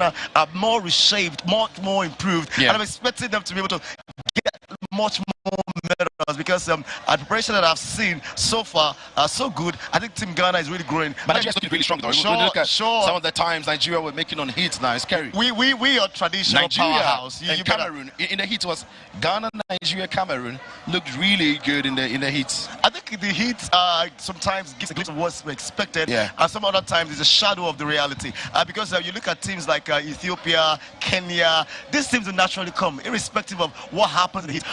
are more reshaped, much more improved, and I'm expecting them to be able to get much more medals because the preparation that I've seen so far so good. I think Team Ghana is really growing. But Nigeria's looking really strong though. Sure, look at sure. Some of the times Nigeria were making on hits now. It's scary. We are traditional Nigeria powerhouse. And Cameroon in the heat was Ghana, Nigeria, Cameroon looked really good in the heats. I think the heat sometimes gives a glimpse of what's expected, and some other times it's a shadow of the reality. Because you look at teams like Ethiopia, Kenya, these teams will naturally come, irrespective of what happens in the heat.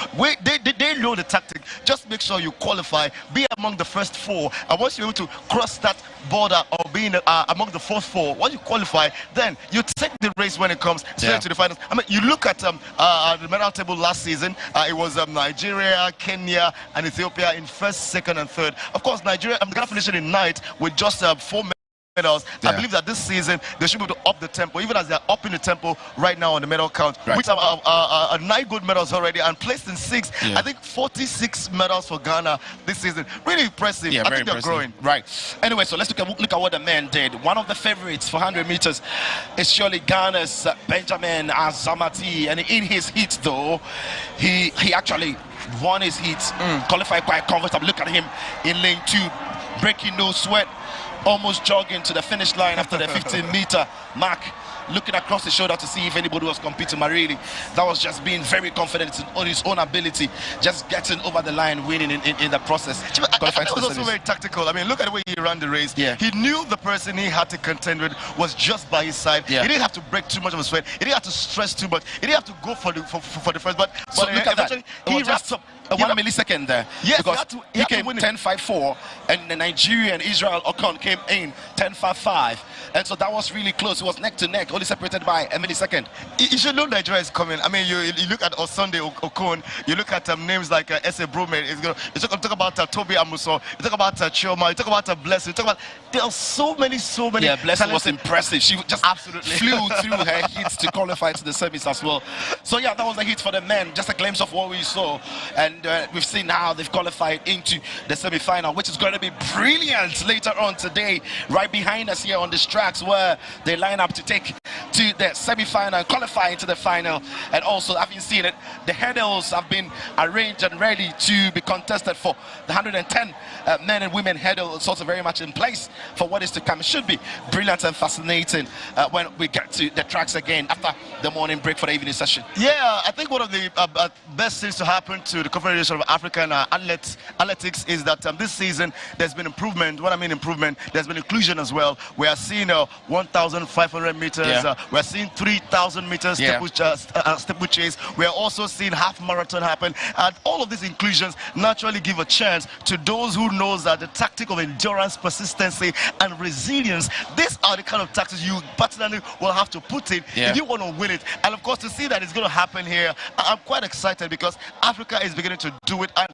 They know the tactic. Just make sure you qualify, be among the first four, and once you're able to cross that border or being among the fourth four, once you qualify, then you take the race when it comes straight to the finals. I mean, you look at the medal table last season. It was Nigeria, Kenya, and Ethiopia in first, second, and third. Of course, Nigeria, Ghana finishing in ninth with just 4 medals. I believe that this season they should be able to up the tempo, even as they're upping the tempo right now on the medal count, which are 9 good medals already and placed in 6. I think 46 medals for Ghana this season. Really impressive. I think they're growing. Right. Anyway, so let's look at what the men did. One of the favorites for 100 meters is surely Ghana's Benjamin Azamati, and in his heats though, he actually won his heats, qualified quite comfortably. Look at him in lane 2, breaking no sweat, almost jogging to the finish line after the 15-meter mark, looking across the shoulder to see if anybody was competing. Really, that was just being very confident in his own ability, just getting over the line, winning in the process. It was also very tactical. I mean, look at the way he ran the race. He knew the person he had to contend with was just by his side. He didn't have to break too much of a sweat. He didn't have to stress too much. He didn't have to go for the first. But so look at that. He wrapped up 1 millisecond there. Because he came 10.54, and the Nigeria and Israel Ocon came in 10.55, and so that was really close. It was neck to neck, only separated by a millisecond. You should know Nigeria is coming. I mean, you look at Osunde Ocon, you look at names like Ese Brome. You talk about Toby Amuso, you talk about Chioma, you talk about Blessing, you talk about, there are so many. Yeah, Blessing was impressive. She just flew through her heats to qualify to the semis as well. So yeah, that was a hit for the men. Just a glimpse of what we saw, and we've seen how they've qualified into the semi-final, which is going to be brilliant later on today, right behind us here on the tracks, where they line up to take to the semi-final, qualify into the final. And also, having seen it, the hurdles have been arranged and ready to be contested for the 110 men and women hurdle. It's also very much in place for what is to come. It should be brilliant and fascinating when we get to the tracks again after the morning break for the evening session. Yeah, I think one of the best things to happen to the Confederation of African Athletics is that this season there's been improvement. What I mean improvement, there's been inclusion as well. We are seeing 1,500 meters. We are seeing 3,000 meters steeple chase. We are also seeing half marathon happen, and all of these inclusions naturally give a chance to those who knows that the tactic of endurance, persistency, and resilience. These are the kind of tactics you particularly will have to put in if you want to win it. And of course, to see that it's going to happen here, I'm quite excited because Africa is beginning to do it. And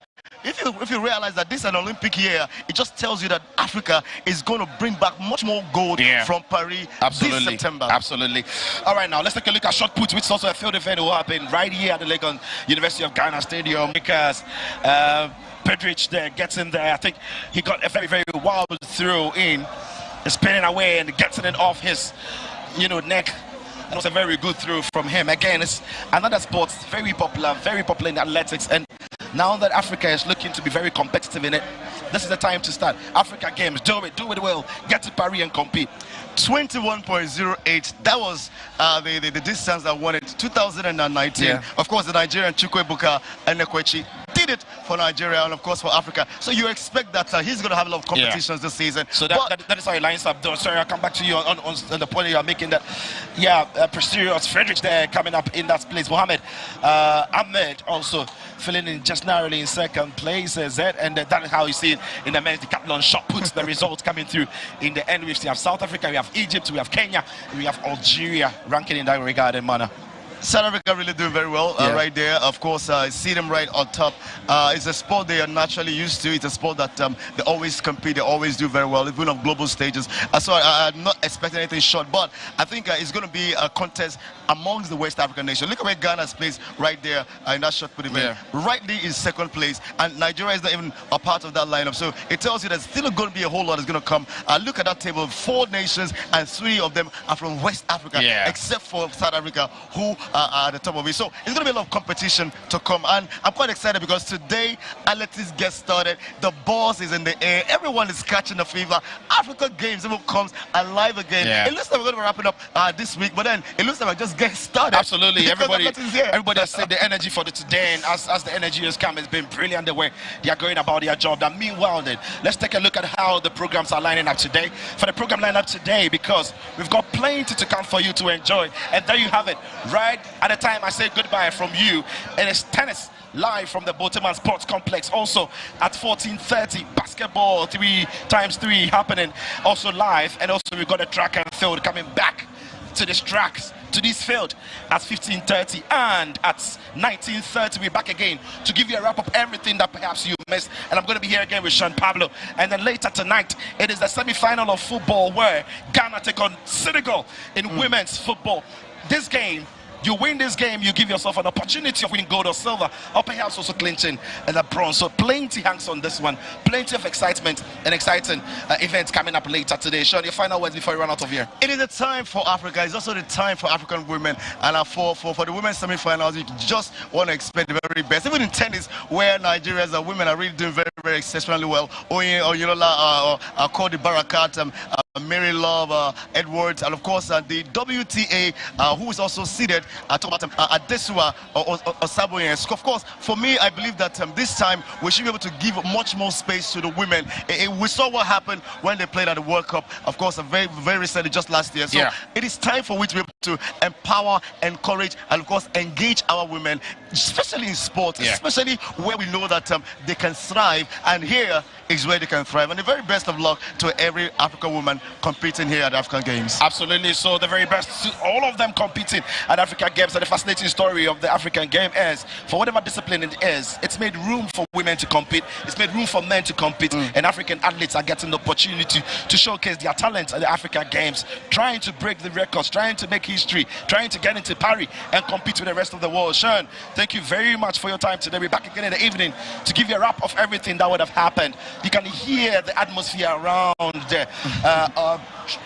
if you realize that this is an Olympic year, it just tells you that Africa is going to bring back much more gold from Paris this September. Absolutely. All right, now let's take a look at shot put, which is also a field event will happen right here at the Legon University of Ghana Stadium, because Pedrich there gets in there. I think he got a very, very wild throw in, spinning away and gets it off his, neck. It was a very good throw from him. Again, it's another sport very popular in athletics, and now that Africa is looking to be very competitive in it, this is the time to start. Africa Games, do it well, get to Paris and compete. 21.08, that was the distance that won it. 2019. Of course, the Nigerian Chukwuebuka Enekwechi did it for Nigeria and of course for Africa. So you expect that he's going to have a lot of competitions this season. So that is how he lines up though. Sorry, I'll come back to you on the point you are making, that Prestigious Frederick there coming up in that place. Mohammed Ahmed also filling in just narrowly in second place, and that is how you see it in the men's decathlon shot puts. The results coming through in the end. We have South Africa, we have Egypt, we have Kenya, we have Algeria ranking in that regard and manner. South Africa really doing very well right there. Of course, see them right on top. It's a sport they are naturally used to. It's a sport that they always compete. They always do very well, even on global stages. So I'm not expecting anything short, but I think it's going to be a contest amongst the West African nations. Look at where Ghana's placed right there in that shot put event. Rightly in second place, and Nigeria is not even a part of that lineup. So it tells you there's still going to be a whole lot that's going to come. Look at that table: 4 nations, and 3 of them are from West Africa, except for South Africa, who are at the top of it. So it's going to be a lot of competition to come, and I'm quite excited because today athletics gets started. The balls is in the air. Everyone is catching the fever. Africa Games even comes alive again. It looks like we're going to be wrapping up this week, but then it looks like we're just getting started. Absolutely. Everybody has said the energy for the today, and as the energy has come, it's been brilliant the way they are going about their job. And meanwhile, then let's take a look at how the programs are lining up today. For the program lineup today, because we've got plenty to come for you to enjoy, and there you have it. Right at the time I say goodbye from you, it is tennis live from the Boteman Sports Complex. Also at 14:30, basketball 3x3 happening also live, and also we've got a track and field coming back to this tracks, to this field at 15:30, and at 19:30 we're back again to give you a wrap up everything that perhaps you missed. And I'm going to be here again with Sean Pablo. And then later tonight it is the semi-final of football where Ghana take on Senegal in women's football. This game, you win this game, you give yourself an opportunity of winning gold or silver, or perhaps also clinching the bronze. So plenty hangs on this one. Plenty of excitement and exciting events coming up later today. Sean, your final words before we run out of here. It is a time for Africa. It's also the time for African women. And for the women's semi-finals, you just want to expect the very best. Even in tennis, where Nigeria's women are really doing very, very exceptionally well. Oyin Oyinola, Cody Barakat, Mary Love, Edwards, and of course the WTA, who is also seated at Adesua Osaboyen. Of course, for me, I believe that this time we should be able to give much more space to the women. We saw what happened when they played at the World Cup, of course, very, very recently, just last year. So it is time for we to be able to empower, encourage, and of course engage our women, especially in sports, especially where we know that they can thrive, and here is where they can thrive. And the very best of luck to every African woman competing here at the African Games. Absolutely. So the very best to all of them competing at African Games. And the fascinating story of the African Game is, for whatever discipline it is, it's made room for women to compete, it's made room for men to compete, and African athletes are getting the opportunity to showcase their talents at the African Games, trying to break the records, trying to make history, trying to get into Paris and compete with the rest of the world. Sean, thank you very much for your time today. We're back again in the evening to give you a wrap of everything that would have happened. You can hear the atmosphere around the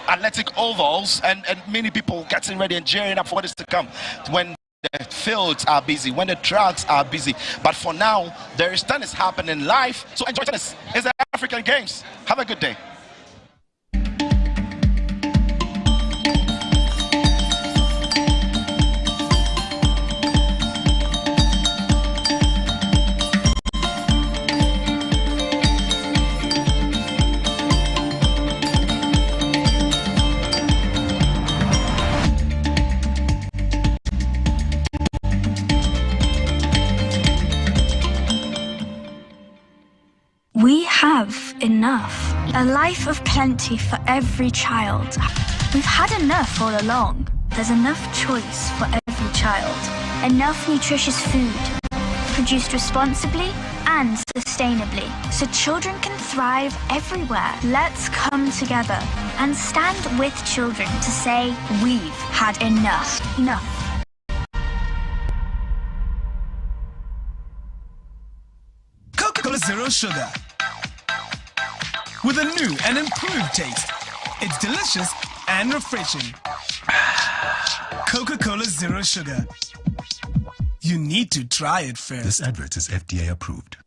athletic ovals, and many people getting ready and cheering up for what is to come when the fields are busy, when the tracks are busy. But for now, there is tennis happening live. So enjoy tennis. It's the African Games. Have a good day. We have enough. A life of plenty for every child. We've had enough all along. There's enough choice for every child. Enough nutritious food, produced responsibly and sustainably, so children can thrive everywhere. Let's come together and stand with children to say we've had enough. Enough. Coca-Cola Zero Sugar. With a new and improved taste. It's delicious and refreshing. Coca-Cola Zero Sugar. You need to try it first. This advert is FDA approved.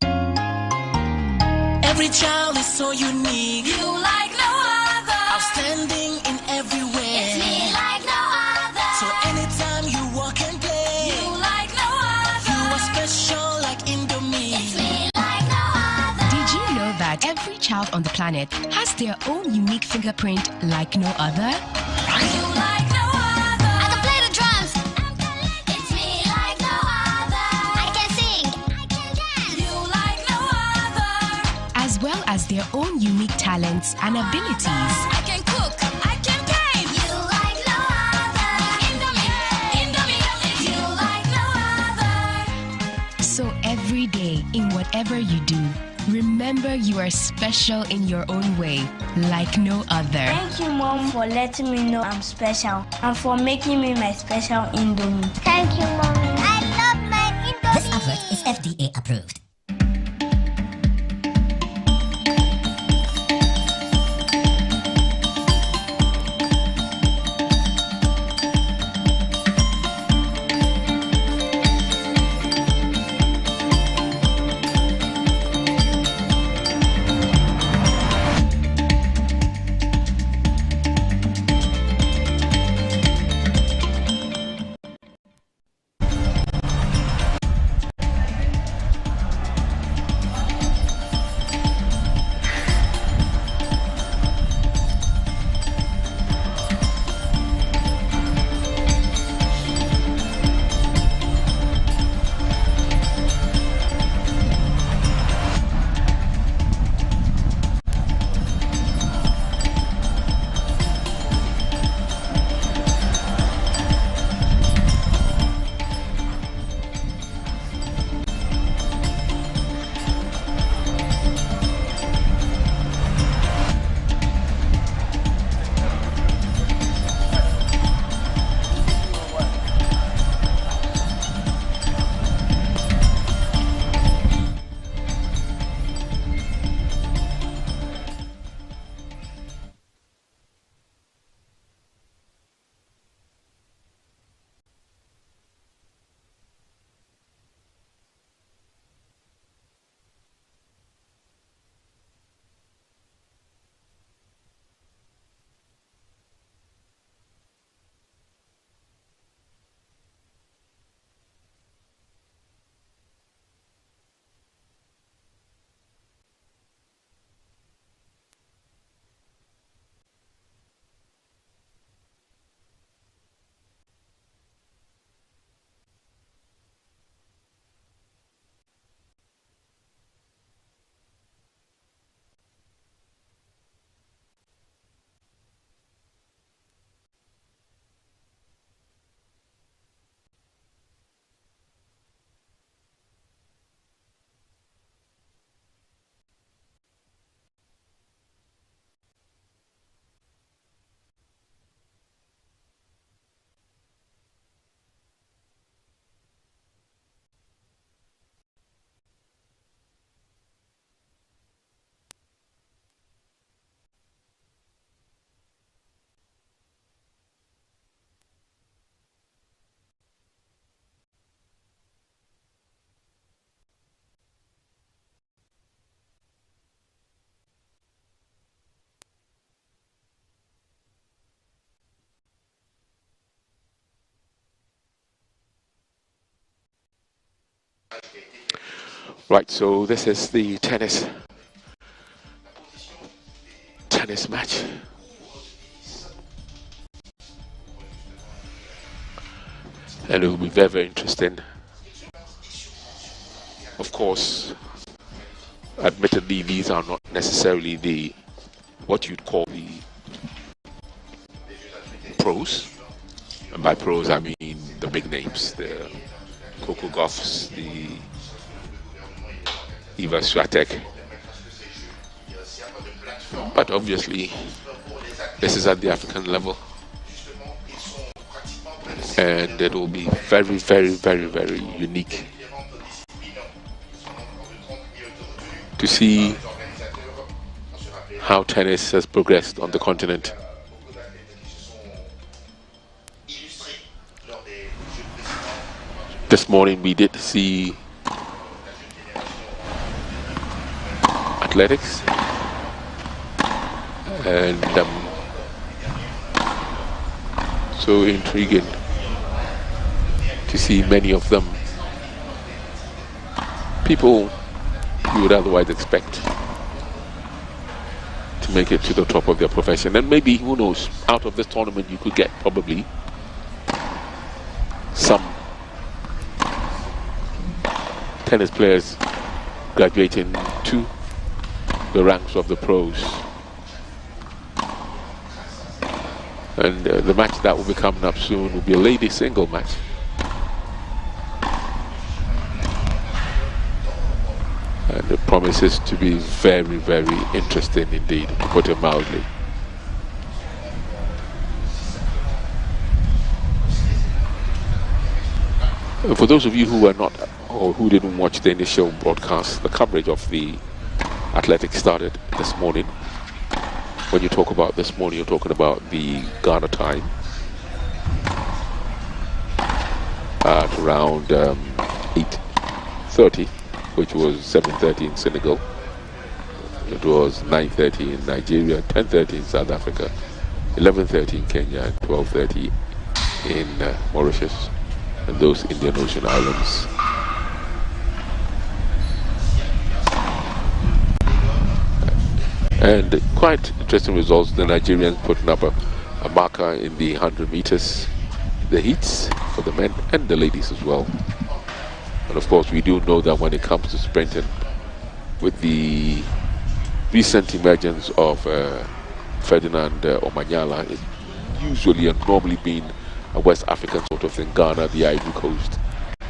Every child is so unique. You like no other. Outstanding in every way. It's me like no other. So anytime you walk and play. You like no other. You are special like Indomie. It's me like no other. Did you know that every child on the planet has their own unique fingerprint like no other? You like no other. I can play the drums. It's me like no other. I can sing. I can dance. You like no other. As well as their own unique talents and abilities. I can cook. I can paint. You like no other. Indomie. Indomie. You whatever you do, remember you are special in your own way, like no other. Thank you, Mom, for letting me know I'm special and for making me my special Indomie. Thank you, Mommy. I love my Indomie. This advert is FDA approved. Right, so this is the tennis match. And it will be very, very interesting. Of course, admittedly, these are not necessarily what you'd call the pros. And by pros, I mean the big names, the Coco Gauffs, the Iva Swiatek. But obviously, this is at the African level. And it will be very, very, very, very unique to see how tennis has progressed on the continent. This morning we did see athletics, and so intriguing to see many of them, people you would otherwise expect to make it to the top of their profession. And maybe, who knows, out of this tournament you could get probably some tennis players graduating to the ranks of the pros. And the match that will be coming up soon will be a lady single match. promises to be very, very interesting indeed, to put it mildly. For those of you who were not, or who didn't watch the initial broadcast, the coverage of the athletics started this morning. When you talk about this morning, you're talking about the Ghana time at around 8:30, which was 7:30 in Senegal. It was 9:30 in Nigeria, 10:30 in South Africa, 11:30 in Kenya, and 12:30 in Mauritius and those Indian Ocean islands. And quite interesting results. The Nigerians putting up a marker in the 100 meters, the heats for the men and the ladies as well. And of course, we do know that when it comes to sprinting, with the recent emergence of Ferdinand Omanyala, it usually and normally being a West African sort of thing, Ghana, the Ivory Coast,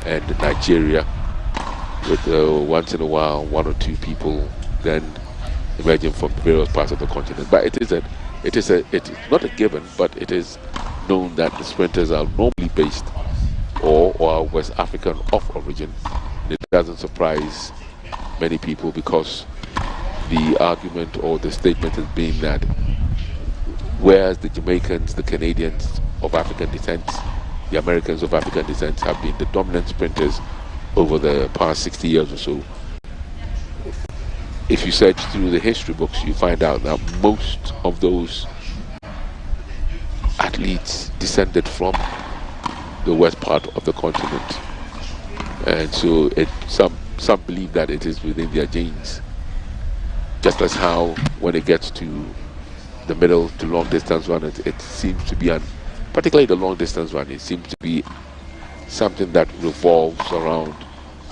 and Nigeria, with once in a while one or two people then emerging from various parts of the continent. But it's not a given, but it is known that the sprinters are normally based or are West African of origin. And it doesn't surprise many people, because the argument or the statement has been that whereas the Jamaicans, the Canadians of African descent, the Americans of African descent have been the dominant sprinters over the past 60 years or so, if you search through the history books, you find out that most of those athletes descended from the west part of the continent. And so some believe that it is within their genes. Just as how when it gets to the middle to long distance run, it seems to be, particularly the long distance run, it seems to be something that revolves around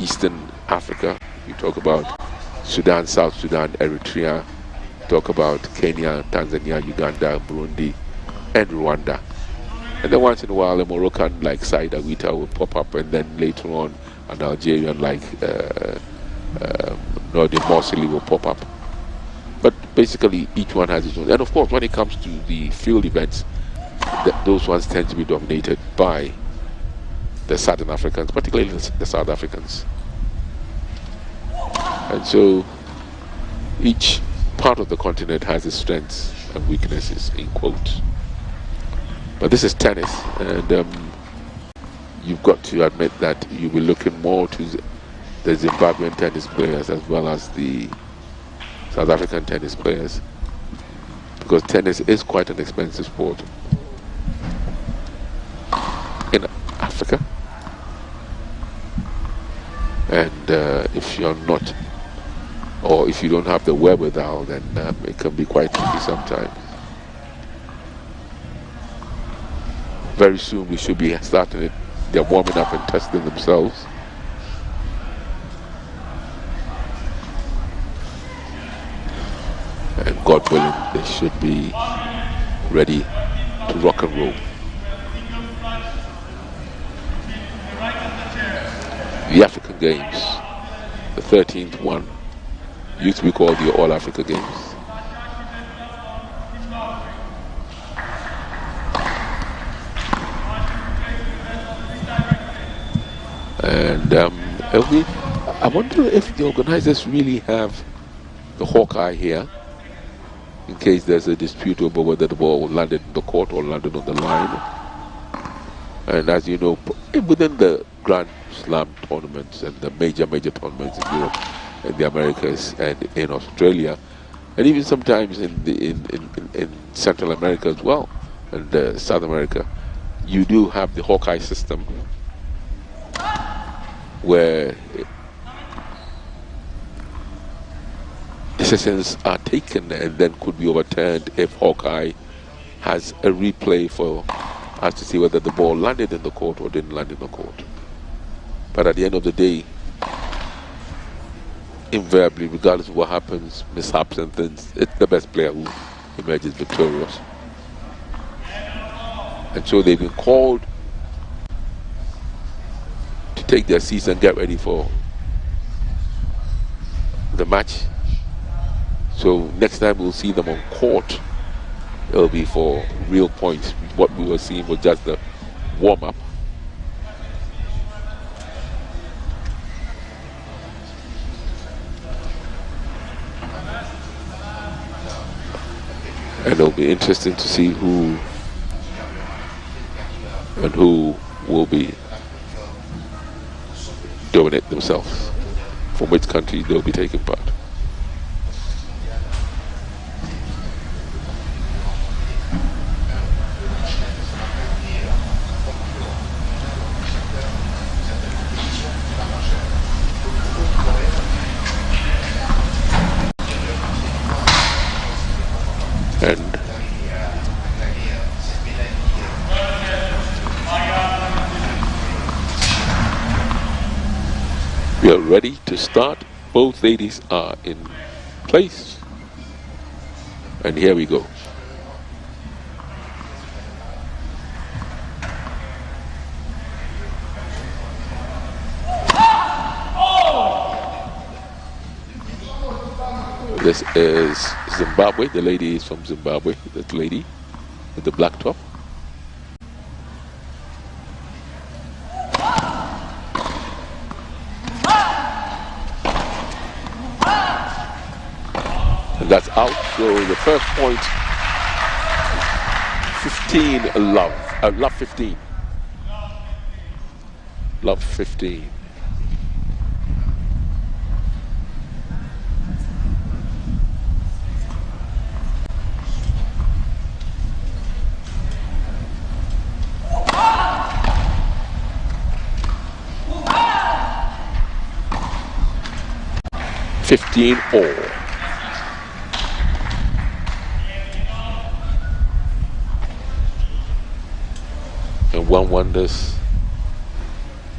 Eastern Africa. You talk about Sudan, South Sudan, Eritrea, talk about Kenya, Tanzania, Uganda, Burundi, and Rwanda. And then once in a while a Moroccan like Said Awita will pop up, and then later on an Algerian like Nordin Morsili will pop up. But basically each one has its own. And of course, when it comes to the field events, those ones tend to be dominated by the Southern Africans, particularly the South Africans. And so each part of the continent has its strengths and weaknesses, in quotes. But this is tennis, and you've got to admit that you'll be looking more to the Zimbabwean tennis players as well as the South African tennis players, because tennis is quite an expensive sport in Africa. And if you're not, or if you don't have the wherewithal, then it can be quite tricky sometimes. Very soon we should be starting it. They're warming up and testing themselves. And God willing, they should be ready to rock and roll. The African Games, the 13th one, used to be called the All Africa Games. And I wonder if the organizers really have the hawk-eye here, in case there's a dispute over whether the ball landed in the court or landed on the line. And as you know, within the Grand Slam tournaments and the major tournaments in Europe and the Americas and in Australia, and even sometimes in Central America as well, and South America, you do have the hawk-eye system, where decisions are taken and then could be overturned if Hawkeye has a replay for us to see whether the ball landed in the court or didn't land in the court. But at the end of the day, invariably, regardless of what happens, mishaps and things, it's the best player who emerges victorious. And so they've been called to take their seats and get ready for the match. So next time we'll see them on court, it'll be for real points. What we were seeing was just the warm-up. And it'll be interesting to see who will be doing it themselves, from which country they'll be taking part. And we are ready to start. Both ladies are in place. And here we go. This is Zimbabwe. The lady is from Zimbabwe. That lady with the black top. And that's out. So the first point, 15 love. Love 15. Love 15. All. And one wonders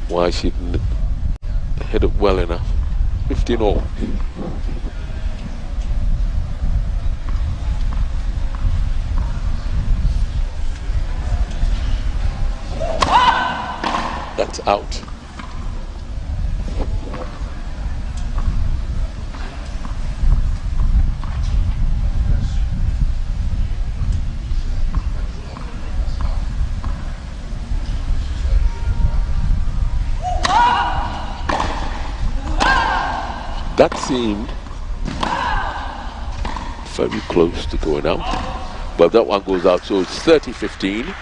why she didn't hit it well enough. 15 all. That's out. That seemed very close to going out, but that one goes out, so it's 30-15.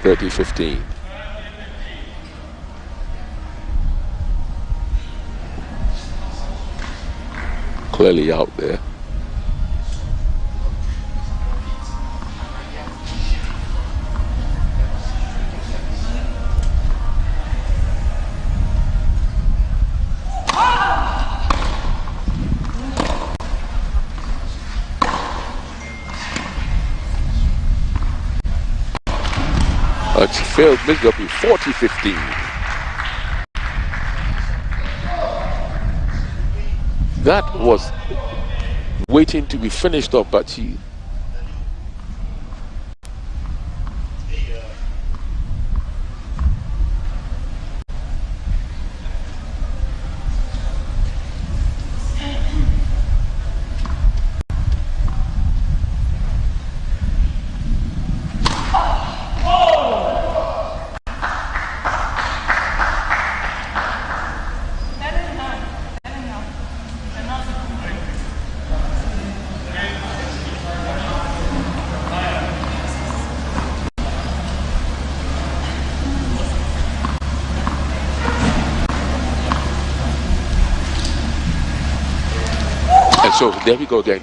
30-15. Clearly out there. She failed miserably, 40-15. That was waiting to be finished up, but she so there we go again.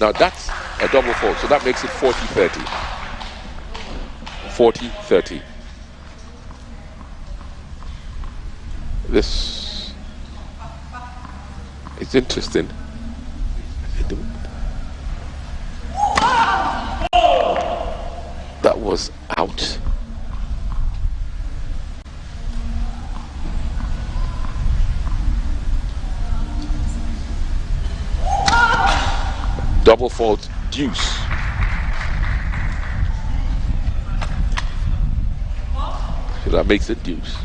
Now that's a double fault, so that makes it 40-30. 40-30. This is interesting. That was out. Double fault deuce. So that makes it deuce.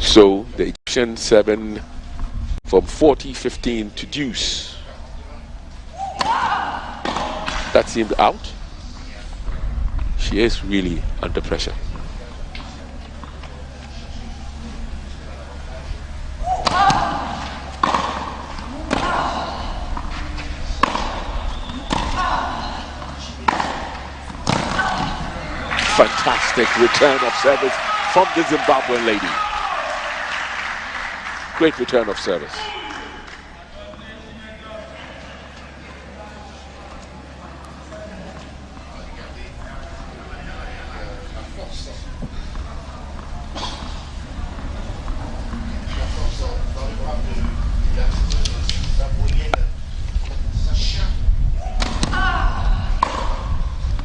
So the Egyptian 7 from 40-15 to deuce. That seemed out. She is really under pressure. Fantastic return of service from the Zimbabwean lady. Great return of service.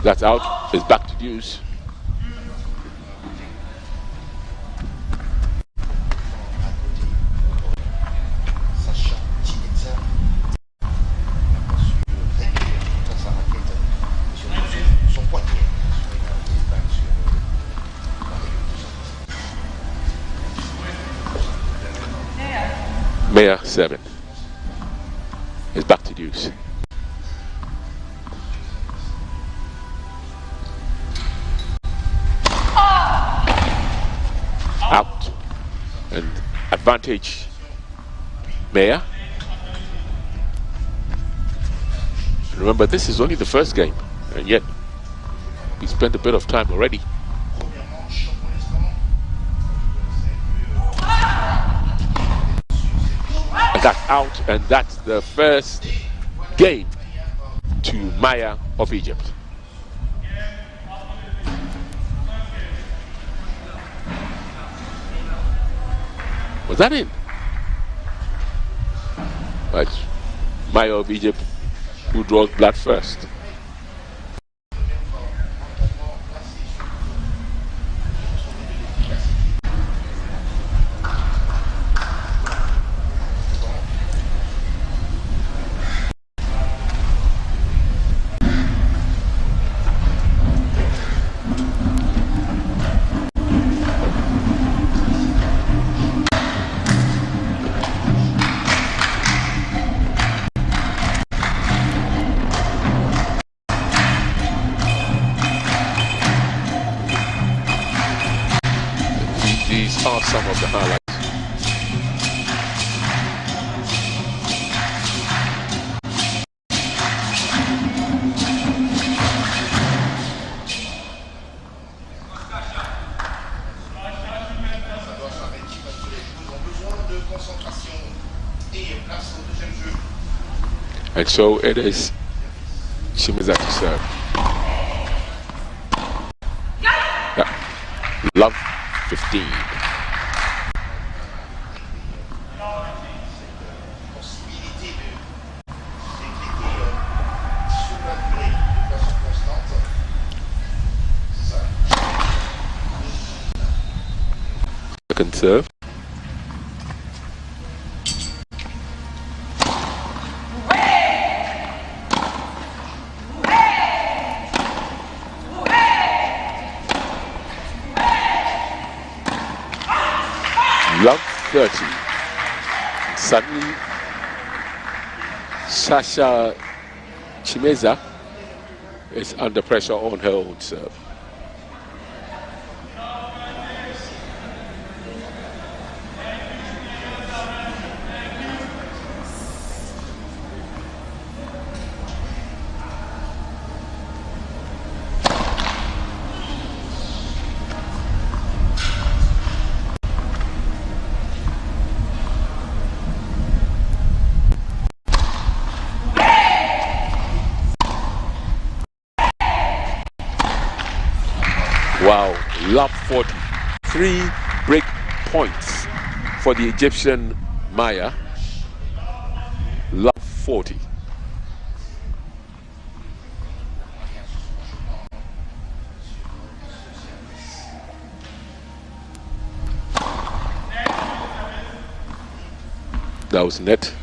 That's out. It's back to deuce. Mayor 7. It's back to deuce. Out. And advantage Mayor. Remember, this is only the first game, and yet we spent a bit of time already. And that's out, and that's the first game to Maya of Egypt. Was that in? Right. Maya of Egypt, who draws black first. These are some of the highlights. And so it is Chimeza to serve. Yeah. Love 15. Second serve. Love 30. Suddenly, Sasha Chimeza is under pressure on her own serve. Wow, love 40. 3 break points for the Egyptian Maya. Love 40. That was net.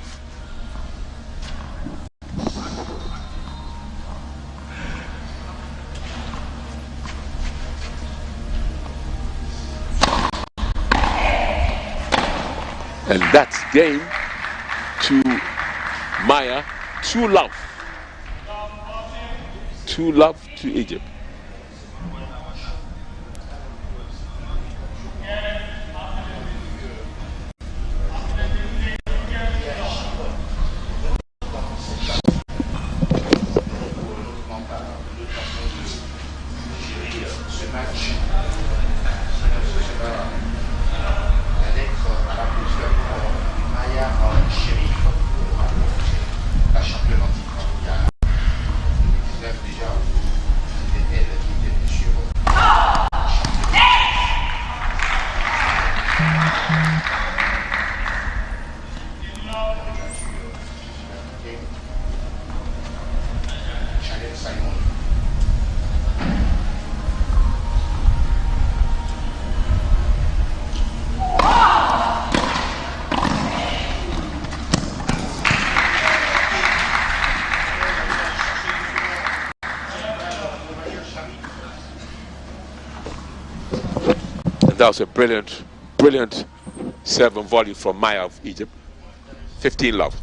That's game to Maya. 2-love. 2-love to Egypt. That was a brilliant, brilliant serve and volley from Maya of Egypt. 15-love.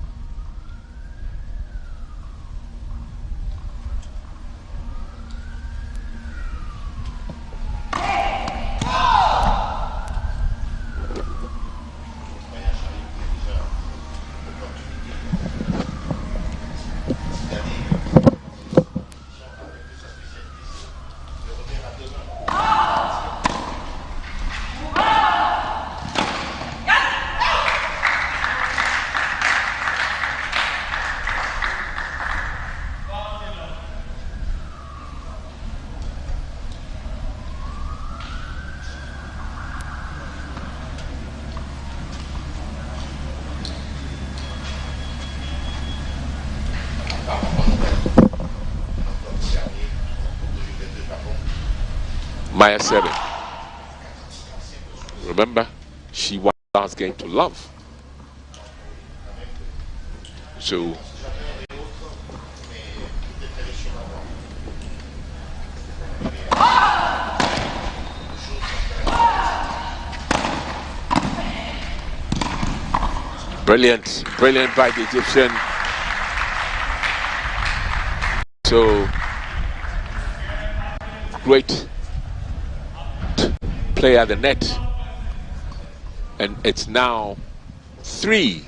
Maya 7. Remember, she won last game to love. So brilliant, brilliant by the Egyptian. So great play at the net, and it's now 3.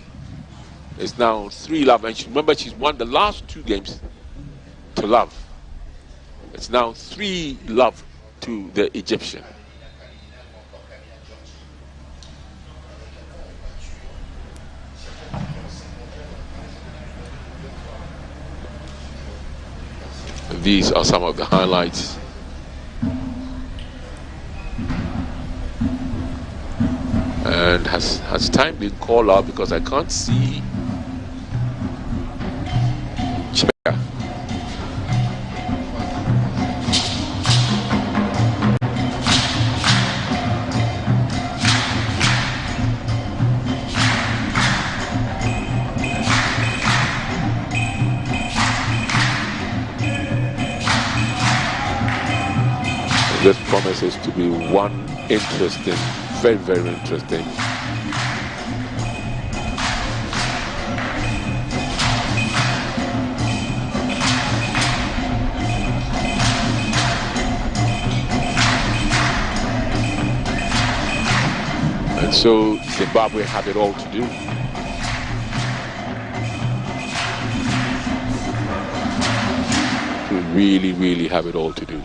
It's now 3-love, and remember she's won the last 2 games to love. It's now 3-love to the Egyptian. These are some of the highlights. And has time been called out, because I can't see Chimera. This promises to be one interesting, very, very interesting and so Zimbabwe have it all to do. To really, really have it all to do.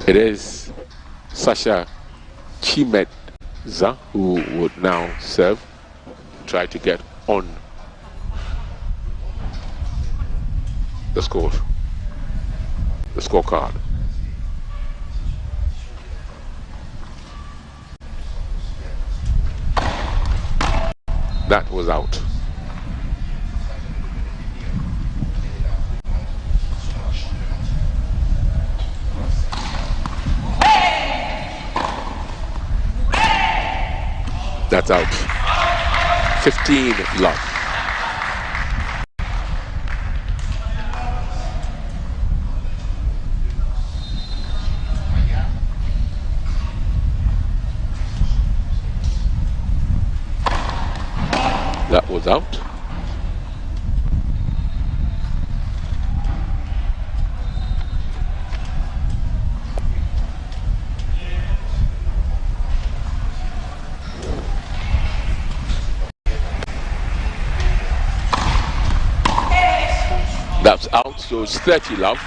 It is Sasha Chimedza who would now serve, try to get on the scorecard. That was out. That's out. 15-love. That was out. That's out, so it's 30 love.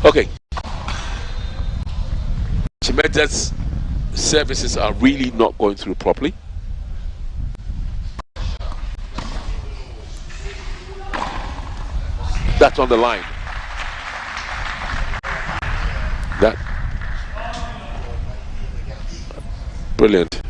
Okay. Chimedza's services are really not going through properly. That's on the line. That brilliant.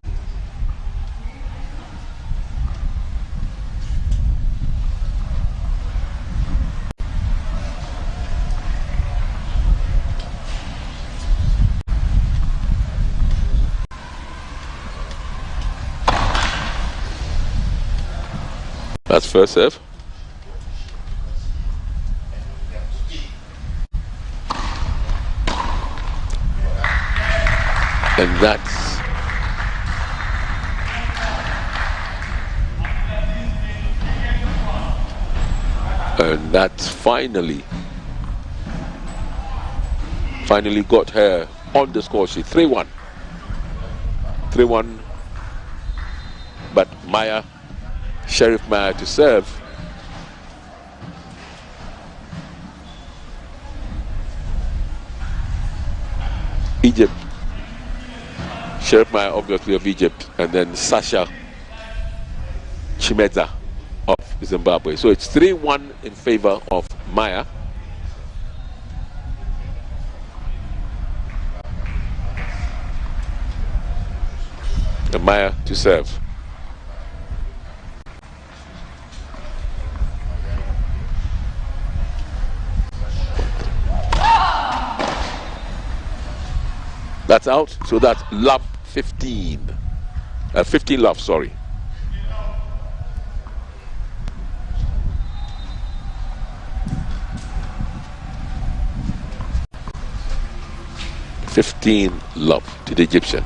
That's first serve. And that's finally got her on the score sheet. 3-1. 3-1. But Sheriff Maya to serve. Egypt. Sheriff Maya, obviously, of Egypt, and then Sasha Chimedza of Zimbabwe. So it's 3-1 in favor of Maya. And Maya to serve. That's out, so that's love 15. 15 love, sorry. $15 love to the Egyptian.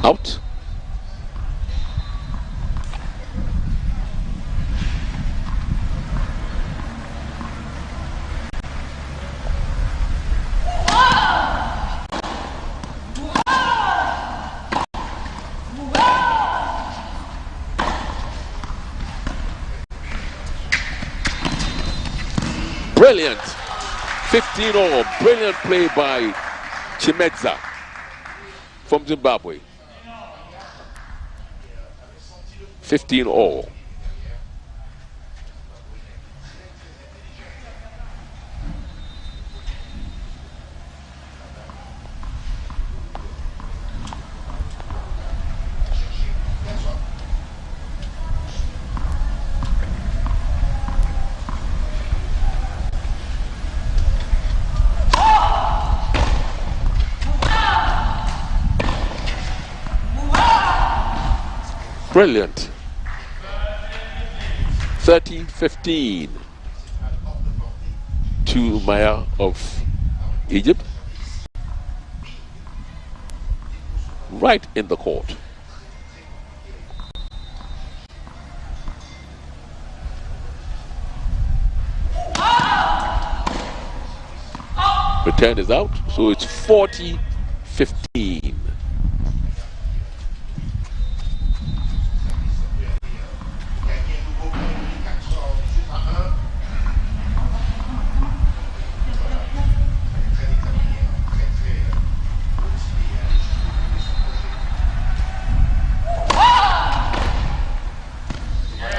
Out. Brilliant. 15-all. Brilliant play by Chimedza from Zimbabwe. 15-all. Brilliant. 13-15 to Maya of Egypt. Right in the court. Return is out, so it's 40-15.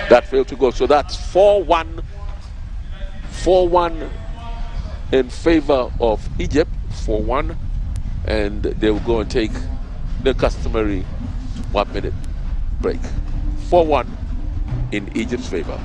That failed to go, so that's 4-1. 4-1 in favor of Egypt. 4-1, and they will go and take the customary 1-minute break. 4-1 in Egypt's favor.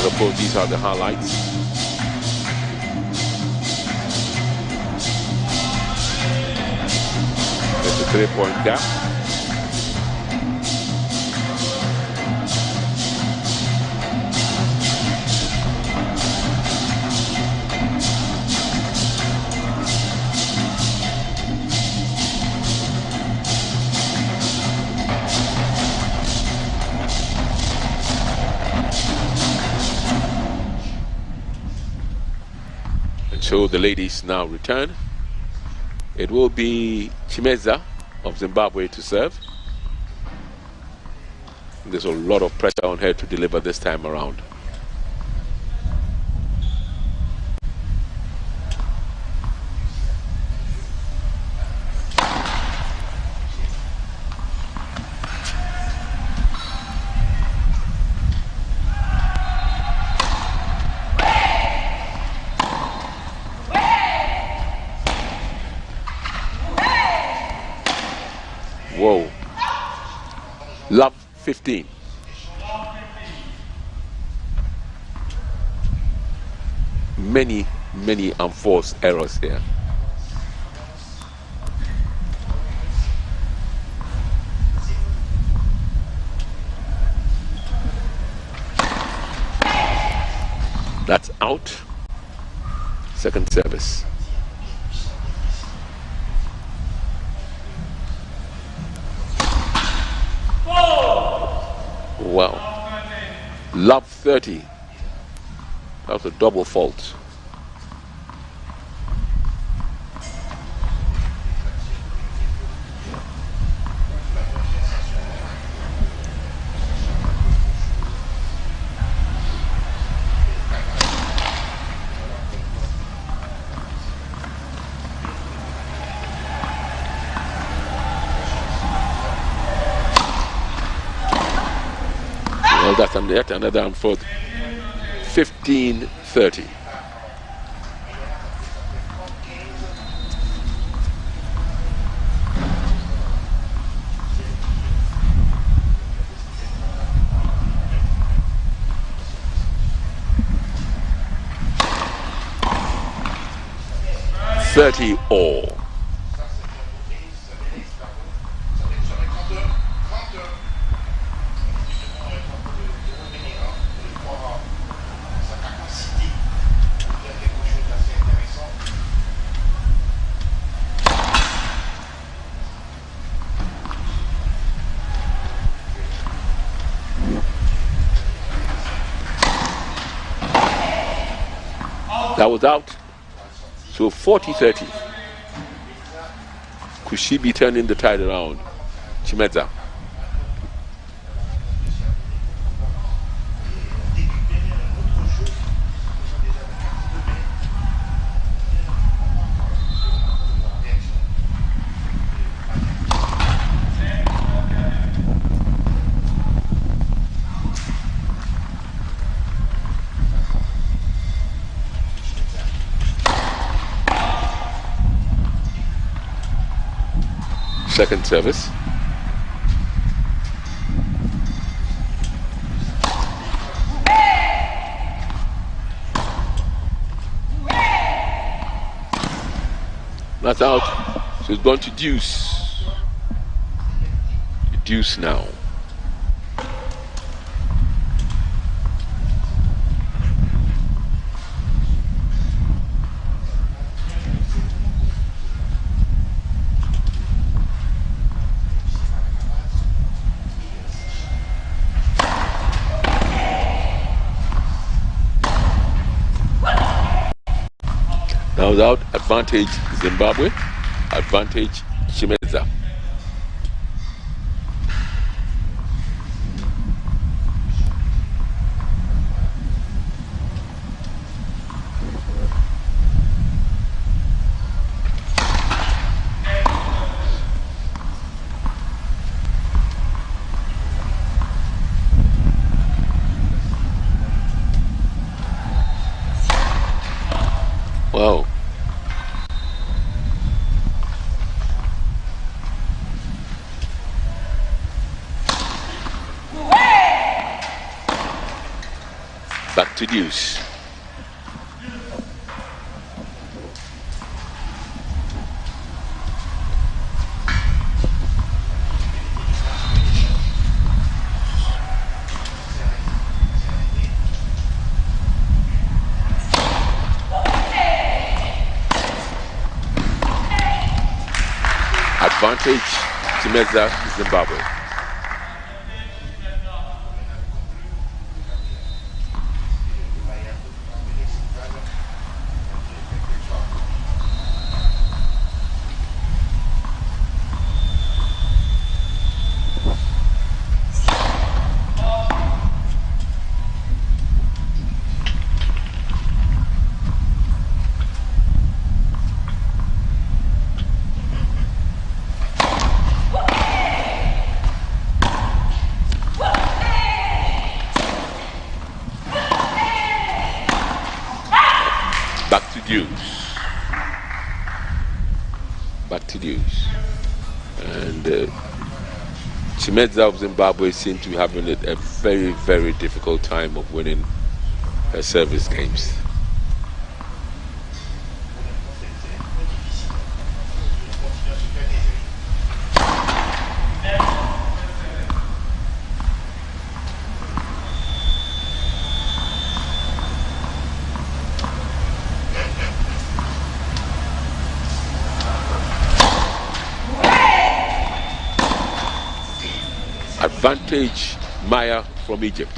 Of course, these are the highlights. There's a 3-point gap. So the ladies now return. It will be Chimeza of Zimbabwe to serve. There's a lot of pressure on her to deliver this time around. Whoa. Love 15. Many unforced errors here. That's out. Second service. Wow. Love 30. That was a double fault. Well, that's yet another unfold. 15-30. All. That was out. So 40-30. Could she be turning the tide around? Chimeza. Second service. That's out. So it's going to deuce. Deuce now. Now out, advantage Zimbabwe, advantage Chimeza. Wow. Back to deuce. Advantage Chimeza, Zimbabwe. Back to deuce. And Chimeza of Zimbabwe seemed to be having a very, very difficult time of winning her service games. Advantage Maya from Egypt.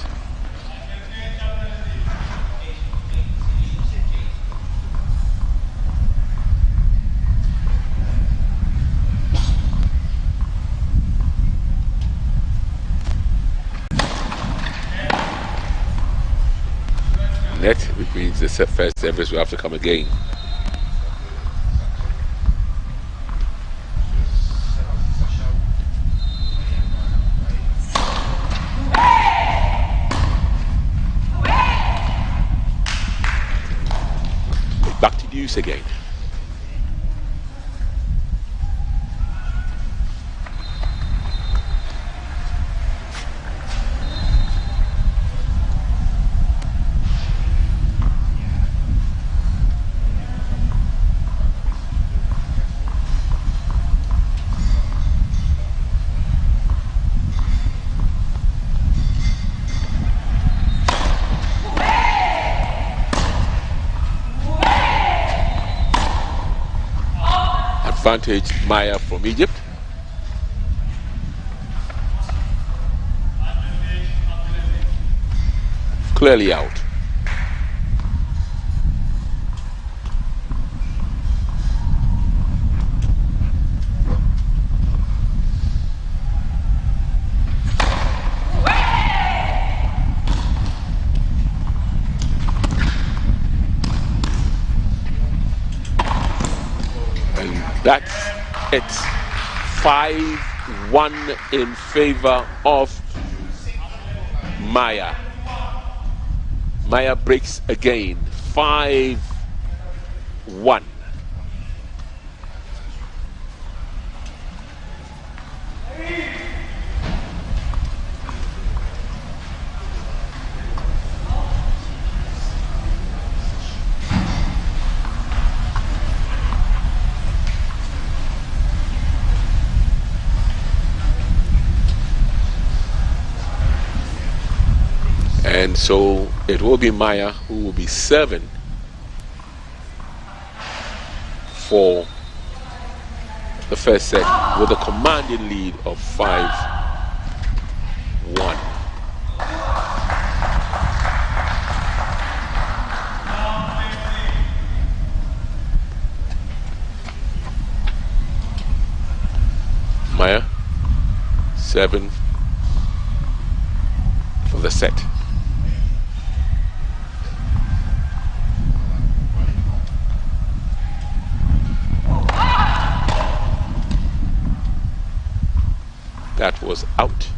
Net, which means the first service will have to come again. Again. Advantage Maya from Egypt. Clearly out. That's it. 5-1 in favor of Maya. Maya breaks again. 5-1. And so it will be Maya who will be serving for the first set with a commanding lead of 5-1. 7 for the set. That was out.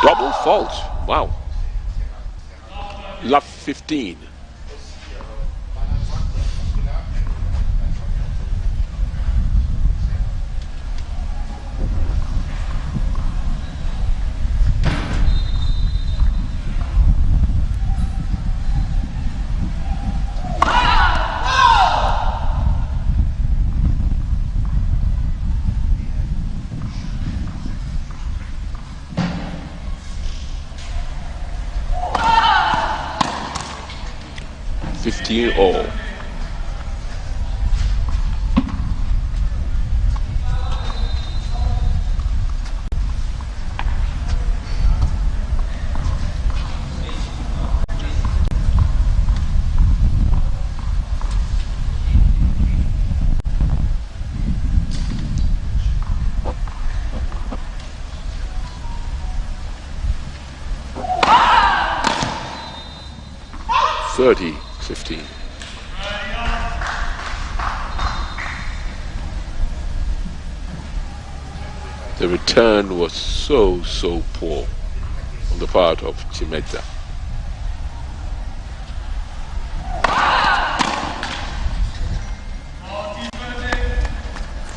Double fault. Wow. Love 15. All. $30, 15. The return was so poor on the part of Chimedza.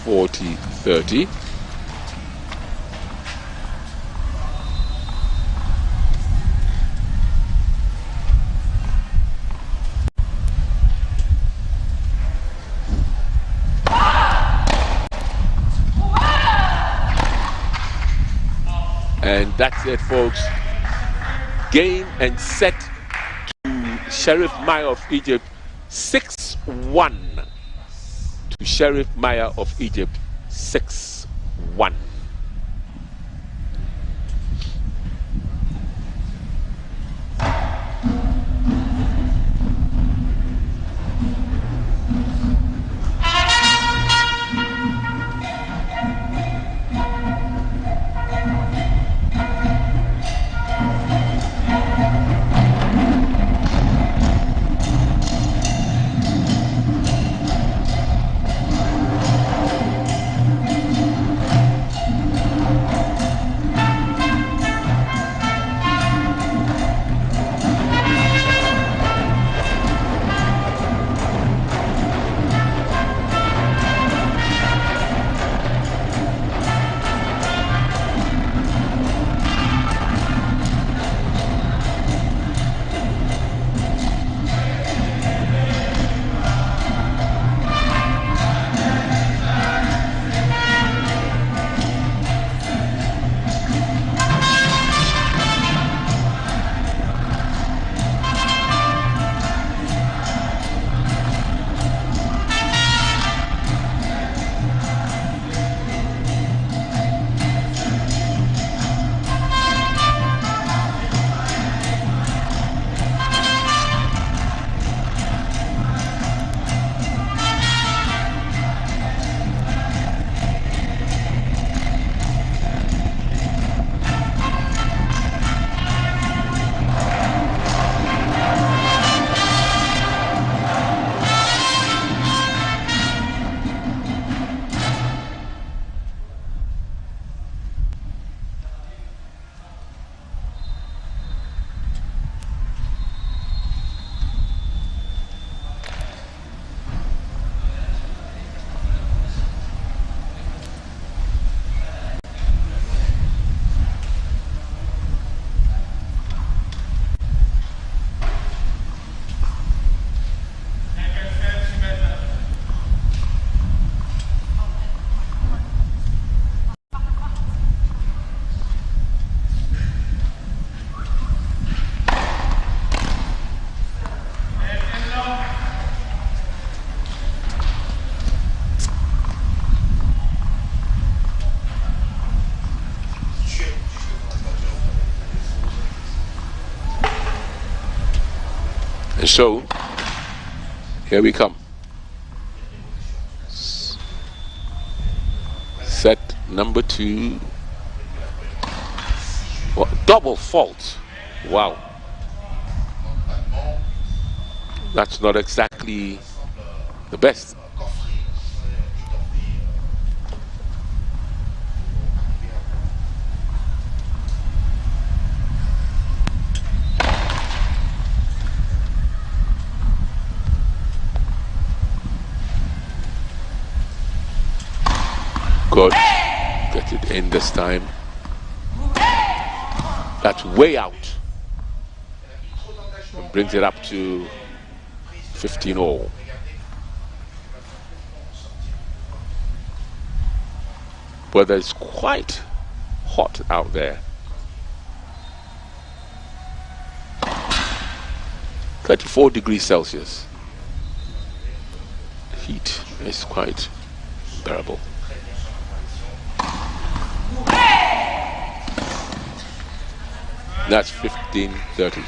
$40-30. And that's it, folks. Game and set to Sheriff Maya of Egypt, 6-1 to Sheriff Maya of Egypt, 6-1. And so Here we come. Set number 2. Well, double fault. Wow. That's not exactly the best. Good. Get it in this time. That's way out. And brings it up to 15-all. Weather is quite hot out there. 34 degrees Celsius. Heat is quite bearable. That's 15-30.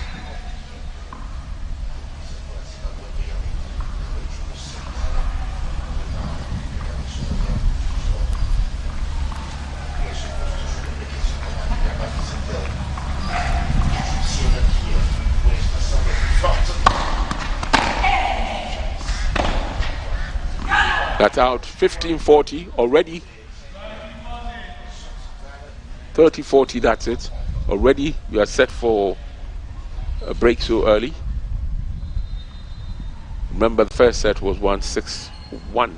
That's out 15-40 already. 30-40, that's it. Already we are set for a break so early. Remember, the first set was 1-6-1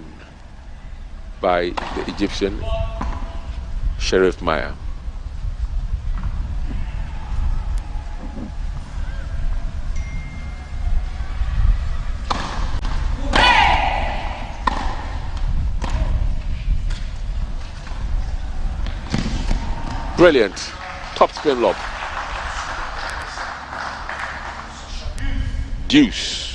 by the Egyptian Sheriff Maya. Brilliant. Top spin lob. Deuce.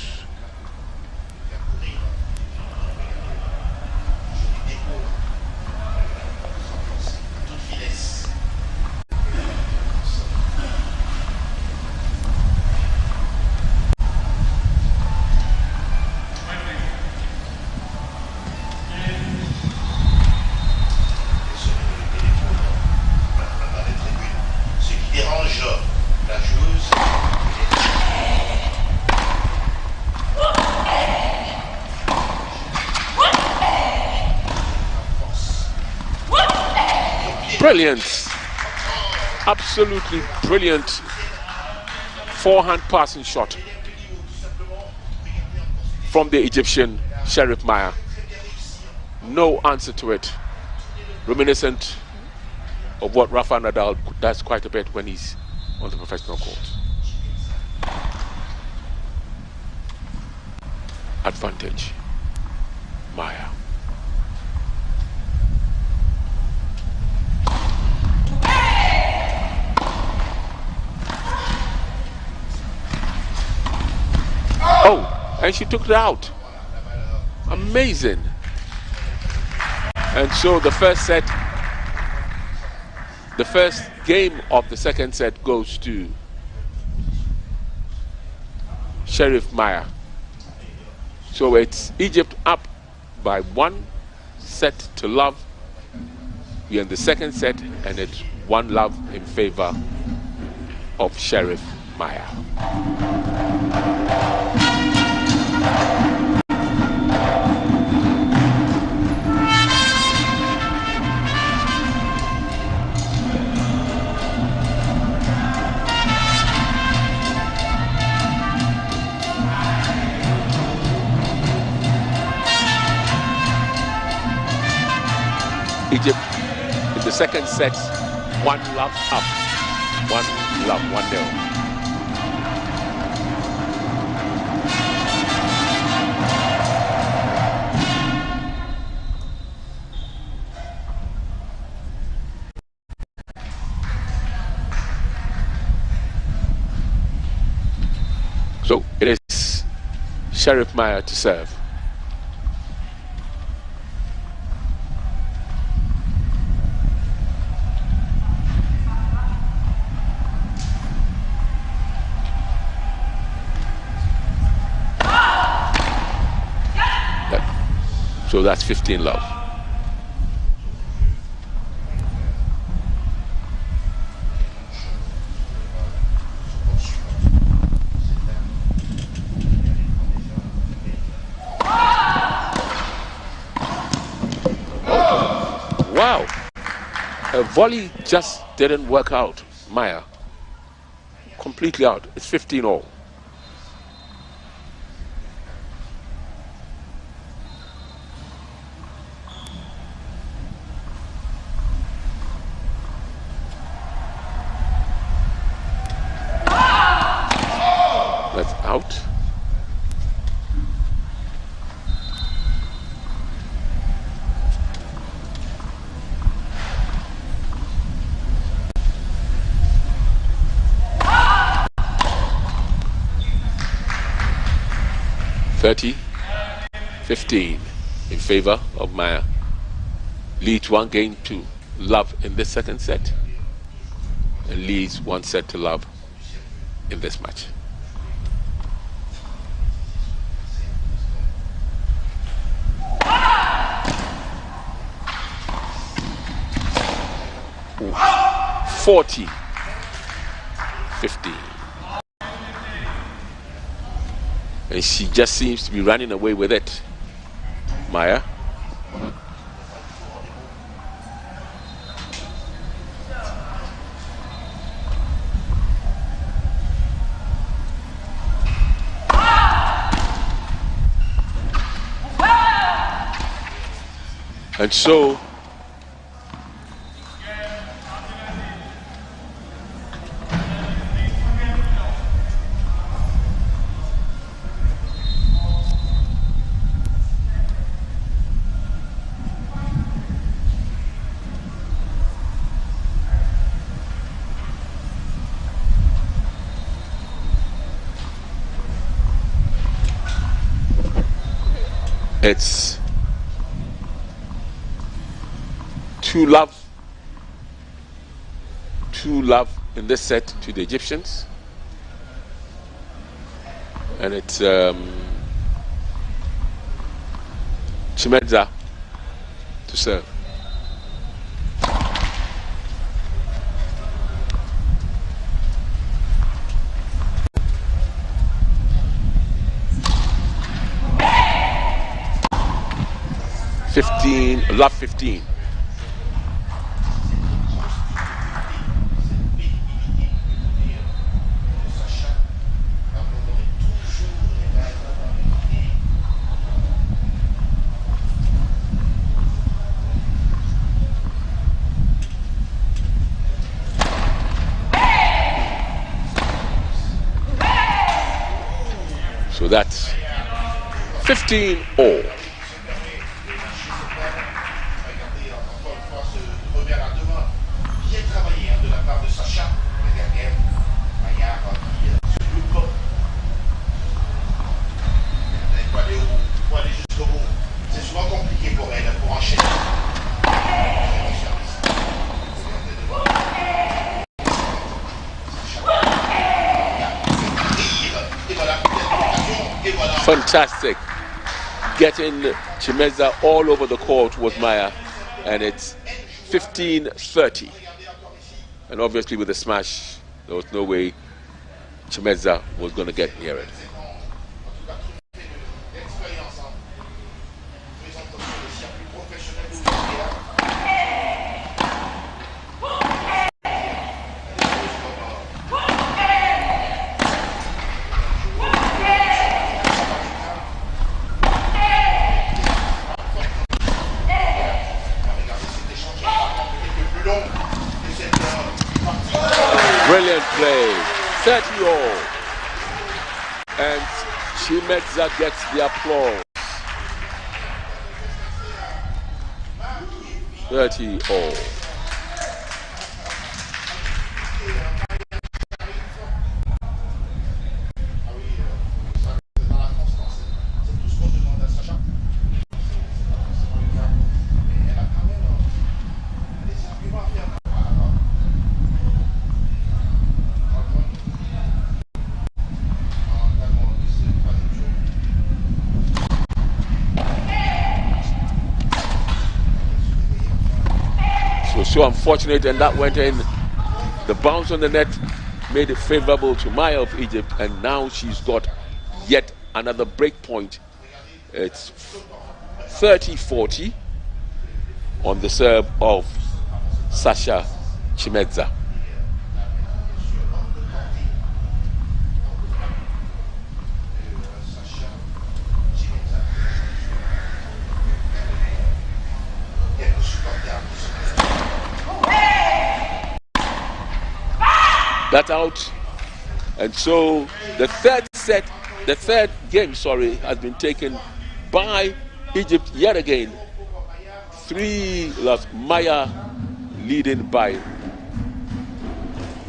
Brilliant, absolutely brilliant forehand passing shot from the Egyptian Sheriff Maya. No answer to it. Reminiscent of what Rafa Nadal does quite a bit when he's on the professional court. Advantage, Maya. Oh, and she took it out. Amazing. And so the first set, the first game of the second set goes to Sheriff Maya. So it's Egypt up by 1-0. We're in the second set and it's 1-0 in favor of Sheriff Maya. Egypt in the second set, 1-0 up. 1-0, 1-0. So it is Sheriff Maya to serve. So that's 15 love. Wow. A volley just didn't work out. Maya. Completely out. It's 15 all. That's out. (30, 15) in favor of Maya. Leads 1 game to love in this second set, and leads 1 set to love in this match. Ooh. 40, 15. And she just seems to be running away with it. Maya. And so it's 2 love in this set to the Egyptians, and it's Chimedza to serve. Love 15. So that's 15 all. Fantastic. Getting Chimedza all over the court with Maya, and it's 15-30. And obviously with the smash, there was no way Chimedza was going to get near it. Brilliant play, 30 all, and Chimedza gets the applause. 30 all. was so unfortunate, and that went in. The bounce on the net made it favorable to Maya of Egypt, and now she's got yet another break point. It's 30-40 on the serve of Sasha Chimedza. That's out, and so the third game, has been taken by Egypt yet again. 3-love, Maya leading by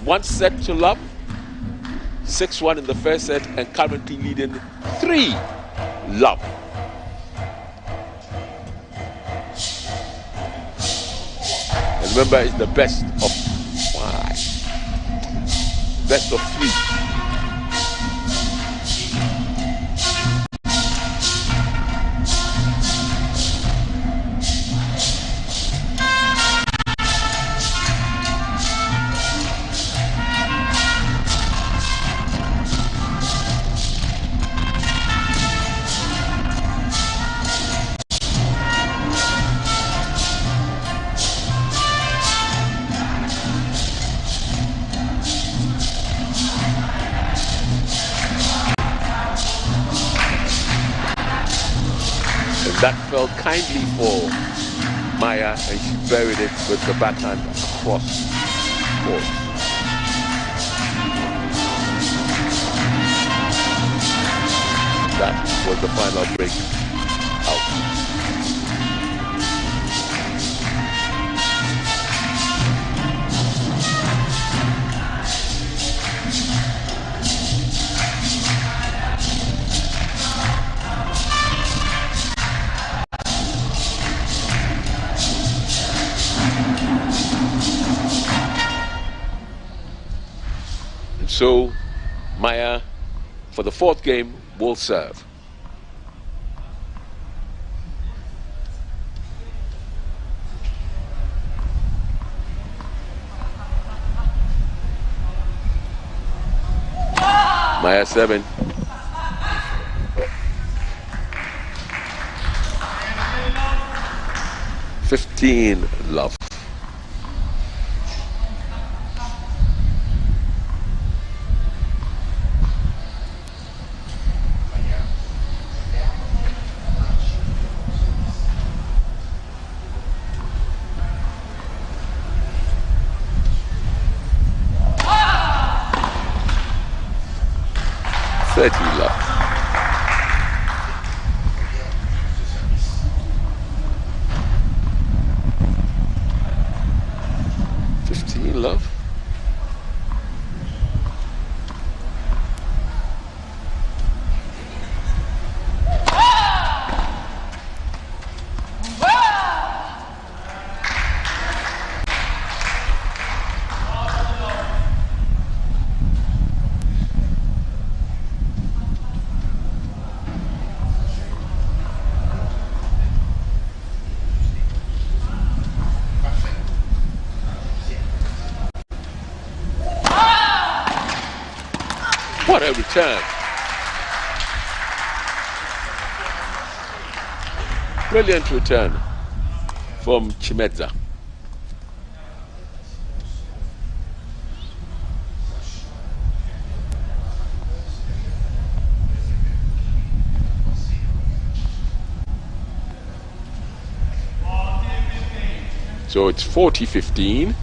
1 set to love, 6-1 in the first set, and currently leading 3-love. And remember, it's the best of 5. Best of 3. That fell kindly for Maya, and she buried it with the backhand across court. That was the final break out. So Maya, for the fourth game, will serve. Maya 7. $15-love. $30-love. $15-love. What a return. Brilliant return from Chimedza. So it's 40-15.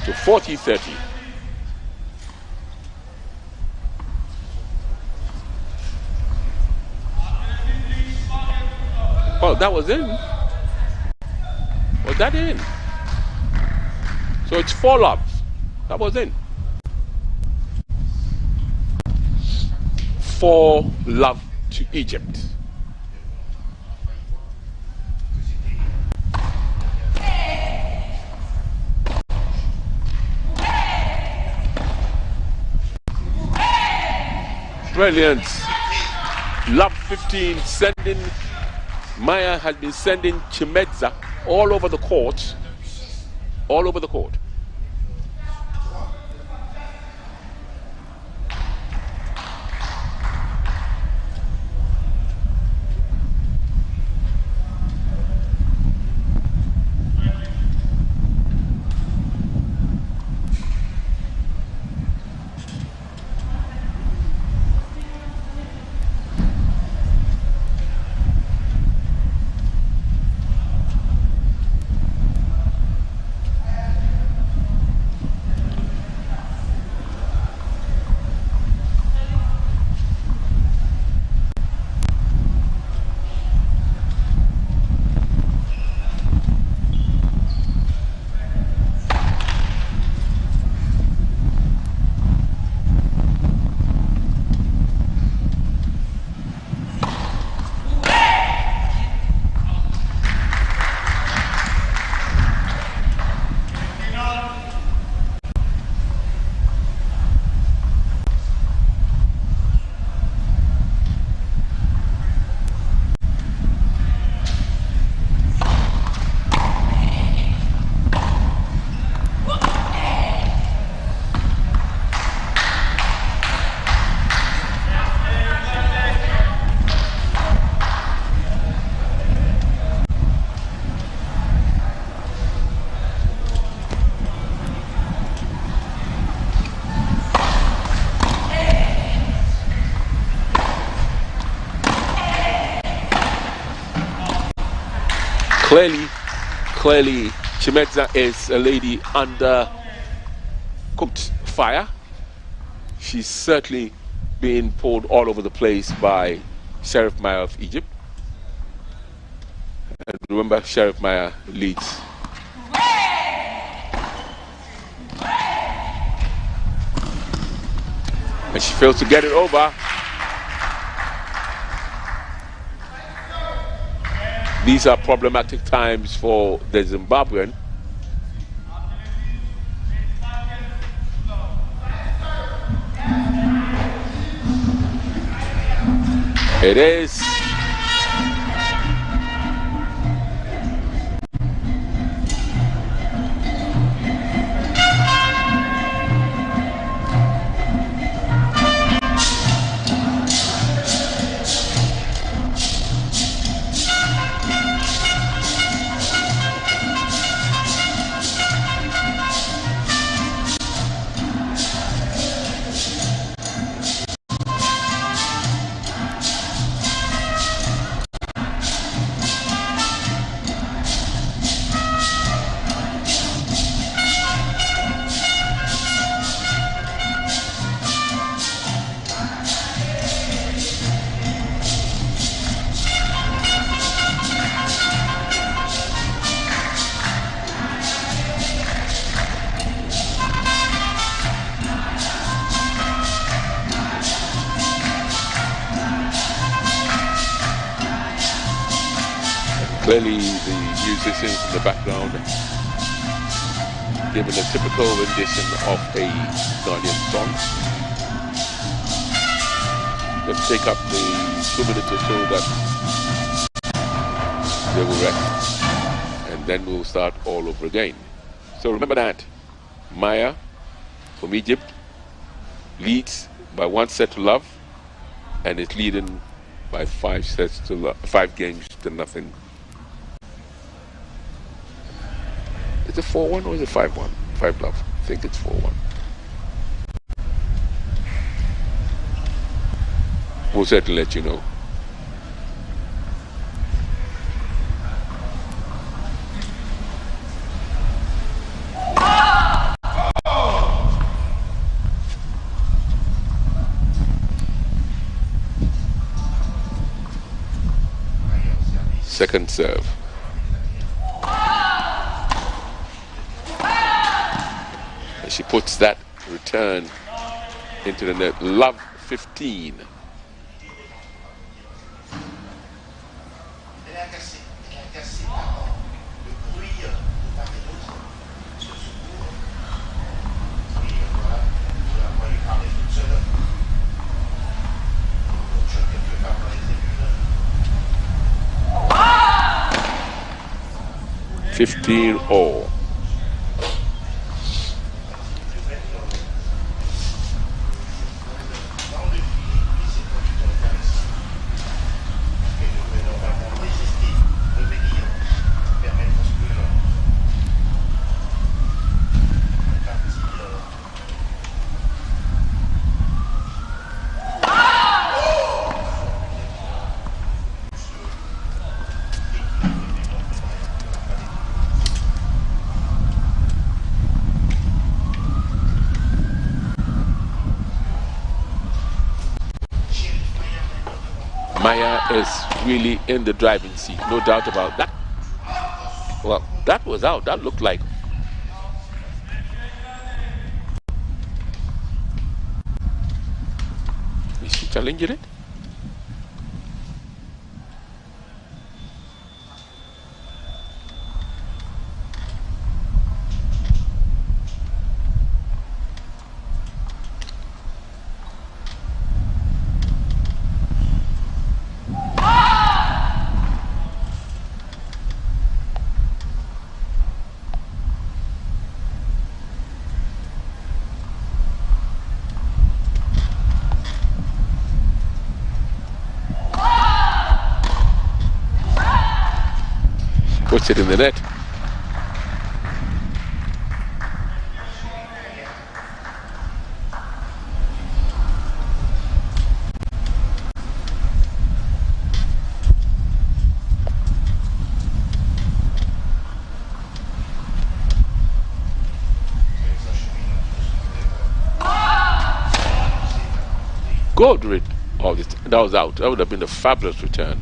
To 40-30. Oh, that was in. Was that in? So it's 4 loves. That was in. 4-love to Egypt. Brilliant. Love 15 sending. Maya has been sending Chimedza all over the court. All over the court. Clearly, Chimedza is a lady under cooked fire. She's certainly being pulled all over the place by Sheriff Maya of Egypt. And remember, Sheriff Maya leads. And she fails to get it over. These are problematic times for the Zimbabwean. It is. Clearly the musicians in the background giving a typical rendition of a Ghanaian song. Let's take up the 2 minutes or so that they will rest, and then we'll start all over again. So remember that Maya from Egypt leads by 1 set to love, and is leading by 5 sets to love, 5 games to nothing. Is it 4-1 or is it 5-1? 5-love. I think it's 4-1. We'll certainly let you know. Second serve. And she puts that return into the net. Love 15. 15 all. Maya is really in the driving seat, no doubt about that. Well, that was out. That looked like. Is she challenging it? Puts it in the net. Good rid of it. That was out. That would have been a fabulous return.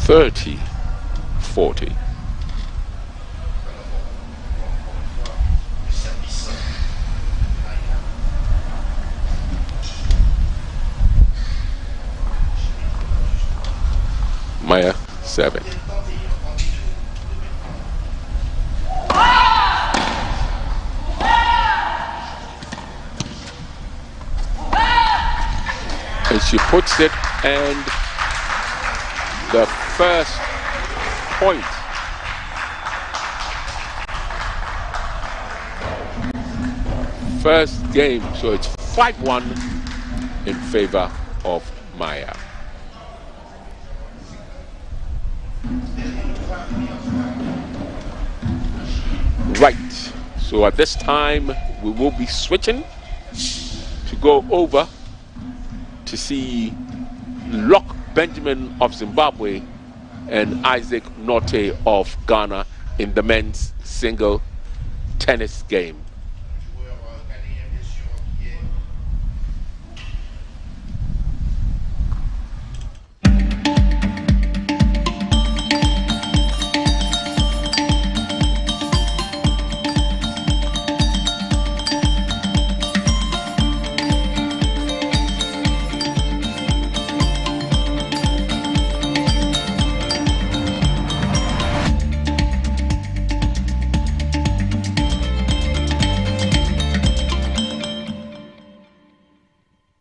$30-40. Maya 7. And she puts it, and the first point. First game, so it's 5-1 in favor of Maya. Right, so at this time we will be switching to go over to see Locke Benjamin of Zimbabwe and Isaac Norte of Ghana in the men's single tennis game.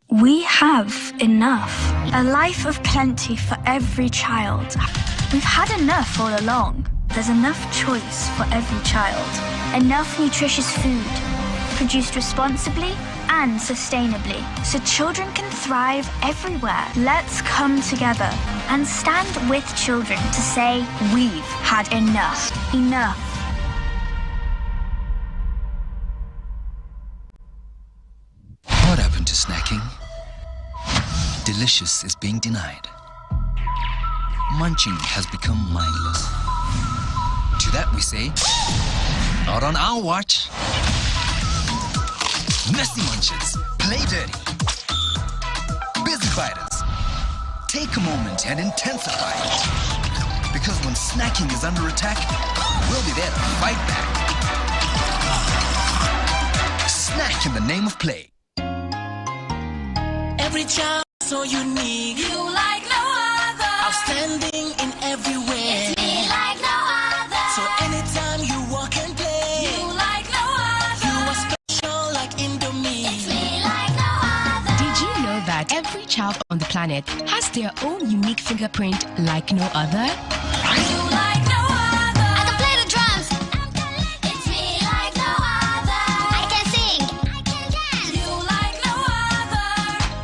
We have enough. A life of plenty for every child. We've had enough all along. There's enough choice for every child. Enough nutritious food, produced responsibly and sustainably, so children can thrive everywhere. Let's come together and stand with children to say we've had enough. Enough. What happened to snacking? Delicious is being denied. Munching has become mindless. To that we say, not on our watch. Messy munches, play dirty. Busy biters, take a moment and intensify. Because when snacking is under attack, we'll be there to fight back. Snack in the name of play. Every child so unique, you like no other. Outstanding in every way. It's me like no every child on the planet has their own unique fingerprint like no other? You like no other. I can play the drums. It's me like no other. I can sing. I can dance. You like no other.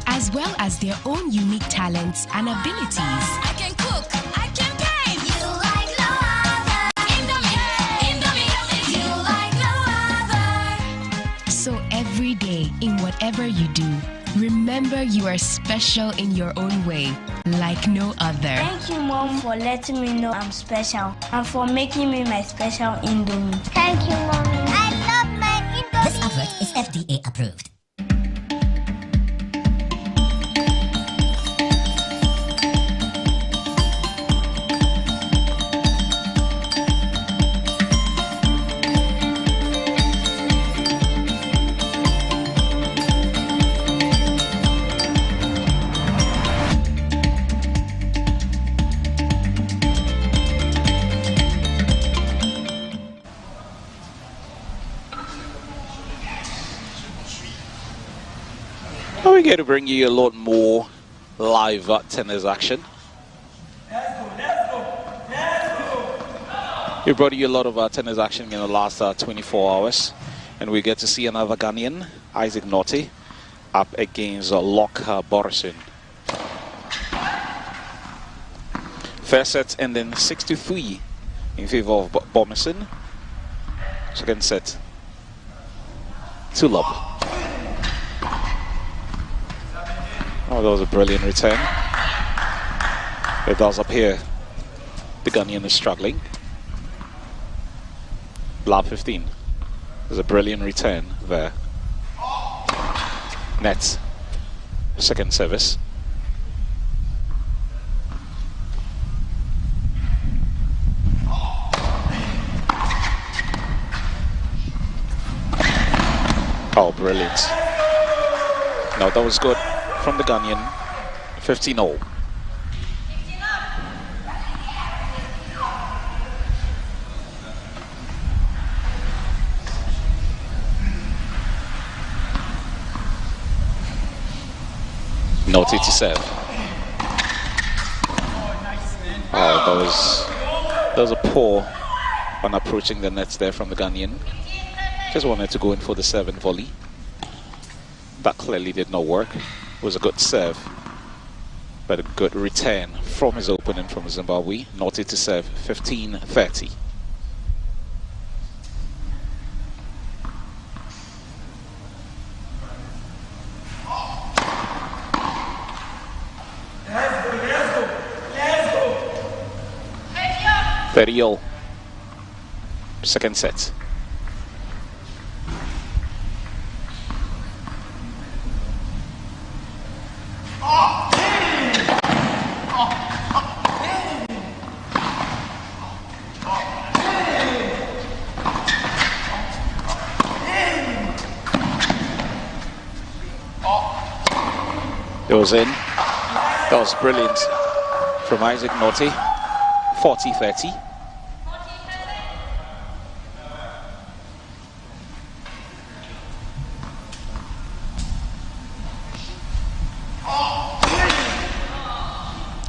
As well as their own unique talents and abilities. I can cook. I can paint. You like no other. Indomie. You like no other. So every day, in whatever you do, remember you are special in your own way, like no other. Thank you, Mom, for letting me know I'm special and for making me my special Indomie. Thank you, Mommy. I love my Indomie. This advert is FDA approved. We're going to bring you a lot more live tennis action. We brought you a lot of tennis action in the last 24 hours. And we get to see another Ghanaian, Isaac Norty, up against Locke Borison. First set ending 6-3 in favor of Borison. Second set, 2-love. Oh, that was a brilliant return. It does appear the Ghanaian is struggling. Lab 15. There's a brilliant return there. Net. Second service. Oh, brilliant. No, that was good from the Ghanaian. 15-0. Naughty to serve. Oh, that was a poor on approaching the nets there from the Ghanaian. Just wanted to go in for the 7 volley. That clearly did not work. It was a good serve, but a good return from his opponent from Zimbabwe. Naughty to serve. 15-30. Let's go. Second set. It was in. That was brilliant from Isaac Naughty. 40-30.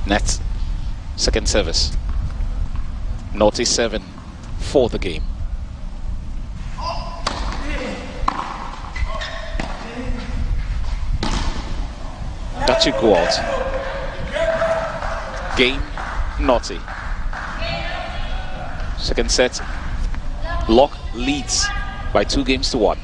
Net. Second service. Naughty 7 for the game. That should go out. Game, Naughty. Second set, Locke leads by 2-1.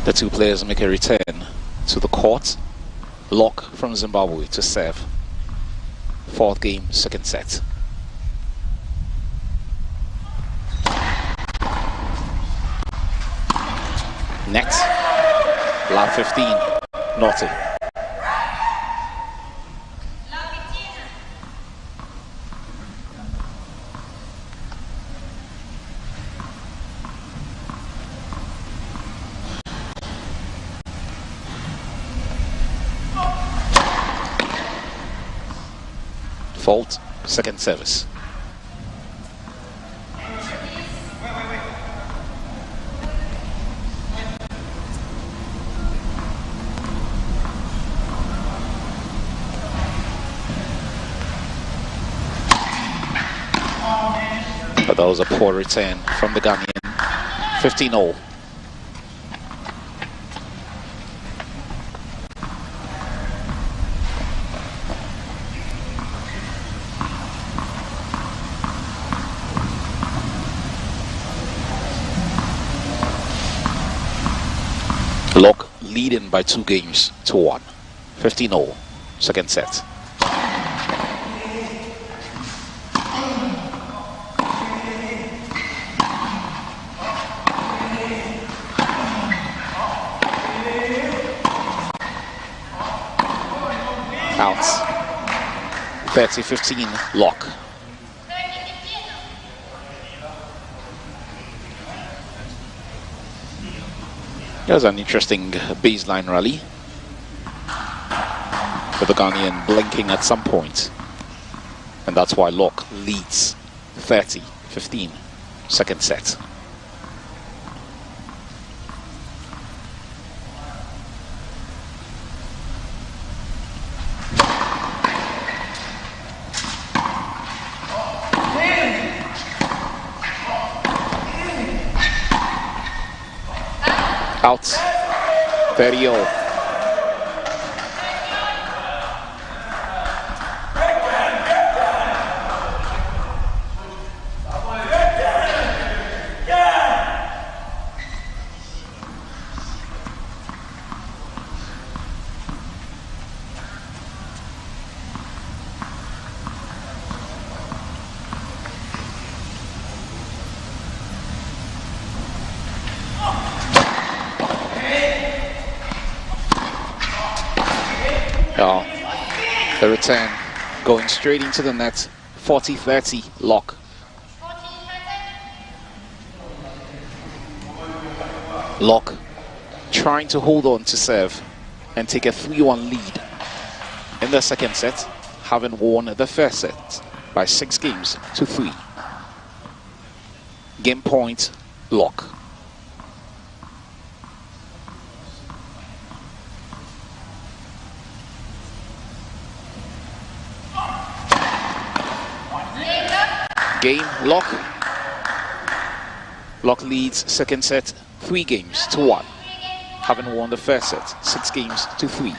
The two players make a return to the court. Lock from Zimbabwe to serve. Fourth game, second set. Net. Lab 15. Naughty. Fault, second service. But that was a poor return from the Ghanaian. 15-0. Lock leading by 2 games to 1. 15-0. Second set. Out. 30-15 lock. There's an interesting baseline rally with the Ghanaian blinking at some point, and that's why Lock leads 30-15 second set. Out. 30-0. The return going straight into the net. 40-30 lock. Lock trying to hold on to serve and take a 3-1 lead in the second set, having won the first set by 6 games to 3. Game point, Lock. Game, Lock. Lock leads second set 3 games to 1, having won the first set 6 games to 3.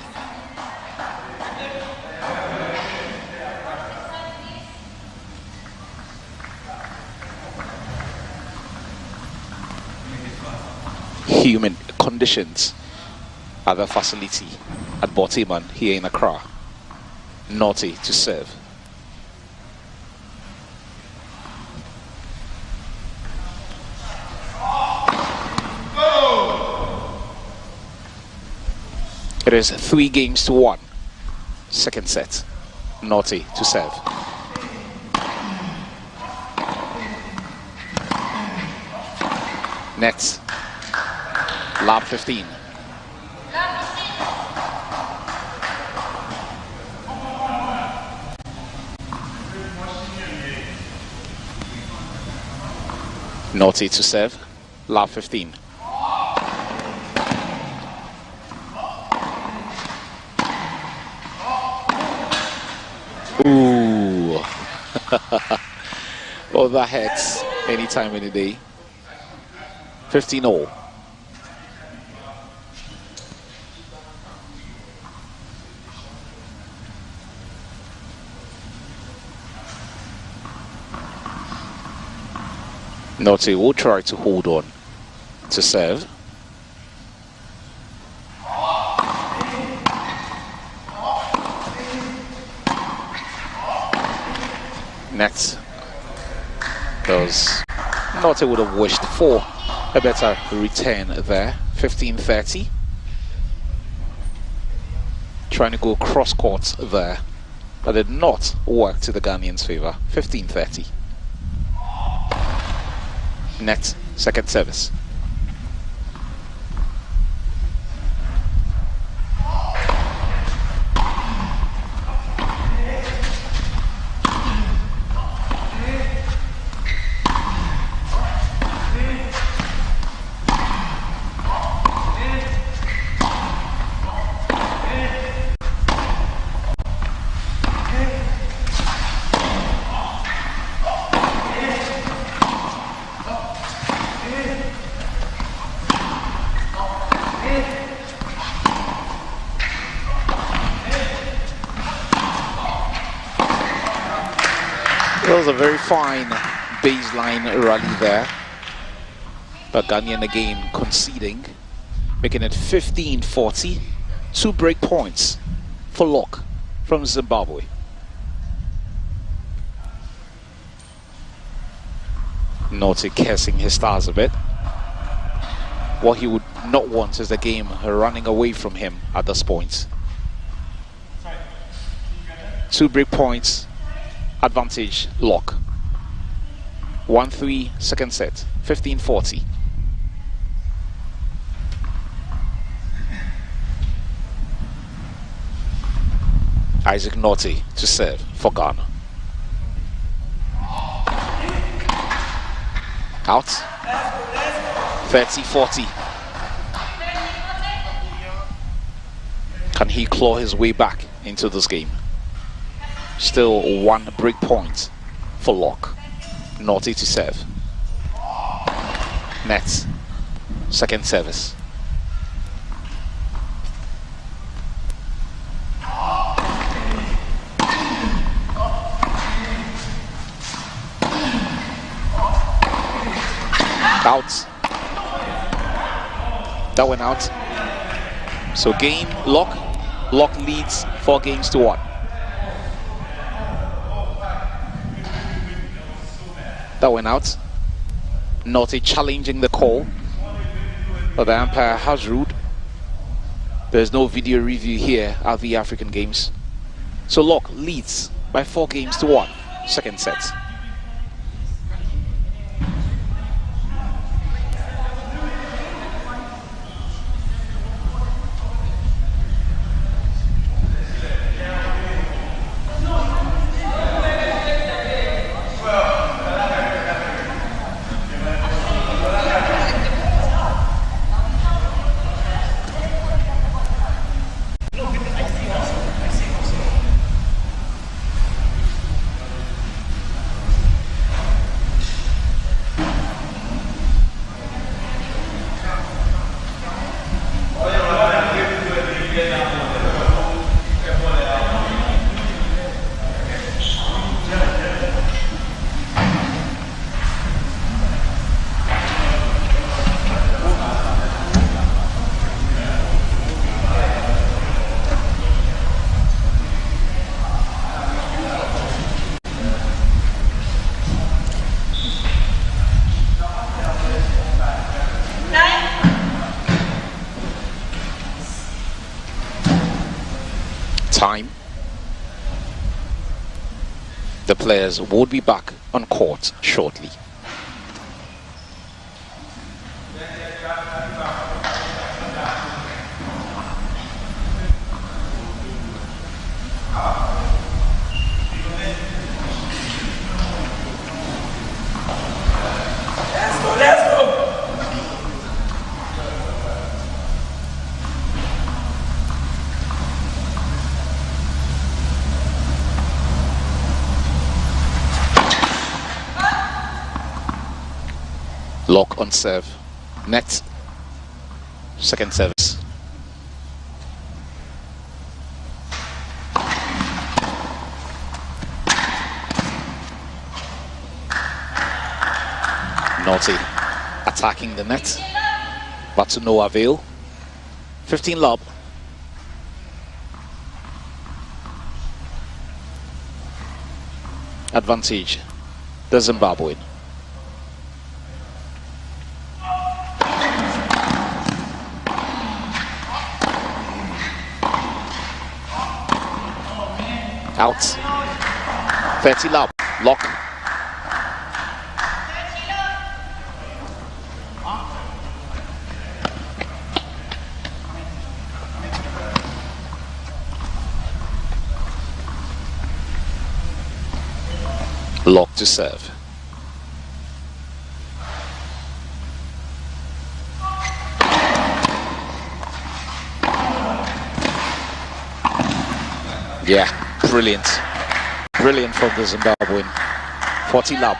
Humid conditions at the facility at Botiman here in Accra. Naughty to serve. It is 3 games to 1. Second set. Naughty to serve. Nets. Lab 15. Naughty to serve. Lab 15. Ooh. Oh, that hurts anytime, any day. 15-0. Naughty will try to hold on to serve. Net. Those Naughty would have wished for a better return there. 15-30. Trying to go cross court there. That did not work to the Ghanaians' favor. 15-30. Net, second service. That was a very fine baseline rally there. But Ghanaian again conceding, making it 15-40. 2 break points for Locke from Zimbabwe. Naughty cursing his stars a bit. What he would not want is the game running away from him at this point. 2 break points. Advantage Locke. 1-3 second set. 15-40. Isaac Naughty to serve for Ghana. Out. 30-40. Can he claw his way back into this game? Still 1 break point for Locke. Naughty to serve. Net. Second service. Out. That went out. So game Locke. Locke leads 4-1. That went out. Naughty challenging the call, but the umpire has ruled. There's no video review here at the African Games. So Locke leads by 4-1. Second set. Time. The players would be back on court shortly. Locke on serve. Net. Second service. Naughty attacking the net, but to no avail. 15 lob. advantage the Zimbabwean. Out. 30 love. Lock. Lock to serve. Yeah, brilliant. Brilliant from the Zimbabwean. 40 love.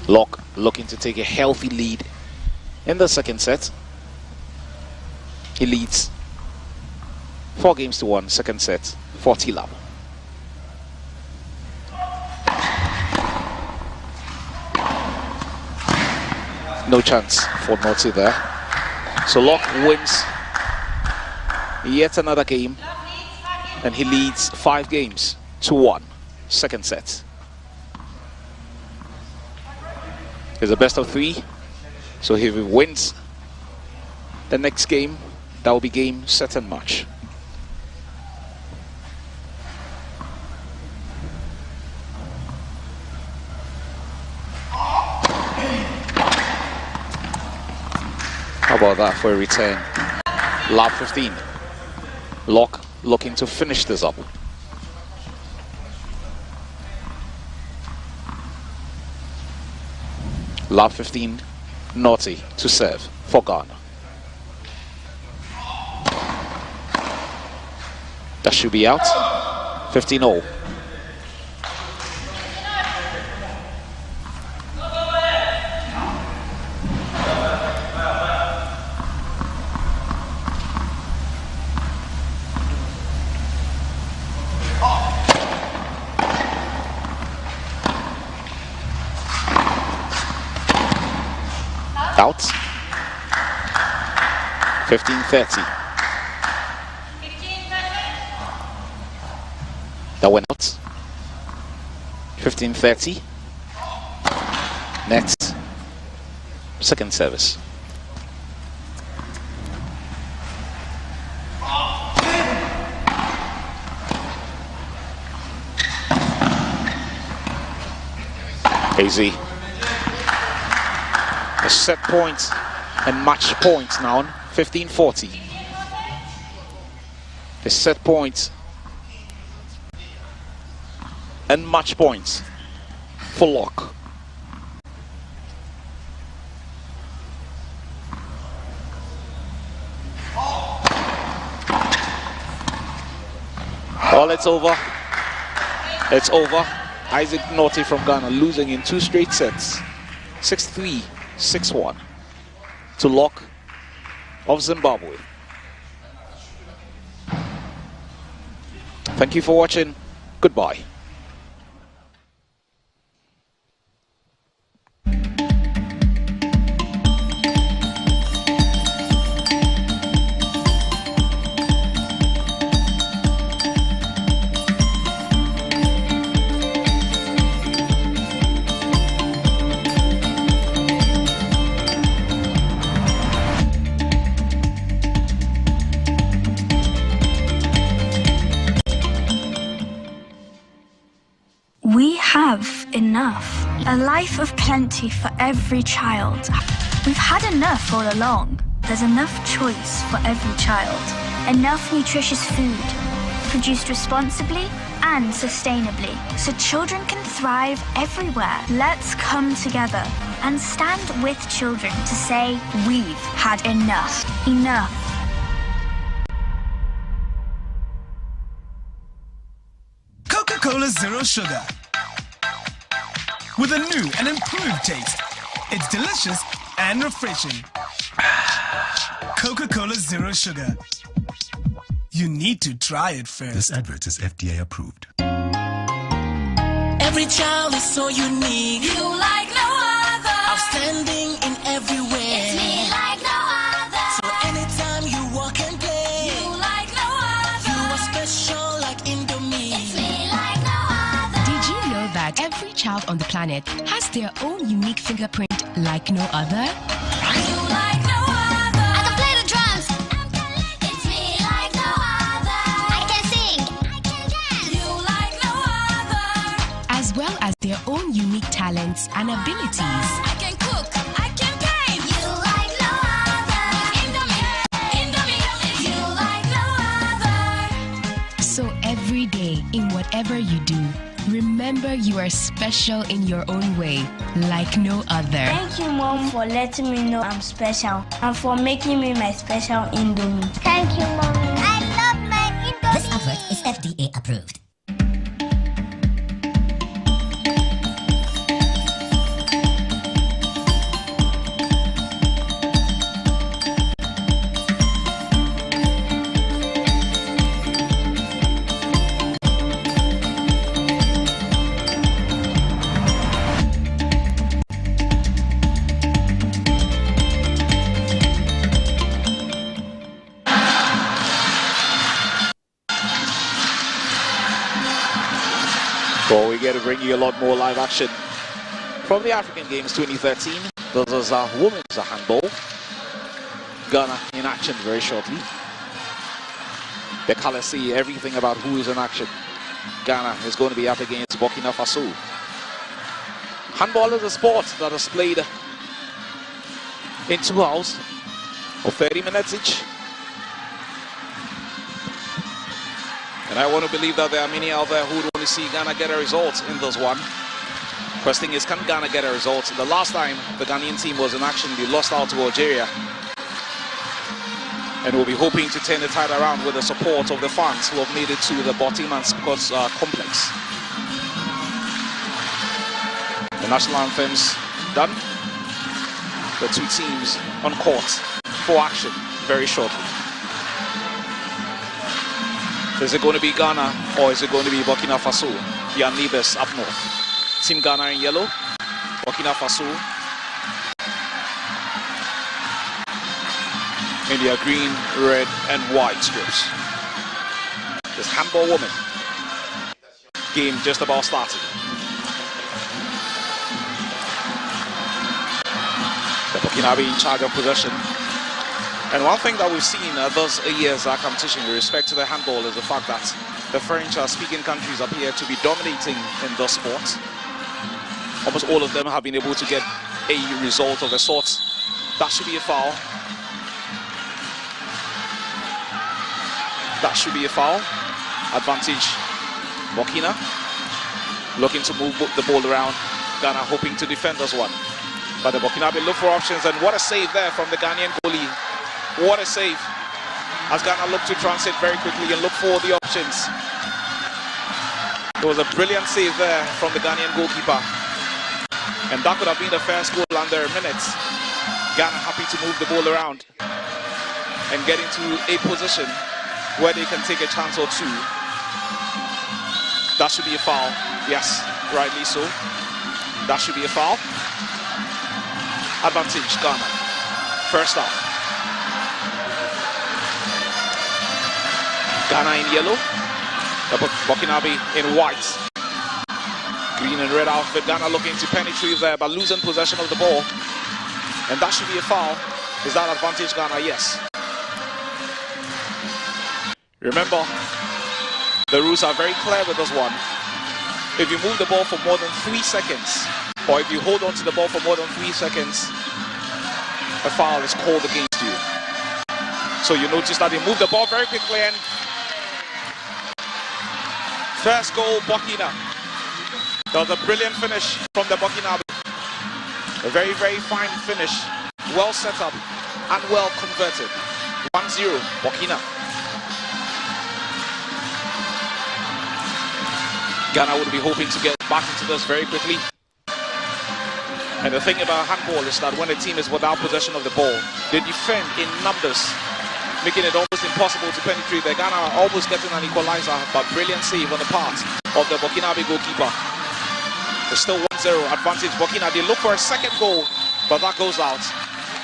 Lock looking to take a healthy lead in the second set. He leads 4 games to 1, second set, 40 love. No chance for Naughty there. So Lock wins yet another game, and he leads 5 games to 1, second set. It's a best of 3, so if he wins the next game, that will be game, set and match. How about that for a return? Lap 15. Lock looking to finish this up. Lap 15, Naughty to serve for Ghana. That should be out. 15-0. Out. 15-30. That went out. 15-30. Next. Second service. AZ. A set point and match point now, 15-40. A set point and match points for Lock. Well, it's over. It's over. Isaac Naughty from Ghana losing in 2 straight sets. 6-3, 6-1 to Lock of Zimbabwe. Thank you for watching. Goodbye. We have enough. A life of plenty for every child. We've had enough all along. There's enough choice for every child. Enough nutritious food, produced responsibly and sustainably, so children can thrive everywhere. Let's come together and stand with children to say we've had enough. Enough. Coca-Cola Zero Sugar. With a new and improved taste. It's delicious and refreshing. Coca-Cola Zero Sugar. You need to try it first. This advert is FDA approved. Every child is so unique. You like no other. Outstanding in every way. It's me like no other. So anytime you walk and play, you like no other. You are special like Indo. child on the planet has their own unique fingerprint like no other? As well as their own unique talents and abilities. I can cook, I can paint. You like no other. You like no other. So every day, in whatever you do, remember you are special in your own way, like no other. Thank you, Mom, for letting me know I'm special and for making me my special Indomie. Thank you, Mommy. I love my Indomie. This advert is FDA approved. Well, we get to bring you a lot more live action from the African Games 2013. This is women's handball. Ghana in action very shortly. The colors see everything about who is in action. Ghana is going to be up against Burkina Faso. Handball is a sport that is played in 2 hours or 30 minutes each. And I want to believe that there are many out there who would want to see Ghana get a result in this one. First thing is, can Ghana get a result? The last time the Ghanaian team was in action, they lost out to Algeria. And we'll be hoping to turn the tide around with the support of the fans who have made it to the Botiman Sports Complex. The national anthems done. The two teams on court for action very shortly. Is it going to be Ghana or is it going to be Burkina Faso? Their neighbors up north. Team Ghana in yellow, Burkina Faso in their green, red and white strips. This handball woman game just about started. The Burkinabe in charge of possession. And one thing that we've seen those years competition with respect to the handball is the fact that the French-speaking countries appear to be dominating in the sport. Almost all of them have been able to get a result of a sort. That should be a foul. That should be a foul. Advantage Burkina. Looking to move the ball around. Ghana hoping to defend this one. But the Burkinabe look for options, and what a save there from the Ghanaian goalie. What a save, as Ghana look to transit very quickly and look for the options. There was a brilliant save there from the Ghanaian goalkeeper. And that could have been the first goal under a minute. Ghana happy to move the ball around and get into a position where they can take a chance or two. That should be a foul. Yes, rightly so. That should be a foul. Advantage Ghana. First off. Ghana in yellow, Burkinabe in white. Green and red outfit. Ghana looking to penetrate there but losing possession of the ball. And that should be a foul. Is that advantage Ghana? Yes. Remember, the rules are very clear with this one. If you move the ball for more than 3 seconds, or if you hold on to the ball for more than 3 seconds, a foul is called against you. So you notice that they move the ball very quickly, and first goal, Burkina. That was a brilliant finish from the Burkinabe. A very, very fine finish. Well set up and well converted. 1-0, Burkina. Ghana would be hoping to get back into this very quickly. And the thing about handball is that when a team is without possession of the ball, they defend in numbers, making it almost impossible to penetrate. The Ghana are almost getting an equalizer, but brilliant save on the part of the Burkinabe goalkeeper. It's still 1-0 advantage Burkina. They look for a second goal, but that goes out.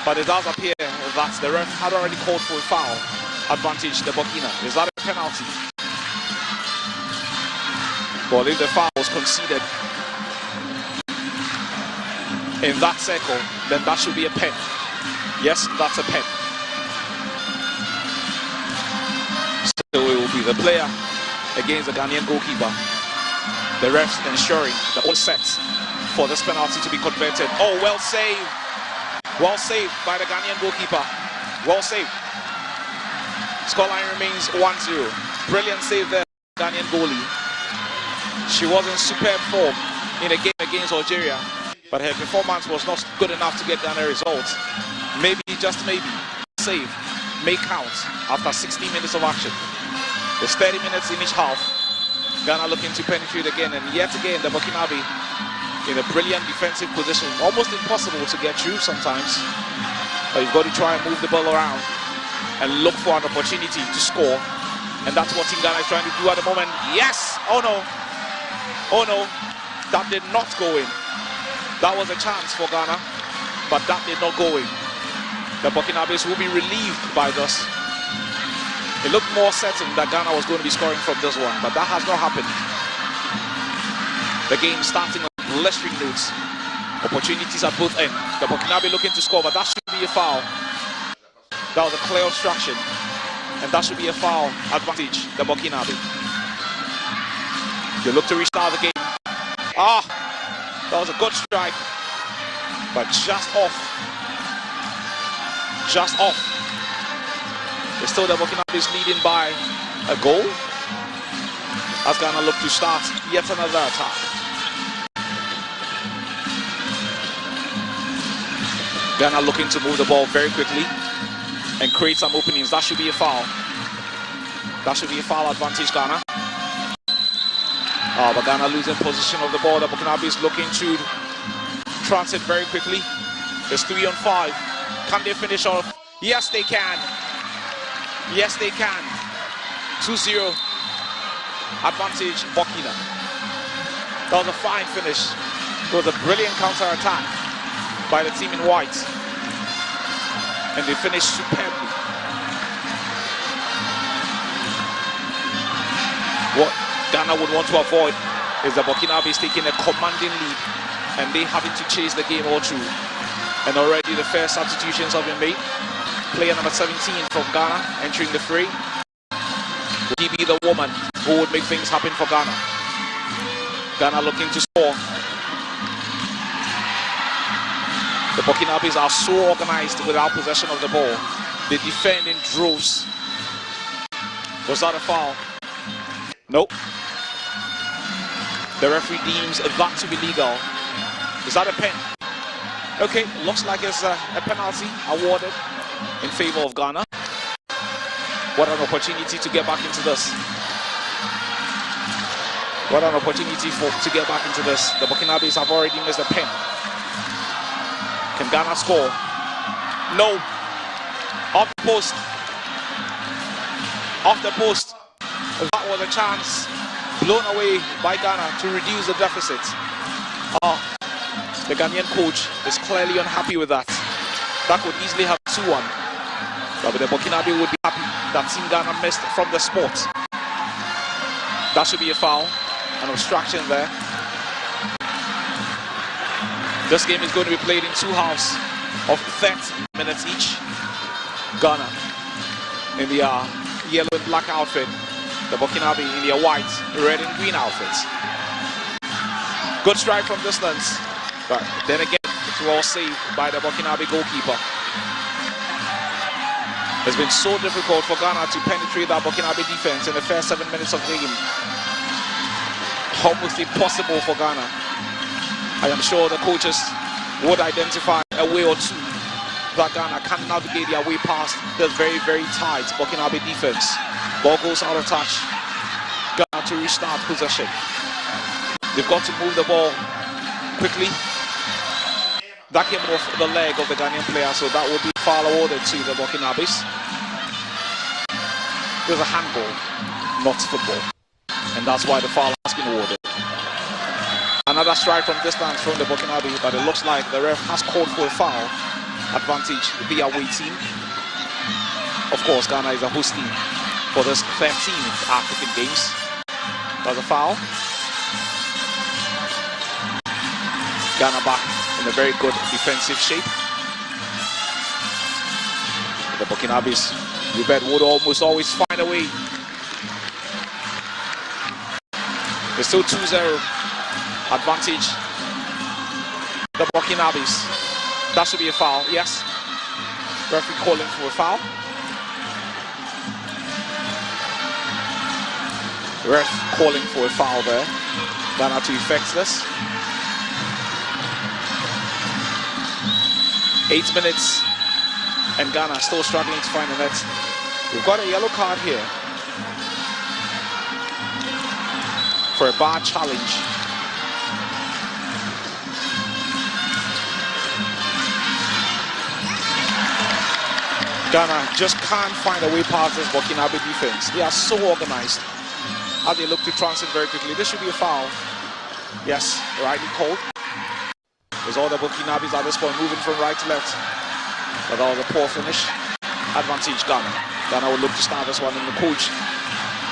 But it does appear that the ref had already called for a foul. Advantage the Burkina. Is that a penalty? Well, if the foul was conceded, in that circle, then that should be a pen. Yes, that's a pen. So it will be the player against the Ghanaian goalkeeper. The refs ensuring that all set for this penalty to be converted. Oh, well saved. Well saved by the Ghanaian goalkeeper. Well saved. Scoreline remains 1-0. Brilliant save there, Ghanaian goalie. She was in superb form in a game against Algeria, but her performance was not good enough to get Ghana results. Maybe, just maybe, save may count after 60 minutes of action. There's 30 minutes in each half. Ghana looking to penetrate again, and yet again the Burkinabe in a brilliant defensive position. Almost impossible to get through sometimes, but you've got to try and move the ball around and look for an opportunity to score, and that's what Team Ghana is trying to do at the moment. Yes! Oh no! Oh no! That did not go in. That was a chance for Ghana, but that did not go in. The Burkinabes will be relieved by this. It looked more certain that Ghana was going to be scoring from this one, but that has not happened. The game starting on blistering notes. Opportunities at both ends. The Burkinabe looking to score, but that should be a foul. That was a clear obstruction, and that should be a foul advantage, the Burkinabe. They look to restart the game. Ah, that was a good strike, but just off. Just off. It's still the Burkinabe is leading by a goal as Ghana look to start yet another attack. Ghana looking to move the ball very quickly and create some openings. That should be a foul. That should be a foul advantage, Ghana. But Ghana losing position of the ball. The Burkinabe is looking to transit very quickly. There's 3 on 5. Can they finish off? Yes, they can. Yes, they can. 2-0 advantage, Burkina. That was a fine finish. It was a brilliant counter-attack by the team in white. And they finished superbly. What Ghana would want to avoid is the Burkinabe is taking a commanding lead and they having to chase the game all through. And already the first substitutions have been made. Player number 17 from Ghana entering the fray. Will he be the woman who would make things happen for Ghana? Ghana looking to score. The Burkinabes are so organized without possession of the ball. They defend in droves. Was that a foul? Nope. The referee deems that to be legal. Is that a pen? Okay, looks like it's a penalty awarded in favor of Ghana. What an opportunity to get back into this. What an opportunity to get back into this. The Burkinabes have already missed a pen. Can Ghana score? No. Off the post. Off the post. That was a chance blown away by Ghana to reduce the deficit. The Ghanaian coach is clearly unhappy with that. That could easily have 2-1. But the Burkinabe would be happy that Team Ghana missed from the spot. That should be a foul. An obstruction there. This game is going to be played in 2 halves of 30 minutes each. Ghana in the yellow and black outfit. The Burkinabe in their white, red and green outfits. Good strike from distance. But then again, it's well saved by the Burkinabe goalkeeper. It's been so difficult for Ghana to penetrate that Burkinabe defense in the first 7 minutes of the game. Almost impossible for Ghana. I am sure the coaches would identify a way or two that Ghana can navigate their way past this very, very tight Burkinabe defense. Ball goes out of touch. Ghana to restart possession. They've got to move the ball quickly. That came off the leg of the Ghanaian player, so that would be foul awarded to the Burkinabes. There's a handball, not football. And that's why the foul has been awarded. Another strike from distance from the Burkinabe, but it looks like the ref has called for a foul. Advantage the away team. Of course, Ghana is a host team for this 13th African Games. That's a foul. Ghana back in in a very good defensive shape. The Burkinabes, you bet, would almost always find a way. It's still 2-0 advantage. The Burkinabes. That should be a foul, yes. Referee calling for a foul. Ref calling for a foul there. Ghana to effect this. 8 minutes. And Ghana still struggling to find the net. We've got a yellow card here for a bar challenge. Ghana just can't find a way past this Burkinabe defense. They are so organized. As they look to transit very quickly. This should be a foul. Yes, rightly called. There's all the Burkinabes at this point moving from right to left. But that was a poor finish. Advantage Ghana. Ghana will look to start this one, and the coach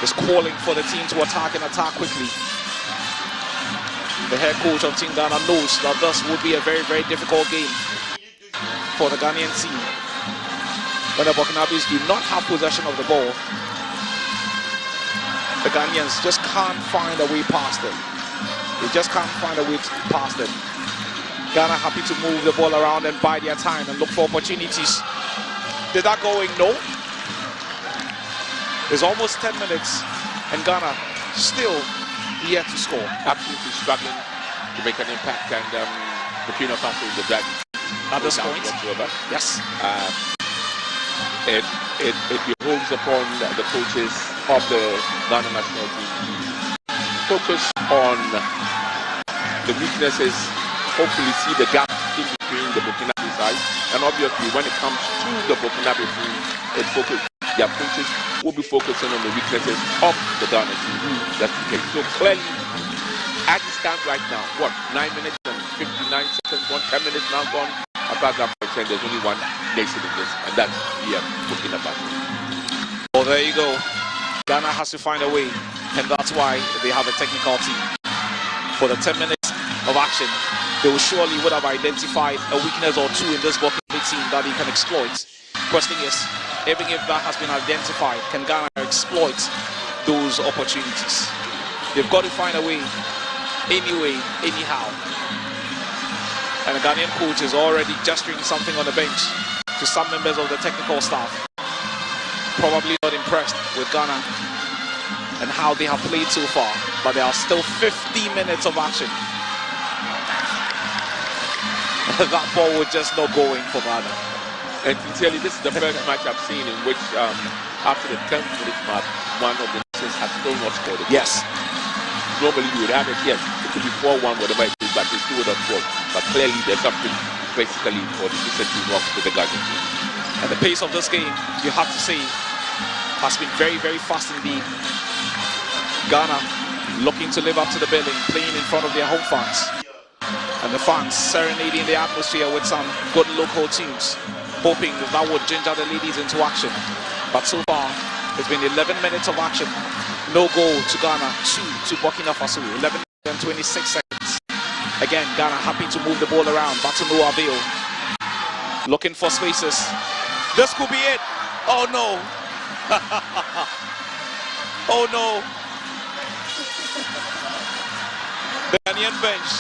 is calling for the team to attack and attack quickly. The head coach of Team Ghana knows that this would be a very, very difficult game for the Ghanaian team. When the Burkinabes do not have possession of the ball, the Ghanaians just can't find a way past them. They just can't find a way past them. Ghana happy to move the ball around and buy their time and look for opportunities. Did that go in? No. There's almost 10 minutes and Ghana still yet to score. Absolutely struggling to make an impact, and Burkina Faso is the drag at this point. Whatsoever. Yes. It behoves upon the coaches of the Ghana national team to focus on the weaknesses, hopefully see the gap in between the Burkinabe side, and obviously when it comes to the Burkinabe team, their coaches will be focusing on the weaknesses of the Ghana team. That's the case. So clearly, as it stands right now, 9 minutes and 59 seconds, 10 minutes now gone. Apart from that, there's only one nation in this, and that's Burkina Faso. Well, there you go. Ghana has to find a way, and that's why they have a technical team. For the 10 minutes of action, they surely would have identified a weakness or two in this Burkina team that they can exploit. Question is, even if that has been identified, can Ghana exploit those opportunities? They've got to find a way, anyway, anyhow. And the Ghanaian coach is already gesturing something on the bench to some members of the technical staff. Probably not impressed with Ghana and how they have played so far, but there are still 50 minutes of action. That ball was just not going for Ghana. And sincerely, this is the first match I've seen in which, after the 10th minute mark, one of the nations has still not scored. Yes. Normally you would have it, yes, it could be 4-1, whatever it is, but they still would have scored. But clearly there's something basically for the recently wrong with the Ghanaian team. And the pace of this game, you have to say, has been very, very fast indeed. Ghana looking to live up to the billing, playing in front of their home fans. And the fans serenading the atmosphere with some good local tunes, hoping that would ginger the ladies into action. But so far, it's been 11 minutes of action. No goal to Ghana, 2 to Burkina Faso, 11 and 26 seconds. Again, Ghana happy to move the ball around, but to no avail. Looking for spaces. This could be it. Oh no. Oh no. The Ghanaian bench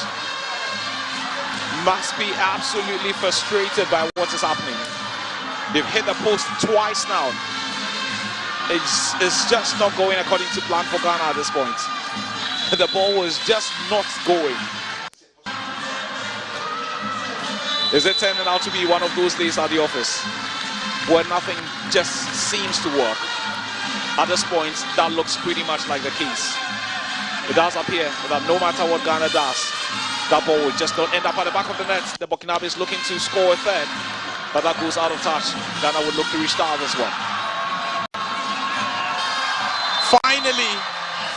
must be absolutely frustrated by what is happening. They've hit the post twice now. It's just not going according to plan for Ghana at this point. The ball was just not going. Is it turning out to be one of those days at the office where nothing just seems to work? At this point, that looks pretty much like the case. It does appear that no matter what Ghana does, that ball will just not end up at the back of the net. The Burkinabe is looking to score a third, but that goes out of touch. Ghana would look to restart this one. Finally.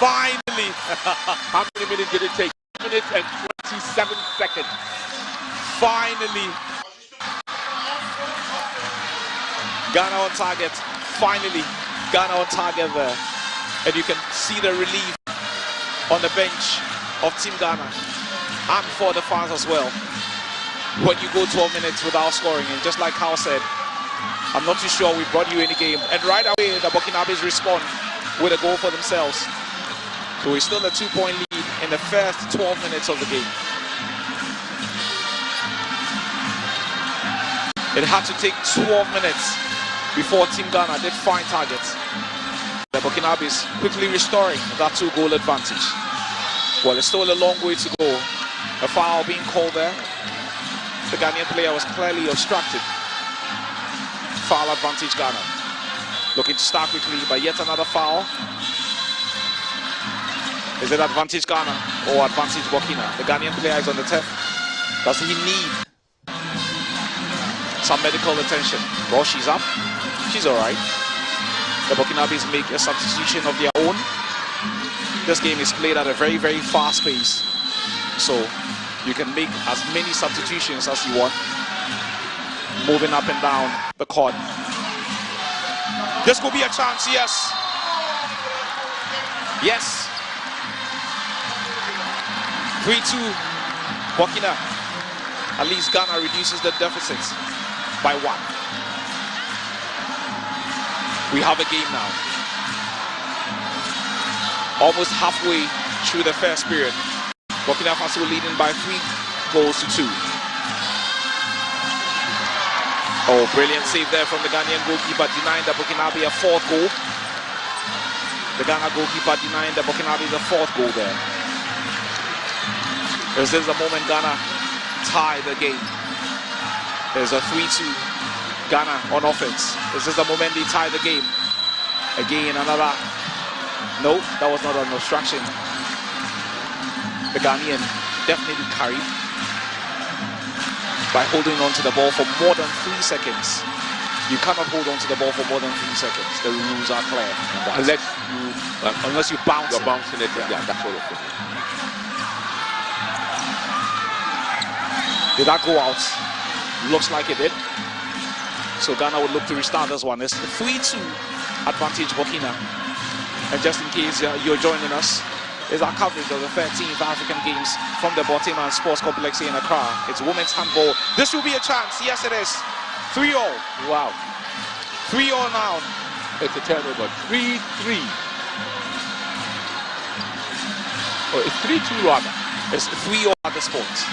How many minutes did it take? 1 minute and 27 seconds. Finally. Ghana on target. Finally. Ghana on target there. And you can see the relief on the bench of Team Ghana and for the fans as well. when you go 12 minutes without scoring. And just like Carl said, I'm not too sure we brought you any game. And right away, the Burkinabes respond with a goal for themselves. So it's still a 2-point lead in the first 12 minutes of the game. It had to take 12 minutes before Team Ghana did find targets. The Burkinabes quickly restoring that 2-goal advantage. Well, it's still a long way to go. A foul being called there. The Ghanaian player was clearly obstructed. Foul advantage Ghana. Looking to start quickly, but yet another foul. Is it advantage Ghana or advantage Burkina? The Ghanaian player is on the turf. Does he need some medical attention? Well, she's up. She's all right. The Burkinabes make a substitution of their own. This game is played at a very, very fast pace. So you can make as many substitutions as you want. Moving up and down the court. This could be a chance, yes. Yes. 3-2, Burkina. At least Ghana reduces the deficit by 1. We have a game now. Almost halfway through the first period. Burkina Faso leading by 3-2. Oh, brilliant save there from the Ghanaian goalkeeper, denying the Burkinabe a 4th goal. The Ghana goalkeeper denying the Burkinabe the 4th goal there. Is this the moment Ghana tie the game? There's a 3-2 Ghana on offense. Is this the moment they tie the game? Again, another. No, that was not an obstruction. The Ghanaian definitely carried by holding on to the ball for more than 3 seconds. You cannot hold on to the ball for more than 3 seconds. The rules are clear. Unless you bounce. You're bouncing it. Yeah, that's all of it. Did that go out? Looks like it did. So Ghana would look to restart this one. It's 3-2 advantage Burkina. And just in case you're joining us, is our coverage of the 13th African Games from the Borteyman Sports Complex here in Accra. It's women's handball. This will be a chance. Yes, it is. 3-0. Wow. 3-0 now. It's a turnover. 3-3. Oh, it's 3-2 rather. It's 3-0 at this point.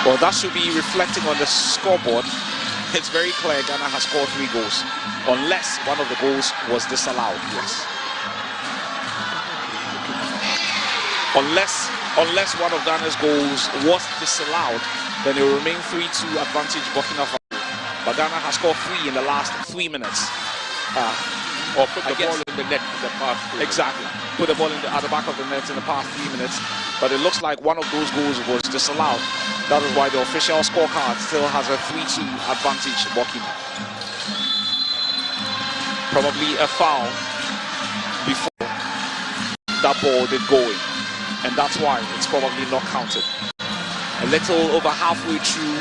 Well, that should be reflecting on the scoreboard. It's very clear Ghana has scored 3 goals, unless one of the goals was disallowed. Yes. Unless one of Ghana's goals was disallowed, then it will remain 3-2 advantage Burkina Faso. But Ghana has scored 3 in the last 3 minutes. Or put the ball in the net in the past 3 Exactly. Put the ball at the back of the net in the past 3 minutes. But it looks like one of those goals was disallowed. That is why the official scorecard still has a 3-2 advantage Burkina. Probably a foul before that ball did go in. And that's why it's probably not counted. A little over halfway through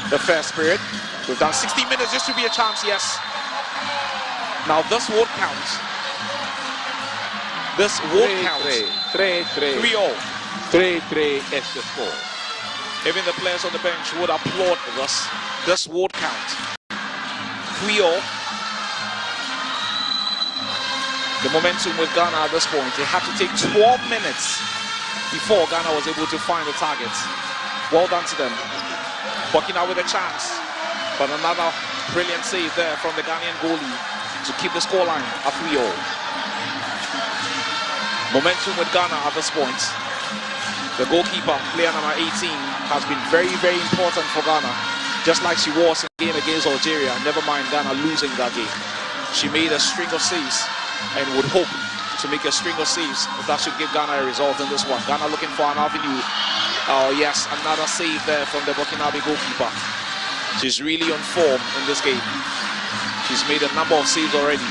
the first period. We've done 60 minutes. This should be a chance, yes. Now this won't count. This won't count. 3-3. 3-0. 3-3 is the score. Even the players on the bench would applaud this. This won't count. 3-0. The momentum with Ghana at this point. It had to take 12 minutes before Ghana was able to find the targets. Well done to them. Burkina with a chance. But another brilliant save there from the Ghanaian goalie to keep the scoreline at 3-0. Momentum with Ghana at this point. The goalkeeper, player number 18, has been very, very important for Ghana. Just like she was in the game against Algeria. Never mind Ghana losing that game. She made a string of saves and would hope to make a string of saves. That should give Ghana a result in this one. Ghana looking for an avenue. Oh yes, another save there from the Burkinabe goalkeeper. She's really on form in this game. She's made a number of saves already.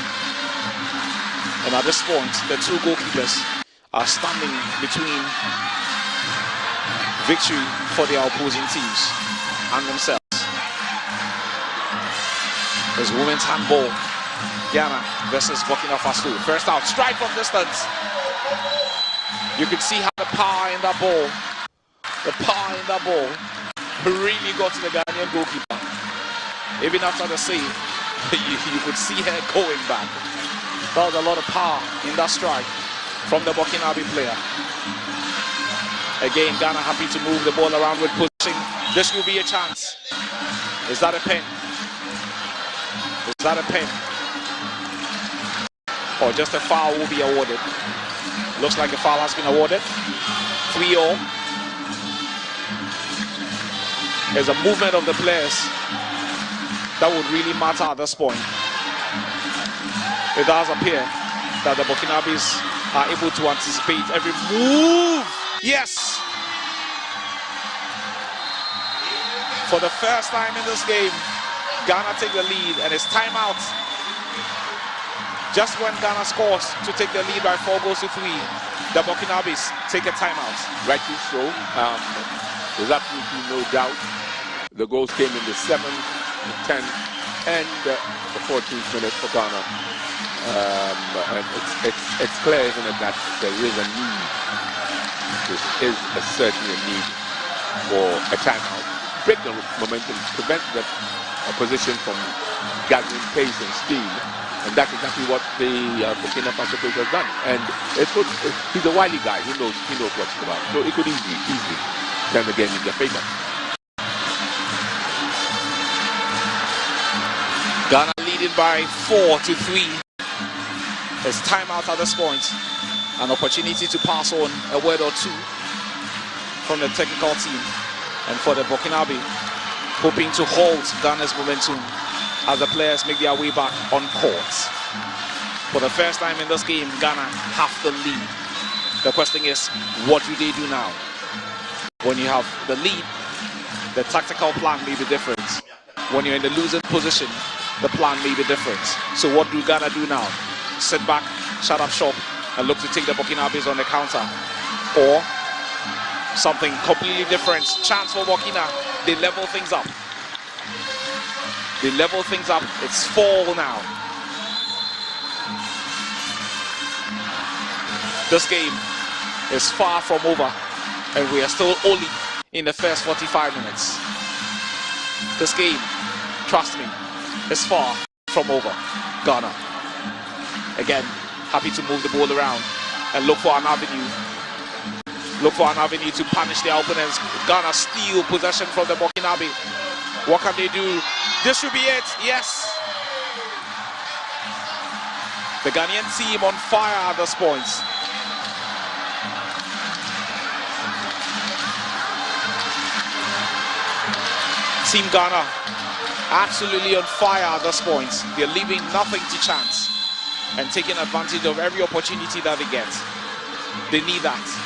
And at this point, the 2 goalkeepers are standing between victory for their opposing teams and themselves. It's women's handball. Ghana versus Burkina Faso. First out, strike from distance. You can see how the power in that ball, really got to the Ghanaian goalkeeper. Even after the save, you could see her going back. That was a lot of power in that strike from the Burkinabe player. Again, Ghana happy to move the ball around with pushing. This will be a chance. Is that a pen? Is that a pen? Or just a foul will be awarded? Looks like a foul has been awarded. 3-all. There's a movement of the players that would really matter at this point. It does appear that the Burkinabes are able to anticipate every move. Yes! For the first time in this game, Ghana take the lead and it's timeout. Just when Ghana scores to take the lead by 4 goals to 3, the Burkinabes take a timeout. Rightly so. There's absolutely no doubt. The goals came in the 7th, the 10th, and the 14th minute for Ghana. And it's clear, isn't it, that there is a need. There is certainly a need for a timeout. Break the momentum, prevent the opposition from gathering pace and speed. And that's exactly what the Burkina Faso coach has done. And he's a wily guy. He knows what it's about. So it could easily turn the game in their favor. Ghana leading by 4-3. There's timeout at this point. An opportunity to pass on a word or two from the technical team. And for the Burkinabe, hoping to hold Ghana's momentum as the players make their way back on court. For the first time in this game, Ghana have the lead. The question is, what do they do now? When you have the lead, the tactical plan may be different. When you're in the losing position, the plan may be different. So what do Ghana do now? Sit back, shut up shop, and look to take the Burkinabes on the counter? Or something completely different? Chance for Burkina. They level things up. They level things up. It's 4 now. This game is far from over, and we are still only in the first 45 minutes. This game, trust me, is far from over. Ghana, again, happy to move the ball around and look for an avenue. Look for an avenue to punish their opponents. Ghana steal possession from the Burkinabe. What can they do? This should be it. Yes. The Ghanaian team on fire at this point. Team Ghana absolutely on fire at this point. They're leaving nothing to chance and taking advantage of every opportunity that they get. They need that.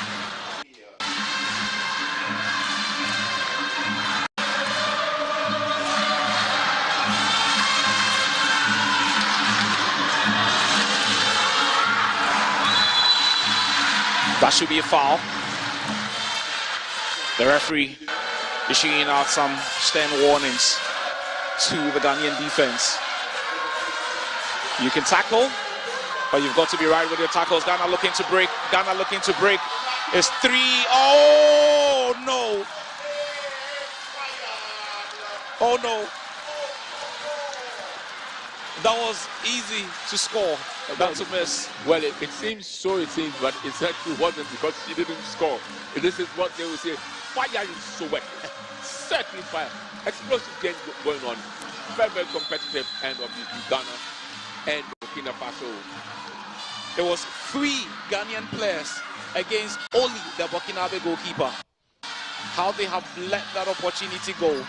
That should be a foul. The referee issuing out some stern warnings to the Ghanaian defense. You can tackle, but you've got to be right with your tackles. Ghana looking to break. Ghana looking to break. It's 3. Oh no! Oh no! That was easy to score. That's a miss. Well, it seems so, but it certainly wasn't, because she didn't score. This is what they will say. Fire is so wet. Certainly fire. Explosive game going on. Very, very competitive end of the Ghana and Burkina Faso. It was 3 Ghanaian players against only the Burkinabe goalkeeper. How they have let that opportunity go,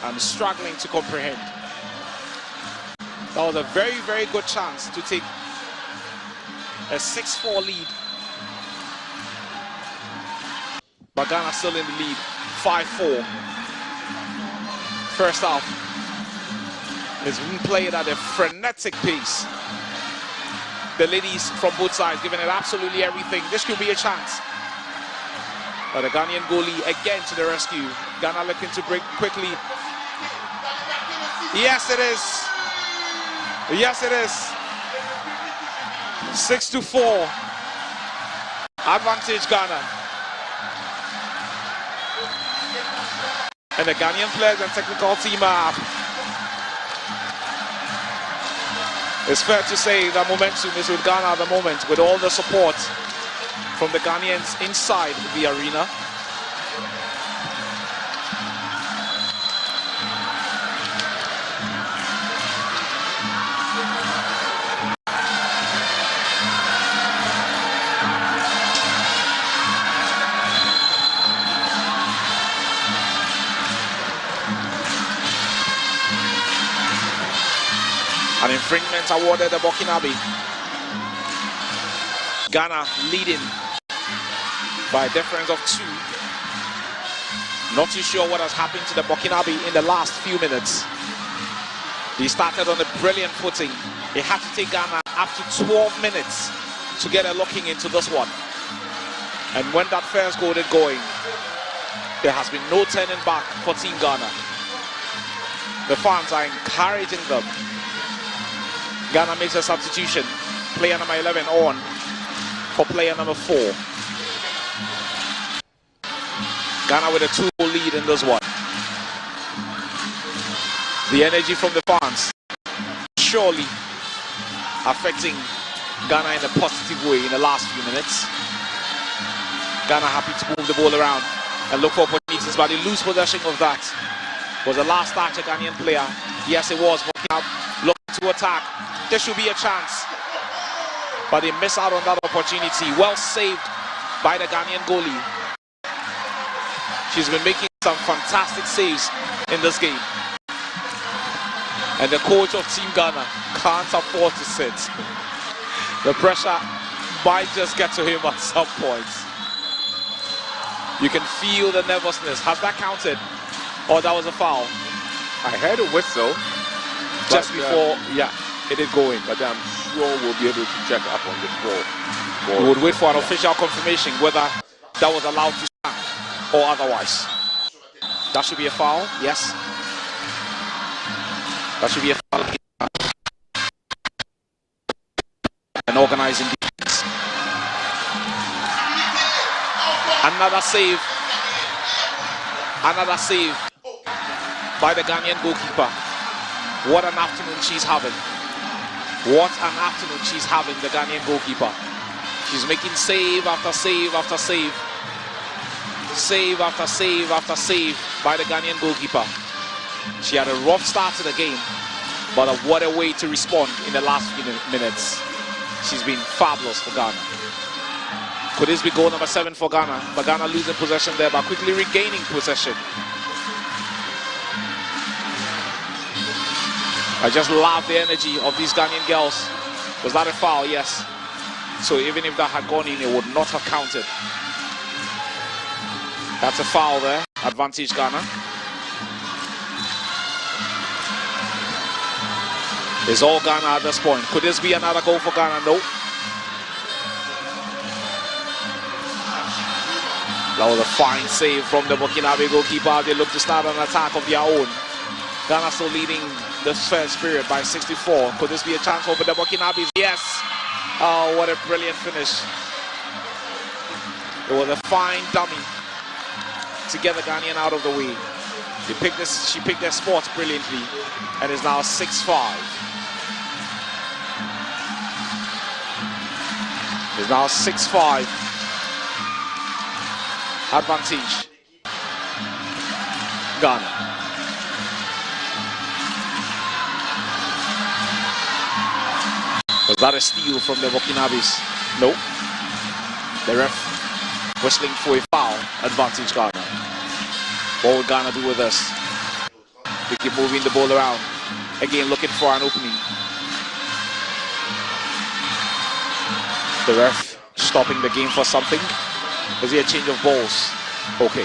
I'm struggling to comprehend. That was a very, very good chance to take a 6-4 lead. But Ghana still in the lead, 5-4. First half is being played at a frenetic pace. The ladies from both sides giving it absolutely everything. This could be a chance. But the Ghanaian goalie again to the rescue. Ghana looking to break quickly. Yes, it is. Yes, it is. 6-4. Advantage Ghana. And the Ghanaian players and technical team are. It's fair to say that momentum is with Ghana at the moment, with all the support from the Ghanaians inside the arena. An infringement awarded the Burkinabe. Ghana leading by a difference of 2. Not too sure what has happened to the Burkinabe in the last few minutes. He started on a brilliant footing. It had to take Ghana up to 12 minutes to get a looking into this one. And when that first goal is going, there has been no turning back for Team Ghana. The fans are encouraging them. Ghana makes a substitution. Player number 11 on for player number 4. Ghana with a 2-goal lead in this one. The energy from the fans surely affecting Ghana in a positive way in the last few minutes. Ghana happy to move the ball around and look for opportunities, but they lose possession of that. Was the last touch a Ghanaian player? Yes, it was. Looking to attack. There should be a chance, but they miss out on that opportunity. Well saved by the Ghanaian goalie. She's been making some fantastic saves in this game. And the coach of Team Ghana can't afford to sit. The pressure might just get to him at some point. You can feel the nervousness. Has that counted? Or that was a foul? I heard a whistle. Just before, yeah. It is going, but I'm sure we'll be able to check up on the score. We would wait for an official confirmation whether that was allowed to stand or otherwise. That should be a foul, yes. That should be a foul. And organizing defense. Another save. Another save by the Ghanaian goalkeeper. What an afternoon she's having. What an afternoon she's having, the Ghanaian goalkeeper. She's making save after save after save. Save after save after save by the Ghanaian goalkeeper. She had a rough start to the game, but what a way to respond in the last few minutes. She's been fabulous for Ghana. Could this be goal number 7 for Ghana? But Ghana losing possession there, but quickly regaining possession. I just love the energy of these Ghanaian girls. Was that a foul? Yes. So even if that had gone in, it would not have counted. That's a foul there. Advantage Ghana. It's all Ghana at this point. Could this be another goal for Ghana? No. That was a fine save from the Burkinabe goalkeeper. They look to start an attack of their own. Ghana still leading the first period by 64. Could this be a chance for the Burkinabes? Yes. Oh, what a brilliant finish. It was a fine dummy to get the Ghanaian out of the way. She picked their spots brilliantly and is now 6-5. It's now 6-5. Advantage. Ghana. Was that a steal from the Burkinabes? No. The ref whistling for a foul. Advantage Ghana. What will Ghana do with this? They keep moving the ball around. Again, looking for an opening. The ref stopping the game for something. Is it a change of balls? Okay.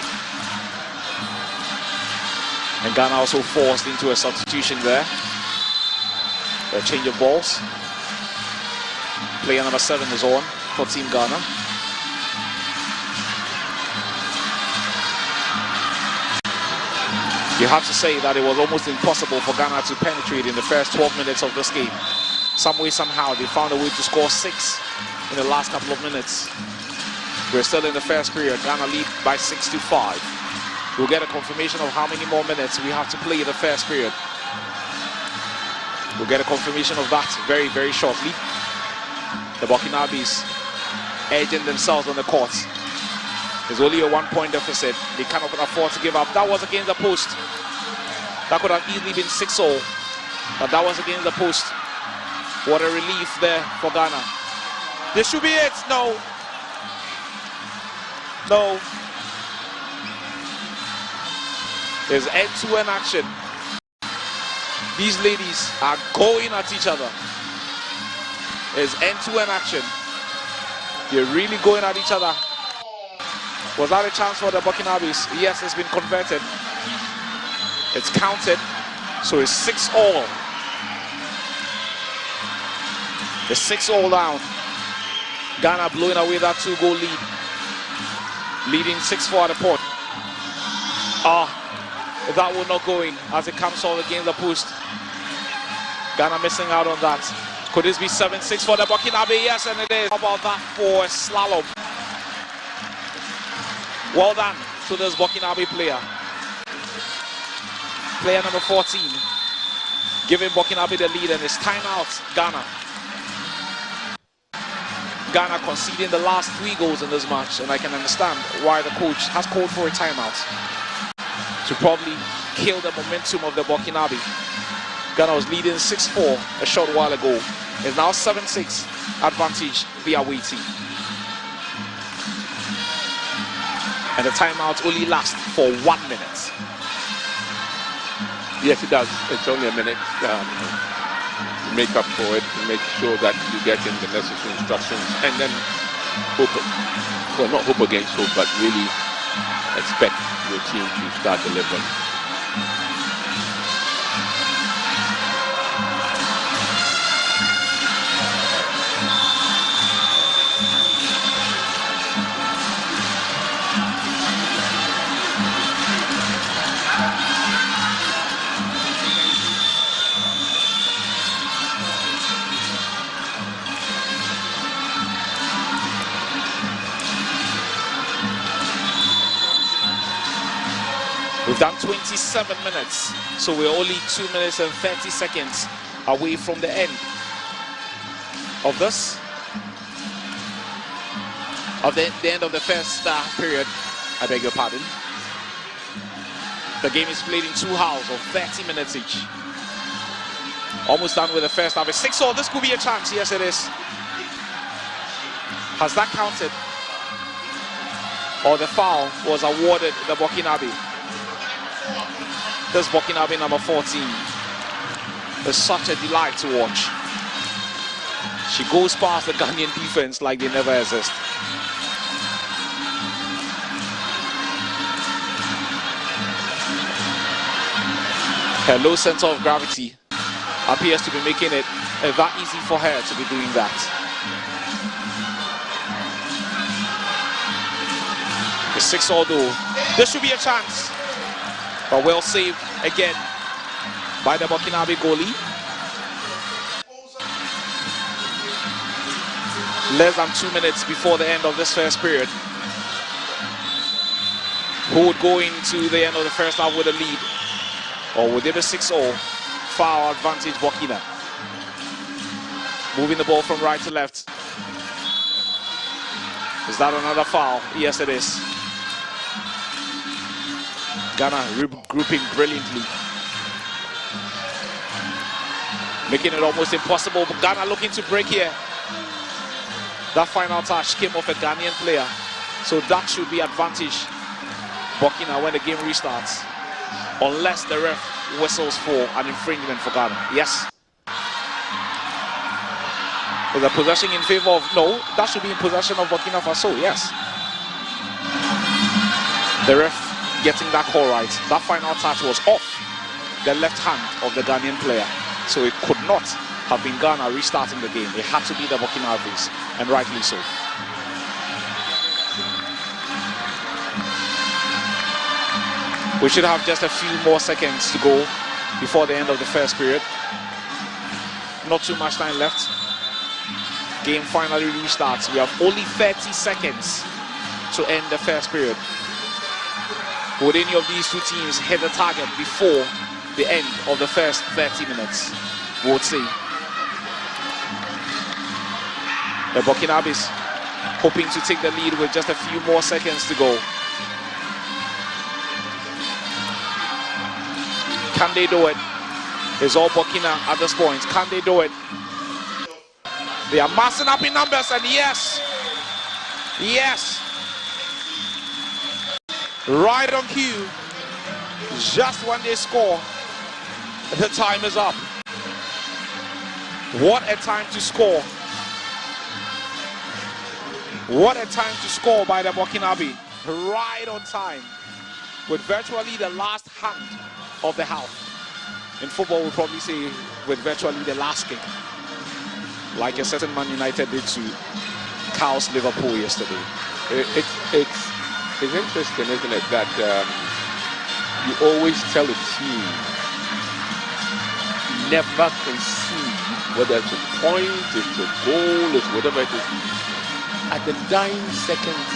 And Ghana also forced into a substitution there. A change of balls. Player number 7 is on for Team Ghana. You have to say that it was almost impossible for Ghana to penetrate in the first 12 minutes of this game. Some way, somehow, they found a way to score 6 in the last couple of minutes. We're still in the first period. Ghana lead by 6-5. We'll get a confirmation of how many more minutes we have to play in the first period. We'll get a confirmation of that very, very shortly. The Burkinabes edging themselves on the court. There's only a 1-point deficit. They cannot afford to give up. That was against the post. That could have easily been 6-0. But that was against the post. What a relief there for Ghana. This should be it. No. No. There's end-to-end action. These ladies are going at each other. There's end-to-end action. They're really going at each other. Was that a chance for the Burkinabes? Yes, it's been converted. It's counted. So it's 6-all. It's 6-all down. Ghana blowing away that 2-goal lead. Leading 6-4 at the port. That will not go in as it comes all against the post. Ghana missing out on that. Could this be 7-6 for the Burkinabe? Yes, and it is. How about that for slalom? Well done to this Burkinabe player. Player number 14. Giving Burkinabe the lead, and it's timeout, Ghana. Ghana conceding the last 3 goals in this match, and I can understand why the coach has called for a timeout to probably kill the momentum of the Burkinabe. Ghana was leading 6-4 a short while ago. It's now 7-6 advantage via waiting. And the timeout only lasts for 1 minute. Yes, it does. It's only a minute. Make up for it, make sure that you get in the necessary instructions, and then hope, well, not hope against hope, but really expect your team to start delivering. We've done 27 minutes, so we're only 2 minutes and 30 seconds away from the end of this. The end of the first period, I beg your pardon. The game is played in 2 halves of 30 minutes each. Almost done with the first half. It's 6-all. This could be a chance. Yes, it is. Has that counted? Or the foul was awarded the Burkinabe? This Burkinabe number 14 is such a delight to watch. She goes past the Ghanaian defense like they never exist. Her low center of gravity appears to be making it that easy for her to be doing that. It's 6-all though. There should be a chance. But well saved again by the Burkinabe goalie. Less than 2 minutes before the end of this first period. Who would go into the end of the first half with a lead? Or would it be 6-all? Foul advantage Burkina. Moving the ball from right to left. Is that another foul? Yes, it is. Ghana regrouping brilliantly. Making it almost impossible. But Ghana looking to break here. That final touch came off a Ghanaian player. So that should be advantage Burkina when the game restarts. Unless the ref whistles for an infringement for Ghana. Yes. Is a possession in favor of... No, that should be in possession of Burkina Faso. Yes. The ref getting that call right. That final touch was off the left hand of the Ghanaian player. So it could not have been Ghana restarting the game. It had to be the Burkinabes, and rightly so. We should have just a few more seconds to go before the end of the first period. Not too much time left. Game finally restarts. We have only 30 seconds to end the first period. Would any of these two teams hit the target before the end of the first 30 minutes? We'll see. The Burkinabes hoping to take the lead with just a few more seconds to go. Can they do it? It's all Burkina at this point. Can they do it? They are massing up in numbers, and yes, yes, right on cue. Just when they score, the time is up. What a time to score. What a time to score by the Burkinabe. Right on time, with virtually the last hand of the half. In football, we'll probably say with virtually the last kick, like a certain Man United did to Carl's Liverpool yesterday. It's interesting, isn't it, that you always tell a team never concede, whether it's a point, it's a goal, it's whatever it is, at the dying seconds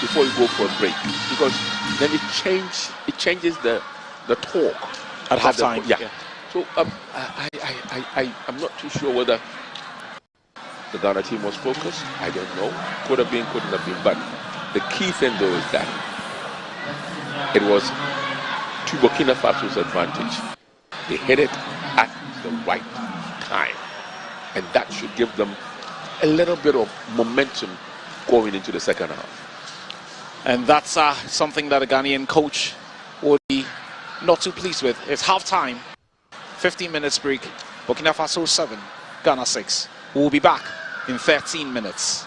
before you go for a break, because then it changes the talk at halftime. Yeah. So I'm not too sure whether the Ghana team was focused. I don't know. Could have been, couldn't have been. But the key thing though is that it was to Burkina Faso's advantage. They hit it at the right time, and that should give them a little bit of momentum going into the second half. And that's something that a Ghanaian coach will be not too pleased with. It's halftime, 15 minutes break. Burkina Faso 7, Ghana 6. We'll be back in 13 minutes.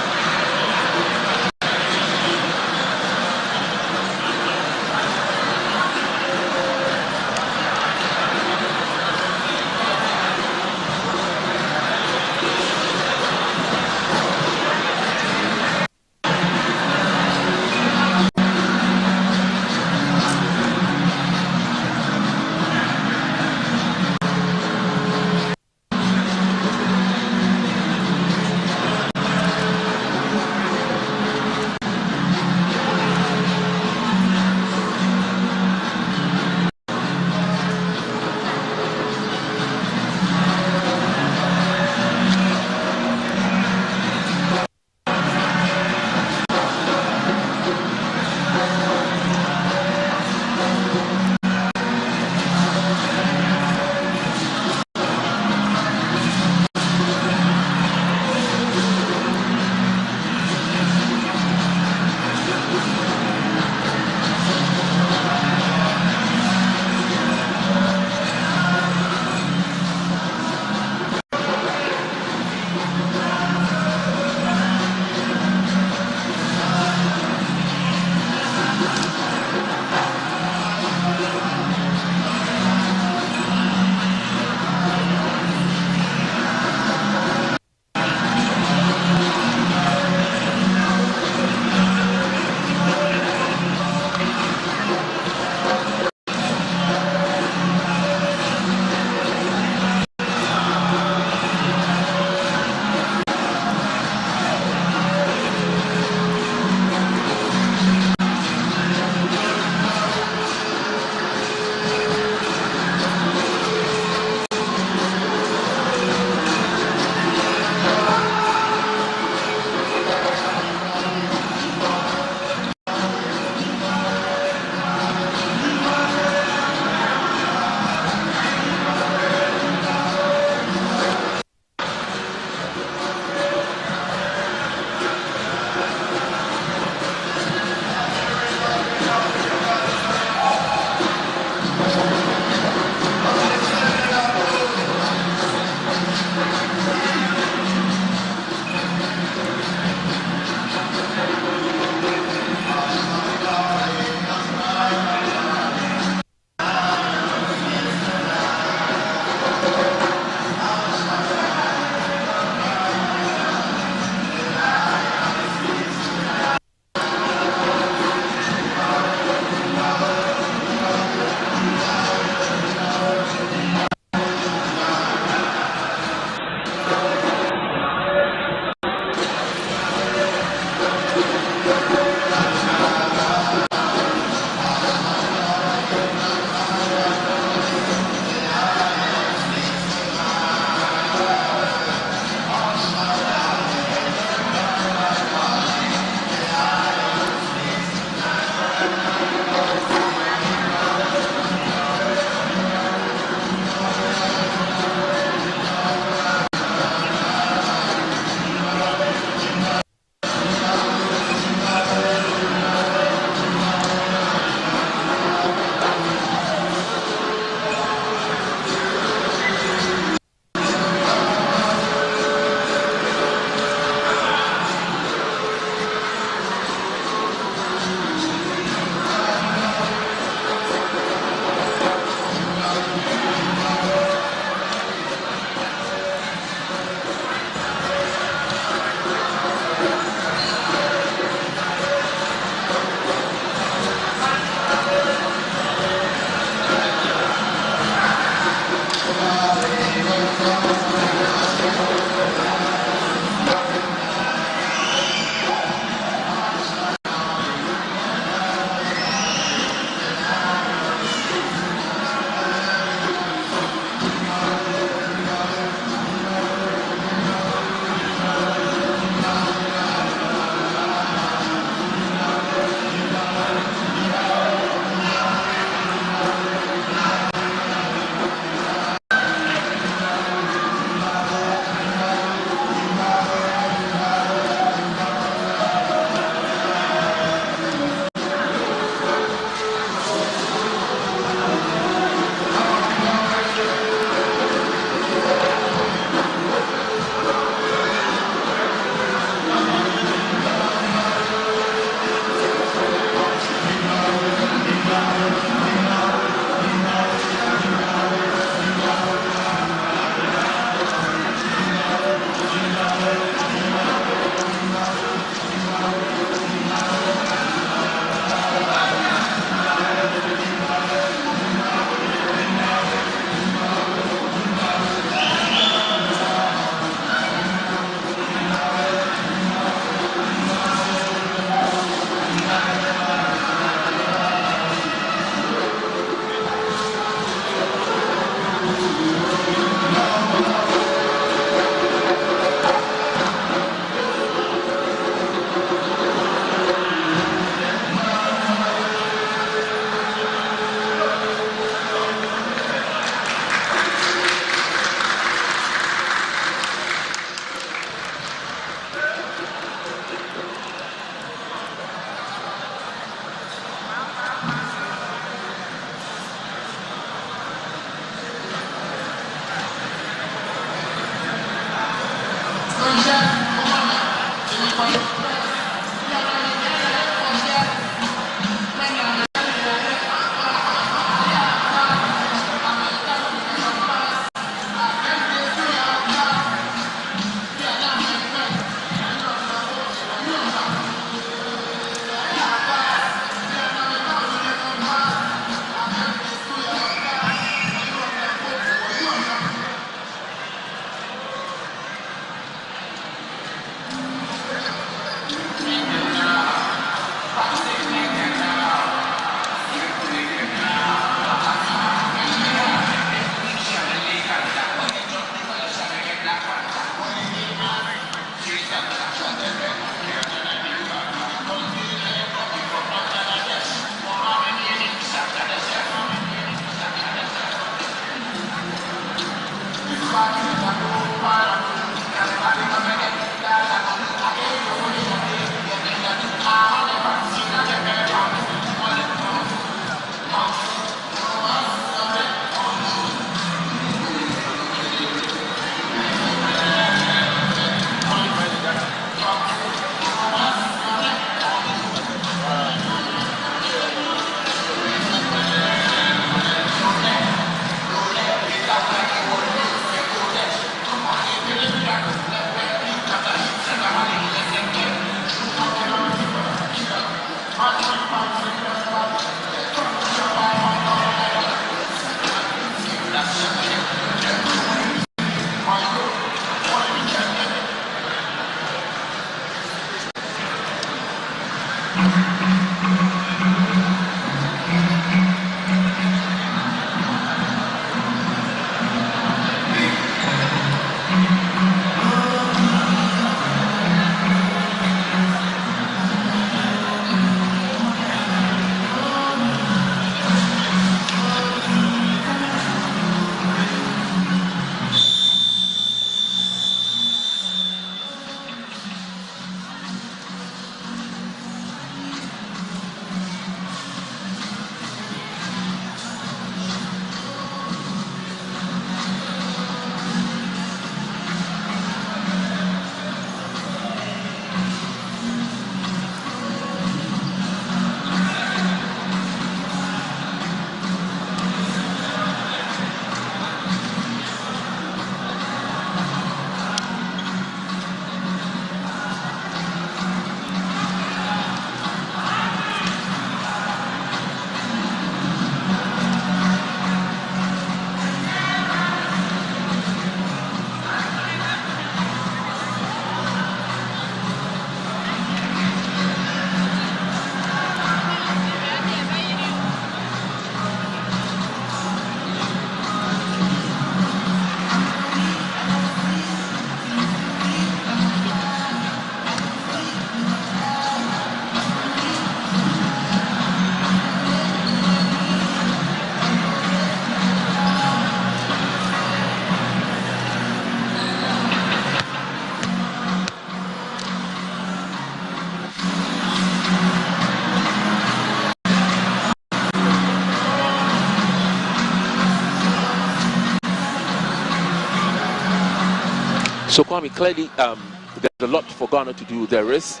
So Kwame, clearly there's a lot for Ghana to do. There is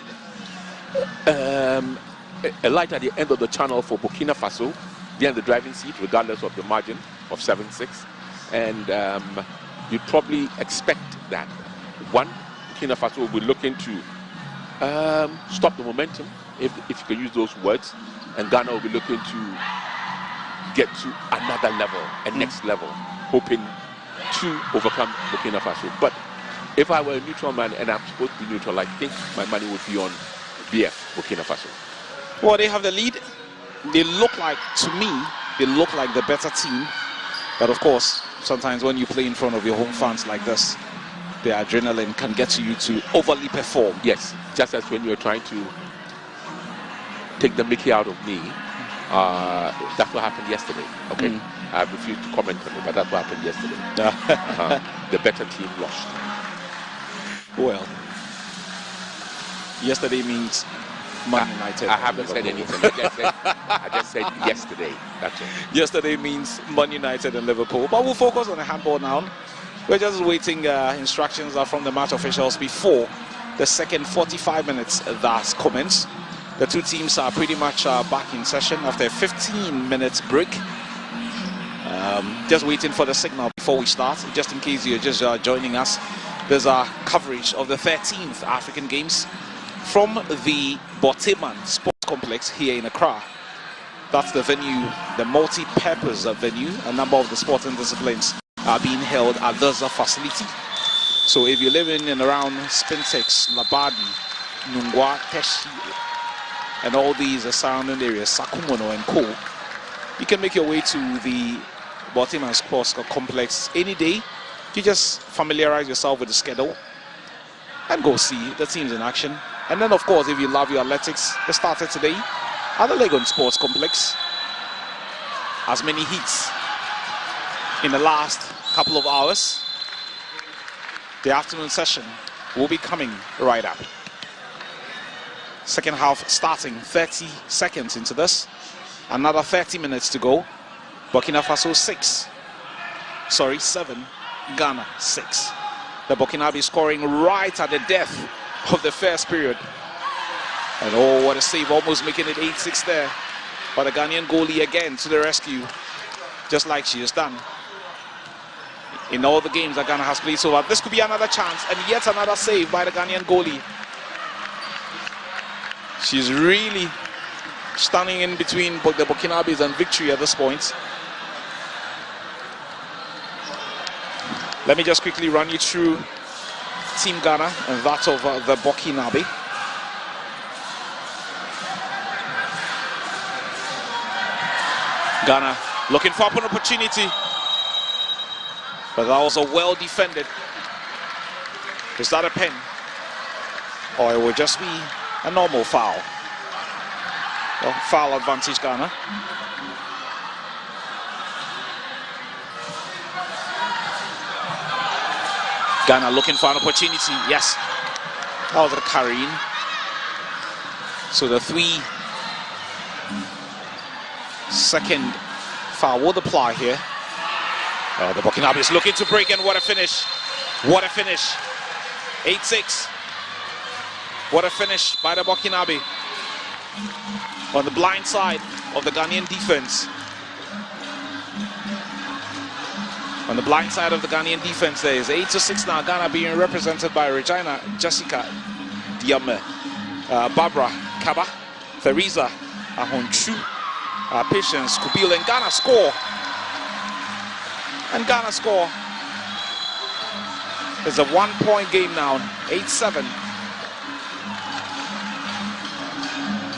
a light at the end of the channel for Burkina Faso. They're in the driving seat regardless of the margin of 7-6. And you'd probably expect that. One, Burkina Faso will be looking to stop the momentum, if you can use those words. And Ghana will be looking to get to another level, a next level, hoping to overcome Burkina Faso. But if I were a neutral man and I'm supposed to be neutral, I think my money would be on BF, Burkina Faso. Well, they have the lead. They look like, to me, they look like the better team. But of course, sometimes when you play in front of your home fans like this, the adrenaline can get to you to overly perform. Yes, just as when you're trying to take the mickey out of me. That's what happened yesterday. Okay, I refuse to comment on it, but that's what happened yesterday. The better team lost. Well, yesterday means Man United. I haven't said anything. I just said yesterday. That's it. Yesterday means Man United and Liverpool. But we'll focus on the handball now. We're just waiting instructions from the match officials before the second 45 minutes that's commenced. The two teams are pretty much back in session after a 15-minute break. Just waiting for the signal before we start. Just in case you're just joining us, there's our coverage of the 13th African Games from the Boteman Sports Complex here in Accra. That's the venue, the multi-purpose venue. A number of the sporting disciplines are being held at this facility. So if you're living in around Spintex, Labadi, Nungwa, Teshi, and all these surrounding areas, Sakumono and Co, you can make your way to the Boteman Sports Complex any day. You just familiarize yourself with the schedule and go see the teams in action. And then, of course, if you love your athletics, they started today at the Legon Sports Complex. As many hits in the last couple of hours. The afternoon session will be coming right up. Second half starting 30 seconds into this. Another 30 minutes to go. Burkina Faso 7. Ghana 6. The Burkinabe scoring right at the death of the first period. And oh, what a save, almost making it 8-6 there. But the Ghanaian goalie again to the rescue, just like she has done in all the games that Ghana has played so far. This could be another chance, and yet another save by the Ghanaian goalie. She's really standing in between the Burkinabes and victory at this point. Let me just quickly run you through Team Ghana and that of the Burkinabe. Ghana looking for an opportunity, but that was a well defended. Is that a pen? Or it would just be a normal foul? Well, foul advantage Ghana. Ghana looking for an opportunity. Yes, that was a carry-in. So the 3-second foul would apply here. The Burkinabe is looking to break, and what a finish. What a finish. 8-6. What a finish by the Burkinabe. On the blind side of the Ghanaian defense. On the blind side of the Ghanaian defense, there is 8-6 now. Ghana being represented by Regina, Jessica, Diame, Barbara, Kaba, Theresa, Ahonchu, Patience, Kubil, and Ghana score. And Ghana score. It's a 1-point game now, 8-7.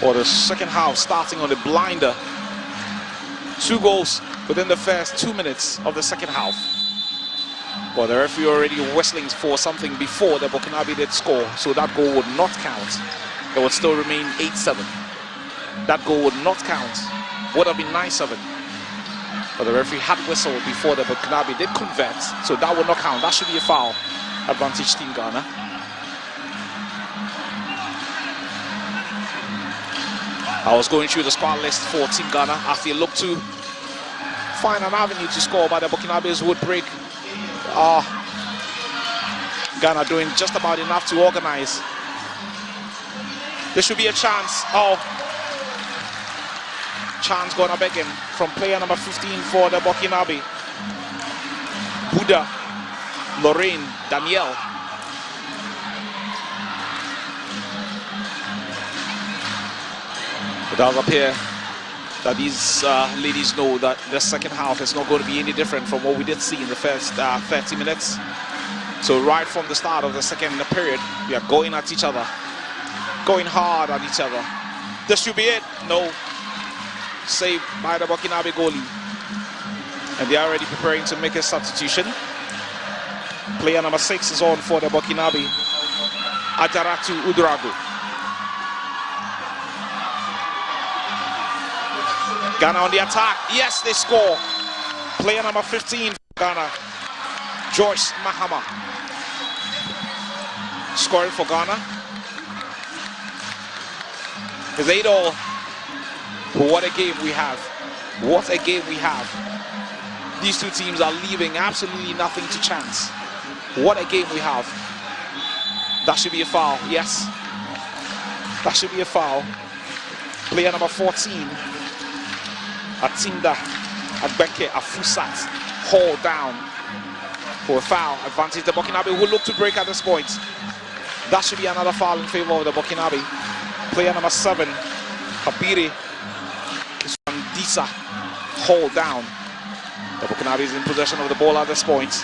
For the second half, starting on the blinder. 2 goals within the first 2 minutes of the second half. Well, the referee already whistling for something before the Burkinabe did score, so that goal would not count. It would still remain 8-7. That goal would not count. Would have been 9-7. But the referee had whistled before the Burkinabe did convert, so that would not count. That should be a foul. Advantage Team Ghana. I was going through the squad list for Team Ghana as they look to find an avenue to score, but the Burkinabes would break. Ghana doing just about enough to organize. There should be a chance. Chance gonna beg him from player number 15 for the Burkinabe. Buddha, Lorraine, Danielle. It does appear that these ladies know that the second half is not going to be any different from what we did see in the first 30 minutes. So right from the start of the second period, we are going at each other, going hard at each other. This should be it. No. Saved by the Burkinabe goalie. And they are already preparing to make a substitution. Player number 6 is on for the Burkinabe, Ajaratu Udrago. Ghana on the attack. Yes, they score. Player number 15 for Ghana, Joyce Mahama. Scoring for Ghana. It's 8-all. What a game we have. What a game we have. These two teams are leaving absolutely nothing to chance. What a game we have. That should be a foul. Yes. That should be a foul. Player number 14. Atinda Agbeke Afusat, hauled down for a foul. Advantage the Burkinabe will look to break at this point. That should be another foul in favor of the Burkinabe. Player number 7, Kabiri Kiswandisa, hauled down. The Burkinabe is in possession of the ball at this point.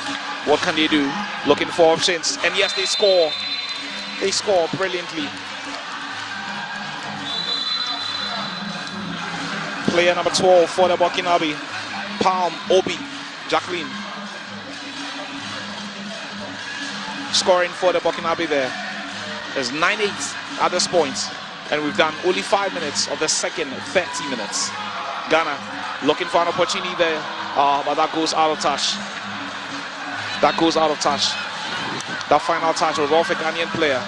What can they do? Looking for options, and yes, they score. They score brilliantly. Player number 12 for the Burkinabe, Palm Obi, Jacqueline. Scoring for the Burkinabe there. There's 9-8 at this point, and we've done only 5 minutes of the second 30 minutes. Ghana looking for an opportunity there, but that goes out of touch. That goes out of touch. That final touch was off a Ghanaian player.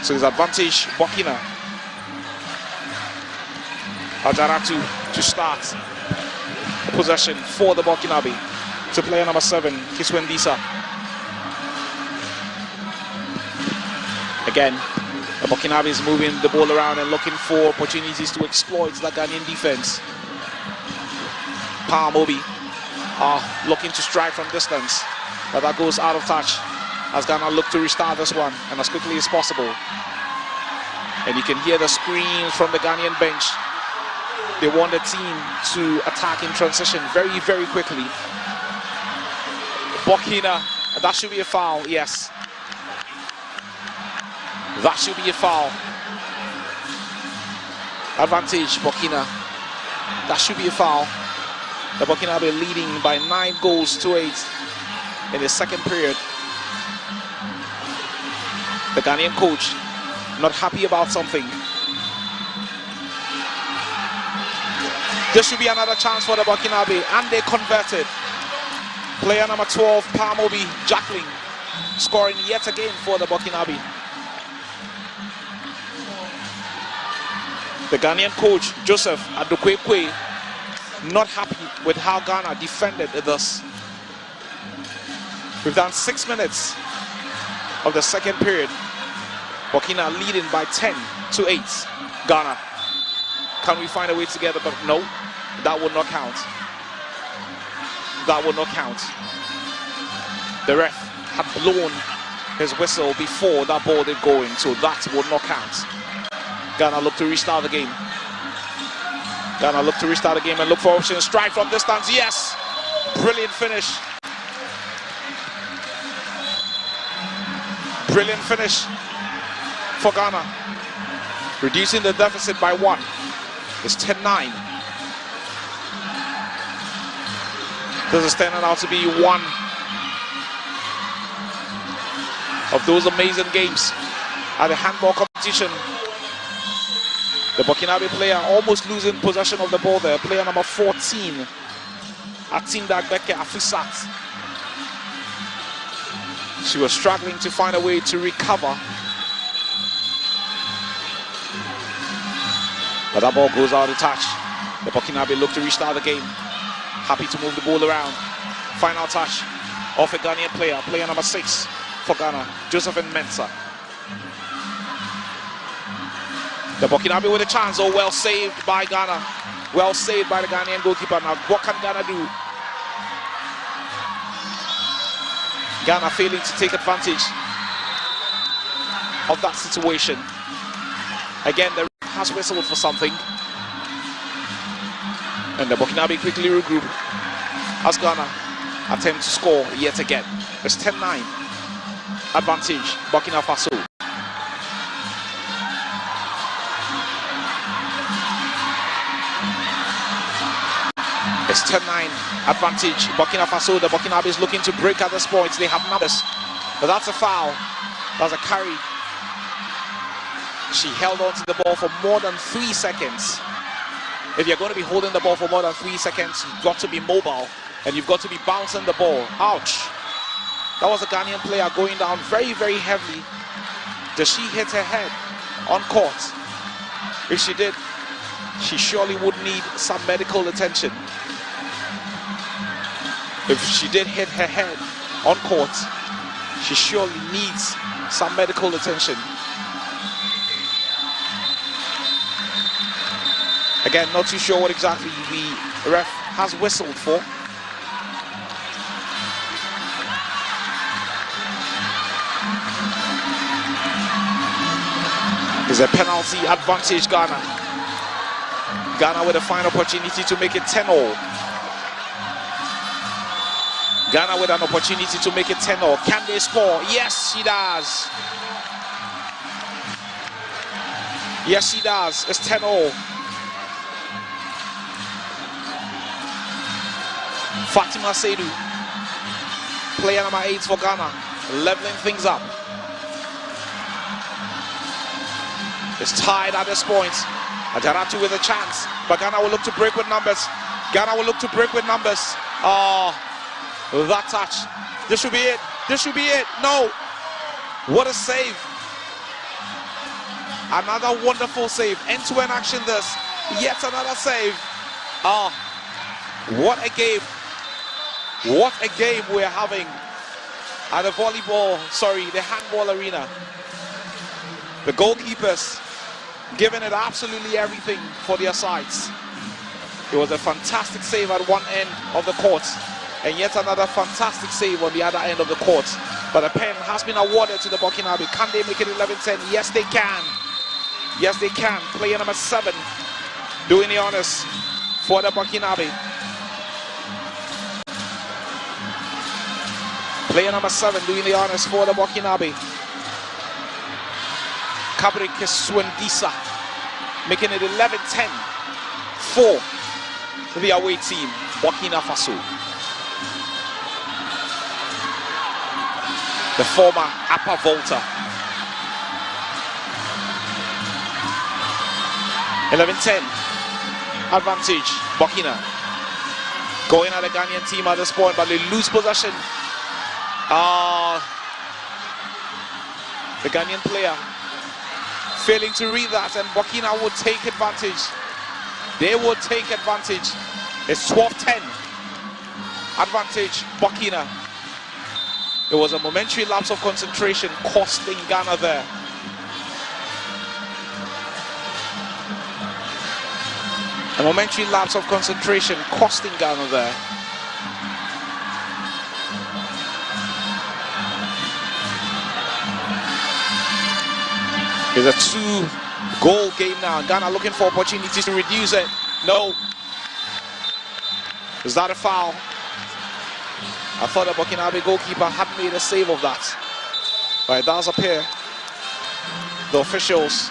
So it's advantage Burkina. Ajaratu to start possession for the Burkinabe to player number 7, Kiswendisa. Again, the Burkinabe is moving the ball around and looking for opportunities to exploit the Ghanaian defense. Palm Obi looking to strike from distance, but that goes out of touch as Ghana look to restart this one and as quickly as possible. And you can hear the screams from the Ghanaian bench. They want the team to attack in transition very, very quickly. Burkina, that should be a foul, yes. That should be a foul. Advantage, Burkina. That should be a foul. The Burkinabe leading by 9 goals to 8 in the second period. The Ghanaian coach not happy about something. This should be another chance for the Burkinabe, and they converted. Player number 12, Palmobi Jacqueline, scoring yet again for the Burkinabe. The Ghanaian coach, Joseph Adokwekwe, not happy with how Ghana defended this. We've done 6 minutes of the second period. Burkina leading by 10 to 8. Ghana. Can we find a way together? But no, that will not count. That will not count. The ref had blown his whistle before that ball did go in, so that will not count. Ghana look to restart the game. Ghana look to restart the game and look for options. Strike from distance, yes! Brilliant finish. Brilliant finish for Ghana. Reducing the deficit by 1. It's 10-9. This is turning out to be one of those amazing games at the handball competition. The Burkinabe player almost losing possession of the ball there. Player number 14, Atinda Gbeke Afusat. She was struggling to find a way to recover. But that ball goes out of touch. The Burkinabe look to restart the game. Happy to move the ball around. Final touch off a Ghanaian player. Player number 6 for Ghana, Josephine Mensah. The Burkinabe with a chance. Oh, well saved by Ghana. Well saved by the Ghanaian goalkeeper. Now, what can Ghana do? Ghana failing to take advantage of that situation. Again, the ref has whistled for something. And the Burkinabe quickly regroup as Ghana attempt to score yet again. It's 10-9. Advantage, Burkina Faso. It's 10-9. Advantage, Burkina Faso. The Burkinabe is looking to break at this point. They have numbers. But that's a foul. That's a carry. She held on to the ball for more than 3 seconds. If you're going to be holding the ball for more than 3 seconds, you've got to be mobile and you've got to be bouncing the ball. Ouch. That was a Ghanaian player going down very, very heavily. Does she hit her head on court? If she did, she surely would need some medical attention. If she did hit her head on court, she surely needs some medical attention. Again, not too sure what exactly the ref has whistled for. There's a penalty advantage, Ghana. Ghana with a fine opportunity to make it 10-all. Ghana with an opportunity to make it 10-all. Can they score? Yes, she does. Yes, she does. It's 10-all. Fatima Seidu, player number 8 for Ghana, leveling things up. It's tied at this point. Ajaratu with a chance, but Ghana will look to break with numbers. Ghana will look to break with numbers. Oh, that touch. This should be it. This should be it. No. What a save. Another wonderful save. End-to-end action this. Yet another save. Oh, what a game. What a game we're having at the the handball arena. The goalkeepers giving it absolutely everything for their sides. It was a fantastic save at one end of the court, and yet another fantastic save on the other end of the court. But a pen has been awarded to the Burkinabe. Can they make it 11-10? Yes, they can. Yes, they can. Player number 7 doing the honors for the Burkinabe. Player number 7 doing the honors for the Burkinabe. Kabri Keswendisa making it 11-10 for the away team. Burkina Faso. The former Upper Volta. 11-10. Advantage, Burkina. Going at the Ghanaian team at this point, but they lose possession. The Ghanaian player failing to read that, and Burkina would take advantage. They would take advantage. It's 12-10. Advantage, Burkina. It was a momentary lapse of concentration costing Ghana there. A momentary lapse of concentration costing Ghana there. It's a 2-goal game now. Ghana looking for opportunities to reduce it. No. Is that a foul? I thought the Burkinabe goalkeeper had made a save of that. But it does appear the officials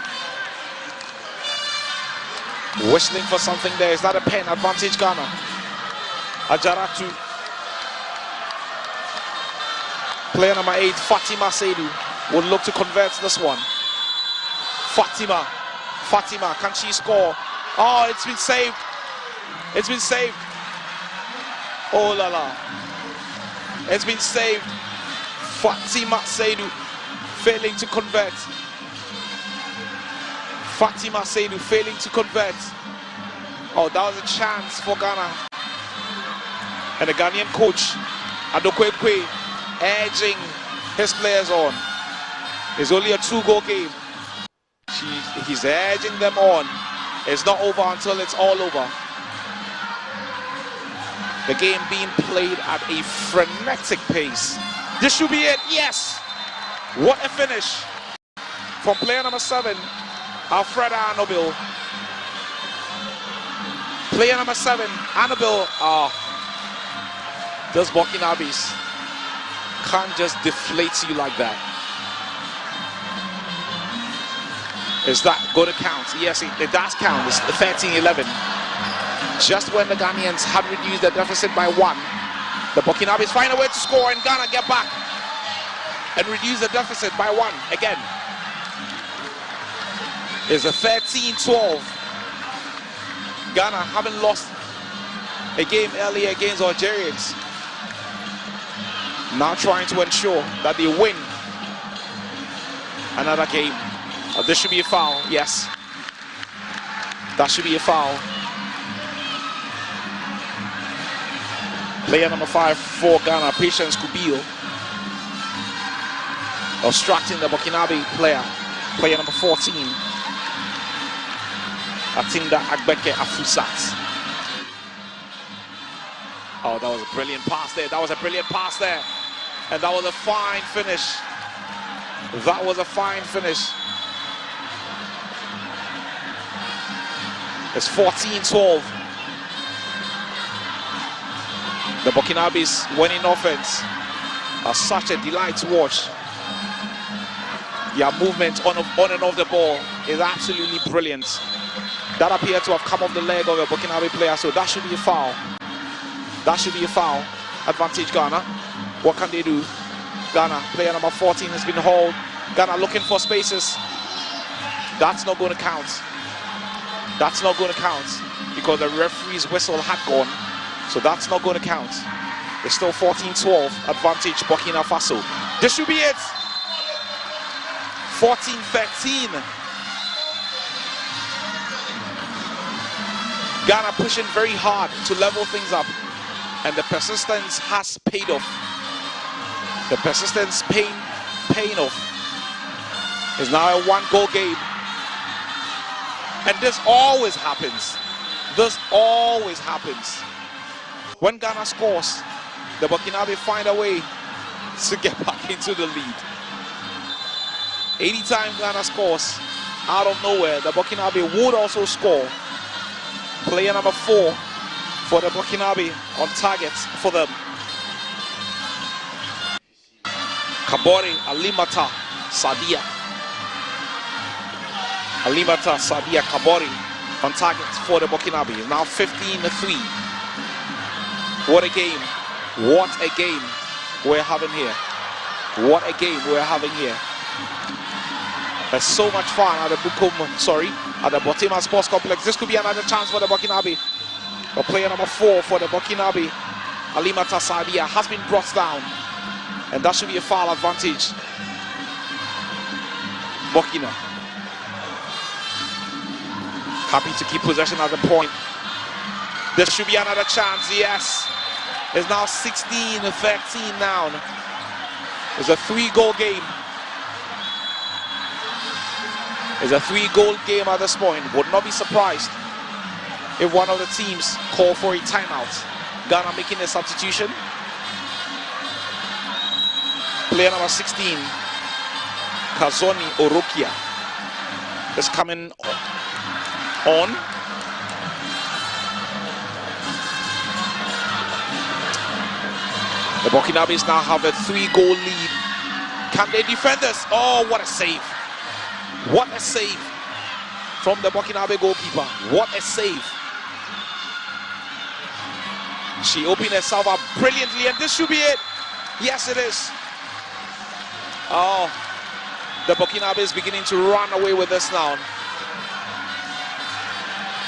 whistling for something there. Is that a pen? Advantage Ghana. Ajaratu. Player number 8, Fatima Seidu, would look to convert this one. Fatima, can she score? Oh, it's been saved. It's been saved. Oh la la. It's been saved. Fatima Seidu failing to convert. Fatima Seidu failing to convert. Oh, that was a chance for Ghana. And the Ghanaian coach, Adokwekwe, edging his players on. It's only a 2-goal game. He's edging them on. It's not over until it's all over. The game being played at a frenetic pace. This should be it. Yes! What a finish from player number 7, Alfreda Anobil. Player number 7, Anobil. Those Burkinabes can't just deflate you like that. Is that going to count? Yes, it does count. It's 13-11. Just when the Ghanaians had reduced their deficit by 1, the Burkinabes find a way to score, and Ghana get back and reduce the deficit by 1 again. It's a 13-12. Ghana haven't lost a game earlier against Algerians. Now trying to ensure that they win another game. This should be a foul, yes. That should be a foul. Player number 5 for Ghana, Patience Kubil, obstructing the Burkinabe player. Player number 14, Atinda Agbeke Afusat. Oh, that was a brilliant pass there. That was a brilliant pass there. And that was a fine finish. That was a fine finish. It's 14-12. The Burkinabes winning offense are such a delight to watch. Their movement on and off the ball is absolutely brilliant. That appeared to have come off the leg of a Burkinabe player, so that should be a foul. That should be a foul. Advantage Ghana. What can they do? Ghana, player number 14 has been hauled. Ghana looking for spaces. That's not going to count. That's not going to count because the referee's whistle had gone. So that's not going to count. It's still 14-12. Advantage Burkina Faso. This should be it. 14-13. Ghana pushing very hard to level things up. And the persistence has paid off. The persistence paying off. It's now a 1-goal game. And this always happens. This always happens. When Ghana scores, the Burkinabe find a way to get back into the lead. Anytime Ghana scores, out of nowhere, the Burkinabe would also score. Player number 4 for the Burkinabe on target for them. Kabore Alimata Sadia. Alimata Sadia Kabore on target for the Burkinabe. Now 15-3. What a game. What a game we're having here. What a game we're having here. There's so much fun at the at the Botima Sports Complex. This could be another chance for the Burkinabe. The player number 4 for the Burkinabe, Alimata Sadia, has been brought down. And that should be a foul advantage. Burkina. Happy to keep possession at the point. There should be another chance, yes. It's now 16-13 now. It's a 3-goal game. It's a 3-goal game at this point. Would not be surprised if one of the teams call for a timeout. Ghana making a substitution. Player number 16, Kazoni Orokia, is coming on. The Burkinabes now have a 3-goal lead. Can they defend this? Oh, what a save. What a save from the Burkinabe goalkeeper. What a save. She opened herself up brilliantly, and this should be it. Yes, it is. Oh, the Burkinabe is beginning to run away with this now.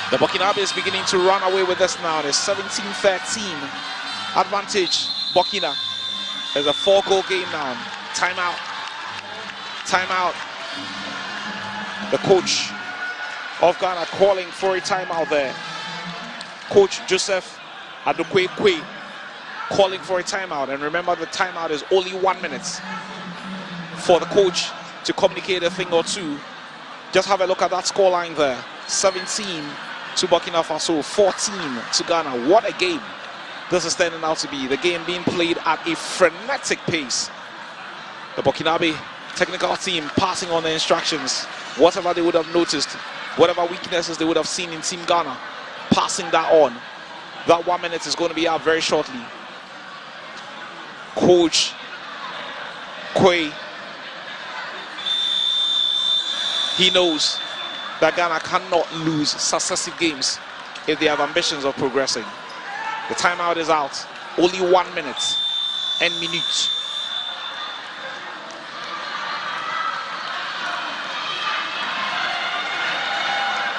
The Burkinabe is beginning to run away with this now. It's 17-13 advantage. Burkina. There's a 4-goal game now. Timeout. Timeout. The coach of Ghana calling for a timeout there. Coach Joseph Adokwe calling for a timeout. And remember, the timeout is only 1 minute for the coach to communicate a thing or two. Just have a look at that scoreline there. 17 to Burkina Faso, 14 to Ghana. What a game this is turning out to be. The game being played at a frenetic pace. The Burkinabe technical team passing on the instructions. Whatever they would have noticed, whatever weaknesses they would have seen in Team Ghana, passing that on. That 1 minute is going to be out very shortly. Coach Quay, he knows that Ghana cannot lose successive games if they have ambitions of progressing. The timeout is out. Only 1 minute and minute.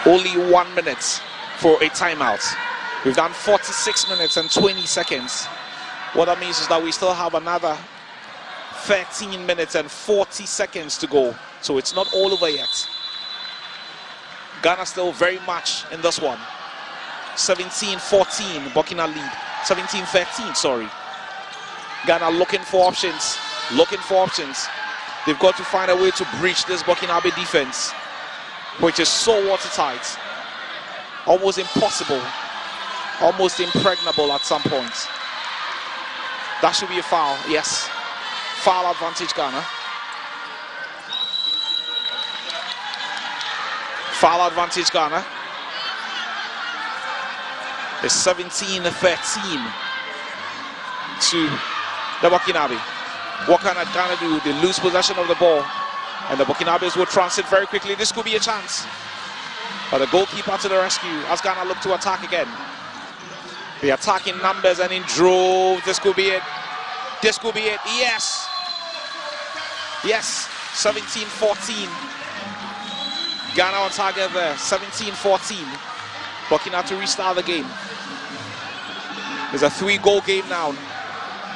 Only 1 minute for a timeout. We've done 46 minutes and 20 seconds. What that means is that we still have another 13 minutes and 40 seconds to go. So it's not all over yet. Ghana still very much in this one. 17-14, Burkina lead. 17-13, sorry. Ghana looking for options. Looking for options. They've got to find a way to breach this Burkinabe defense, which is so watertight. Almost impossible. Almost impregnable at some points. That should be a foul, yes. Foul advantage, Ghana. Foul advantage, Ghana. It's 17-13 to the Burkinabe. What can Ghana do? They lose possession of the ball, and the Burkinabes will transit very quickly. This could be a chance. But the goalkeeper to the rescue as Ghana look to attack again. The attack in numbers and in droves. This could be it. This could be it. Yes. Yes. 17-14. Ghana on target there. 17-14. Burkina to restart the game. There's a 3-goal game now.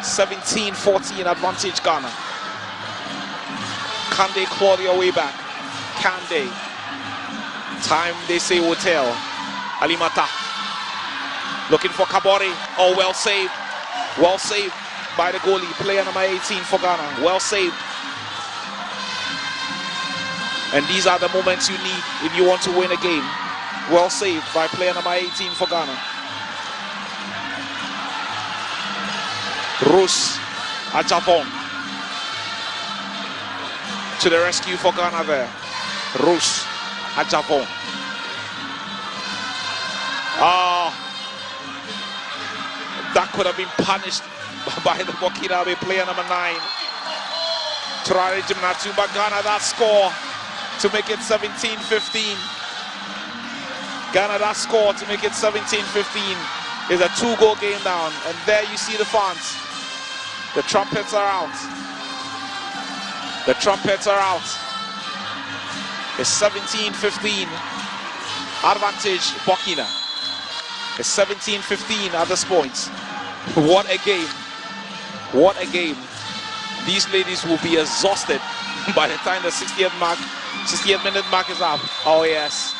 17-14 advantage Ghana. Can they claw their way back? Can they? Time they say will tell. Alimata looking for Kabore. Oh, well saved. Well saved by the goalie. Player number 18 for Ghana. Well saved. And these are the moments you need if you want to win a game. Well saved by player number 18 for Ghana. Rus Ajavon to the rescue for Ghana there. Rus Ajavon. That could have been punished by the Burkinabe player number 9. Traore Jimnatu, but Ghana that score to make it 17-15. Ghana that score to make it 17-15. is a 2-goal game down. And there you see the fans. The trumpets are out. The trumpets are out. It's 17-15. Advantage Burkina. It's 17-15 at this point. What a game. What a game. These ladies will be exhausted by the time the 60th minute mark is up. Oh yes.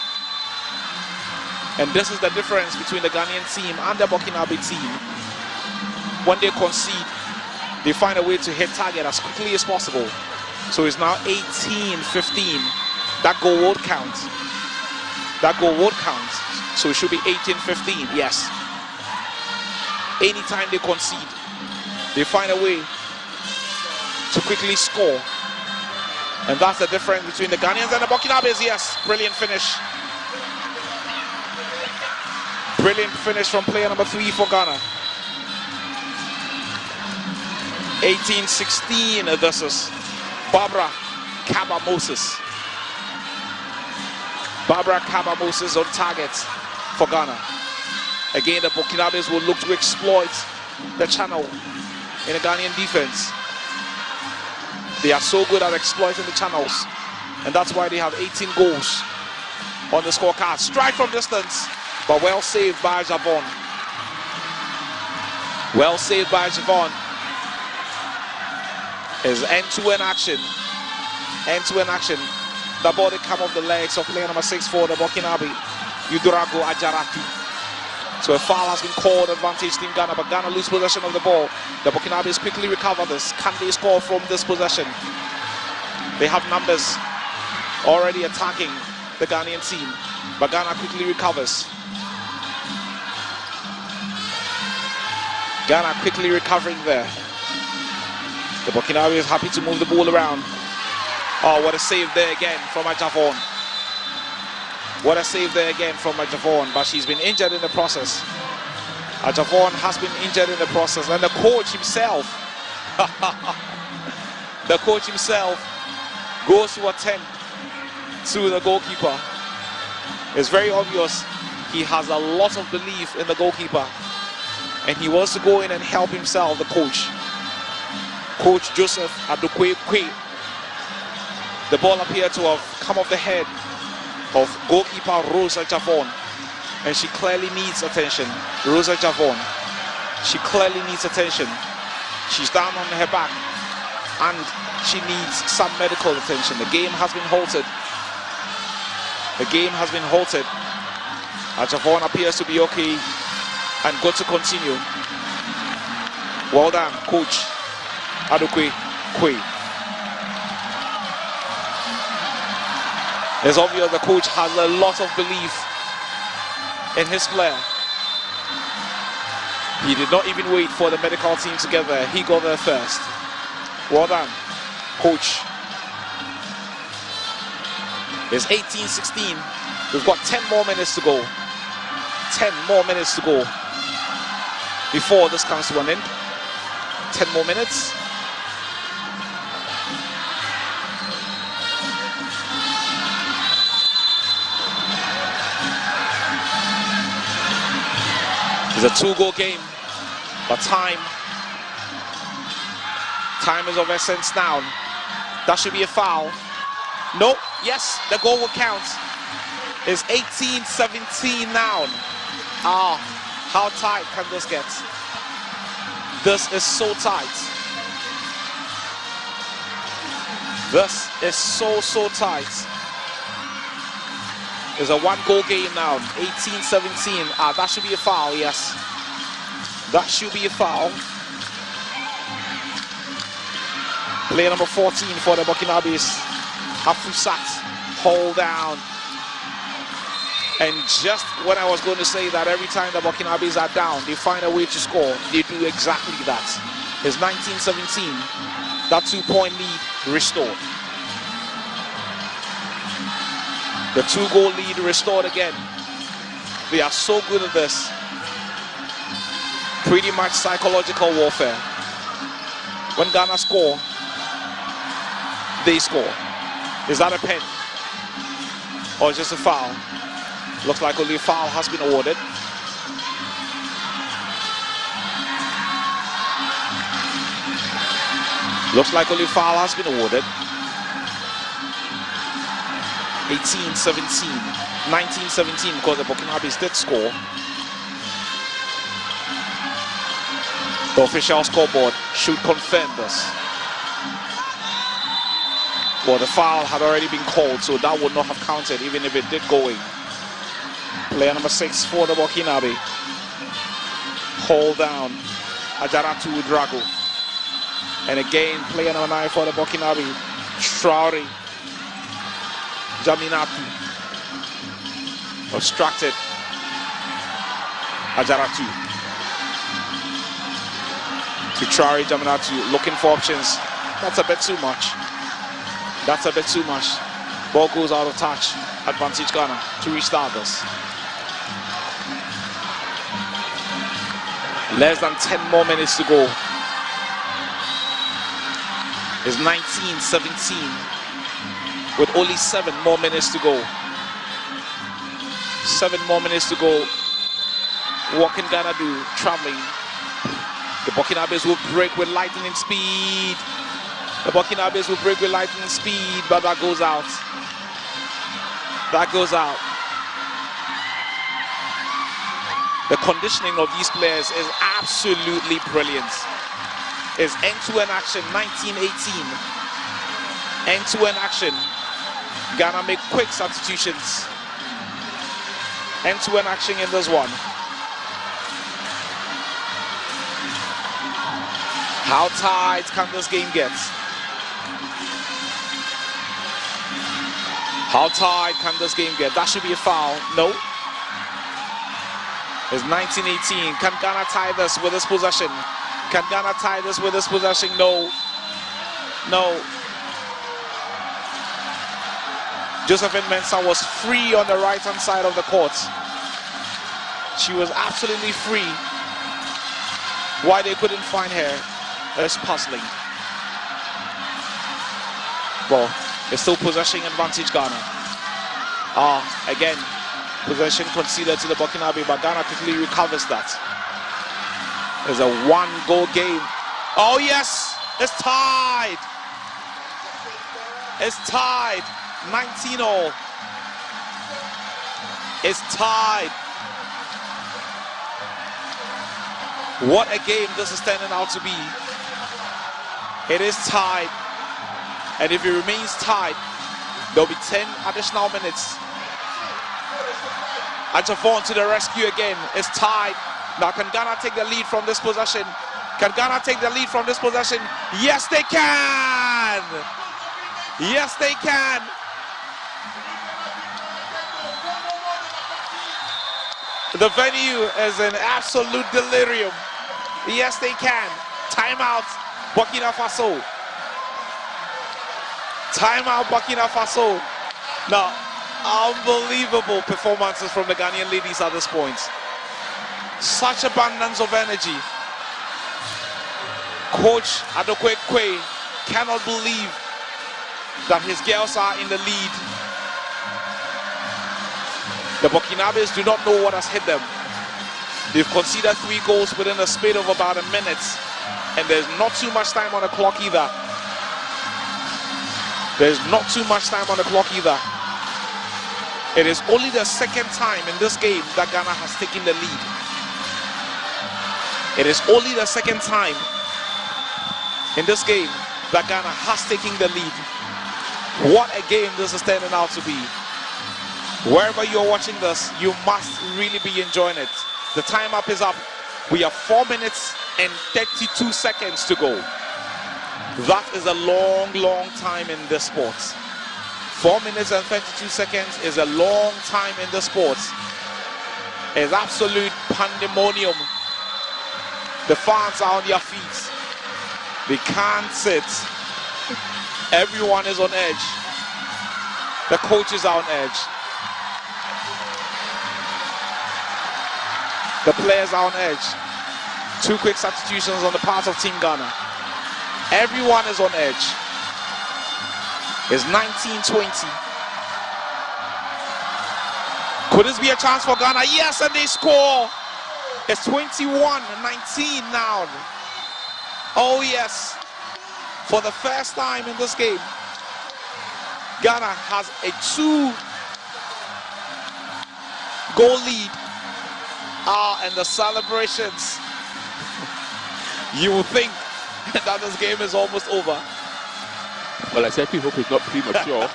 And this is the difference between the Ghanaian team and the Burkinabe team. When they concede, they find a way to hit target as quickly as possible. So it's now 18-15. That goal won't count. That goal won't count. So it should be 18-15, yes. Anytime they concede, they find a way to quickly score. And that's the difference between the Ghanaians and the Burkinabes, yes. Brilliant finish. Brilliant finish from player number 3 for Ghana. 18-16, this is Barbara Kaba-Moses. Barbara Kaba-Moses on target for Ghana. Again, the Burkinabes will look to exploit the channel in the Ghanaian defense. They are so good at exploiting the channels, and that's why they have 18 goals on the scorecard. Strike from distance, but well saved by Javon. Well saved by Javon. Is end-to-end action. End-to-end action. The ball that come off the legs of player number 6 for the Burkinabe, Udurago Ajarati. So a foul has been called, advantage Team Ghana, but Ghana lose possession of the ball. The Burkinabes quickly recover this. Can they score from this possession? They have numbers already attacking the Ghanaian team, but Ghana quickly recovers. Ghana quickly recovering there. The Burkinabe is happy to move the ball around. Oh, what a save there again from Ajavon. What a save there again from Ajavon, but she's been injured in the process. Ajavon has been injured in the process, and the coach himself, the coach himself goes to attend to the goalkeeper. It's very obvious he has a lot of belief in the goalkeeper, and he wants to go in and help himself, the coach. Coach Joseph Adokwe. The ball appeared to have come off the head of goalkeeper Rosa Javon, and she clearly needs attention. Rosa Javon, she clearly needs attention. She's down on her back and she needs some medical attention. The game has been halted. The game has been halted. Javon appears to be okay and good to continue. Well done, Coach Adokwe. It's obvious the coach has a lot of belief in his player. He did not even wait for the medical team to get there. He got there first. Well done, coach. It's 18-16. We've got 10 more minutes to go. 10 more minutes to go before this comes to an end. 10 more minutes. It's a 2-goal game, but time is of essence now. That should be a foul. No, yes, the goal will count. It's 18-17 now. Ah, how tight can this get? This is so tight. This is so tight. It's a 1-goal game now, 18-17. Ah, that should be a foul, yes. That should be a foul. Player number 14 for the Burkinabes, Afusat, hold down. And just when I was going to say that every time the Burkinabes are down, they find a way to score, they do exactly that. It's 19-17, that 2-point lead restored. The 2-goal lead restored again. They are so good at this. Pretty much psychological warfare. When Ghana score, they score. Is that a pen? Or just a foul? Looks like only a foul has been awarded. Looks like only foul has been awarded. 18-17, 19-17 because the Burkinabes did score. The official scoreboard should confirm this. Well, the foul had already been called, so that would not have counted even if it did go in. Player number 6 for the Burkinabe. Hold down. Ajaratu Drago. And again, player number 9 for the Burkinabe. Traore. Jaminatu. Obstructed. Ajaratu. To Traore Jaminatu. Looking for options. That's a bit too much. That's a bit too much. Ball goes out of touch. Advantage Ghana to restart this. Less than 10 more minutes to go. It's 19-17 with only 7 more minutes to go. 7 more minutes to go. What can Ghana do? Traveling. The Burkinabes will break with lightning speed. The Burkinabes will break with lightning speed, but that goes out. That goes out. The conditioning of these players is absolutely brilliant. It's end-to-end action, 19-18. End-to-end action. Ghana make quick substitutions. End-to-end action in this one. How tight can this game get? How tight can this game get? That should be a foul. No. It's 19-18. Can Ghana tie this with this possession? Can Ghana tie this with this possession? No. No. Josephine Mensah was free on the right-hand side of the court. She was absolutely free. Why they couldn't find her is puzzling. Well, it's still possession advantage Ghana. Again, possession conceded to the Burkinabe, but Ghana quickly recovers that. It's a 1-goal game. Oh yes, it's tied. It's tied. 19-all. It's tied. What a game this is turning out to be. It is tied. And if it remains tied, there'll be 10 additional minutes. Ajavon to the rescue again. It's tied. Now can Ghana take the lead from this possession? Can Ghana take the lead from this possession? Yes, they can! Yes, they can! The venue is in absolute delirium. Yes, they can. Timeout, Burkina Faso. Timeout, Burkina Faso. Now, unbelievable performances from the Ghanaian ladies at this point. Such abundance of energy. Coach Adokwe Kwe cannot believe that his girls are in the lead. The Burkinabes do not know what has hit them. They've conceded 3 goals within a space of about a minute, and there's not too much time on the clock either. There's not too much time on the clock either. It is only the second time in this game that Ghana has taken the lead. It is only the second time in this game that Ghana has taken the lead. What a game this is turning out to be. Wherever you're watching this, you must really be enjoying it. The time up is up. We have 4 minutes and 32 seconds to go. That is a long, long time in this sport. 4 minutes and 32 seconds is a long time in the sport. It's absolute pandemonium. The fans are on their feet. They can't sit. Everyone is on edge. The coaches are on edge. The players are on edge. 2 quick substitutions on the part of Team Ghana. Everyone is on edge. It's 19-20. Could this be a chance for Ghana? Yes, and they score. It's 21-19 now. Oh yes. For the first time in this game, Ghana has a 2-goal lead. And the celebrations. You would think that this game is almost over. Well, I certainly hope it's not premature.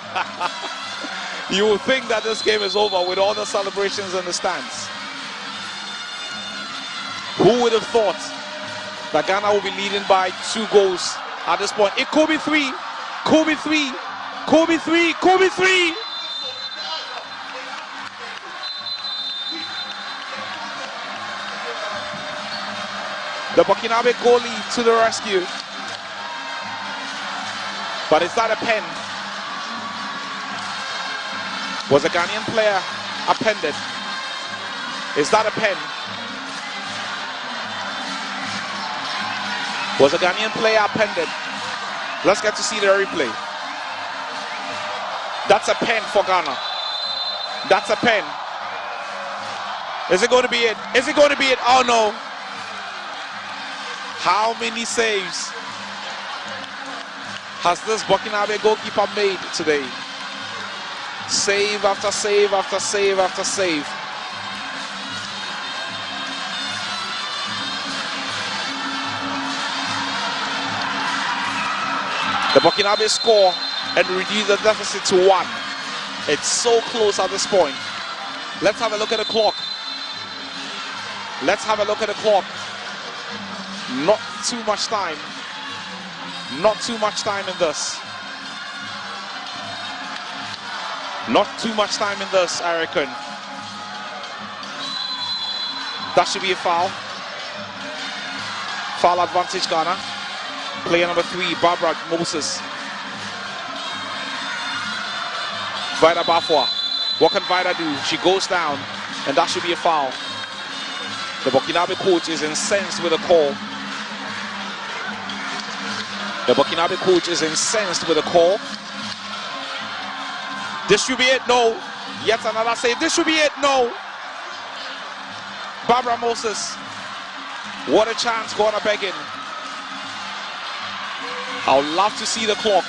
You would think that this game is over with all the celebrations in the stands. Who would have thought that Ghana will be leading by 2 goals at this point? It could be 3, could be 3, could be 3, could be 3. The Burkinabe goalie to the rescue. But is that a pen? Was a Ghanaian player appended? Is that a pen? Was a Ghanaian player appended? Let's get to see the replay. That's a pen for Ghana. That's a pen. Is it going to be it? Is it going to be it? Oh no. How many saves has this Burkinabe goalkeeper made today? Save after save after save after save. The Burkinabe score and reduce the deficit to 1. It's so close at this point. Let's have a look at the clock. Let's have a look at the clock. Not too much time. Not too much time in this. Not too much time in this, I reckon. That should be a foul. Foul advantage, Ghana. Player number 3, Barbara Moses. Vida Bafwa. What can Vida do? She goes down, and that should be a foul. The Burkinabe coach is incensed with a call. The Burkinabe coach is incensed with a call. This should be it. No. Yet another save. This should be it. No. Barbara Moses. What a chance. Ghana begging. I would love to see the clock.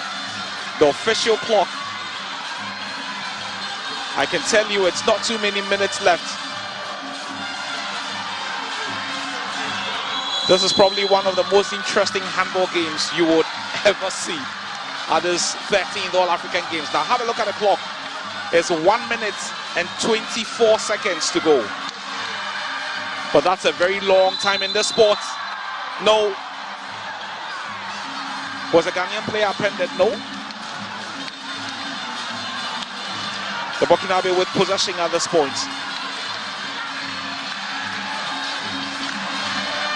The official clock. I can tell you it's not too many minutes left. This is probably one of the most interesting handball games you would ever see at this 13th All-African Games. Now have a look at the clock. It's 1 minute and 24 seconds to go. But that's a very long time in this sport. No. Was a Ghanaian player appended? No. The Burkinabe with possession at this point.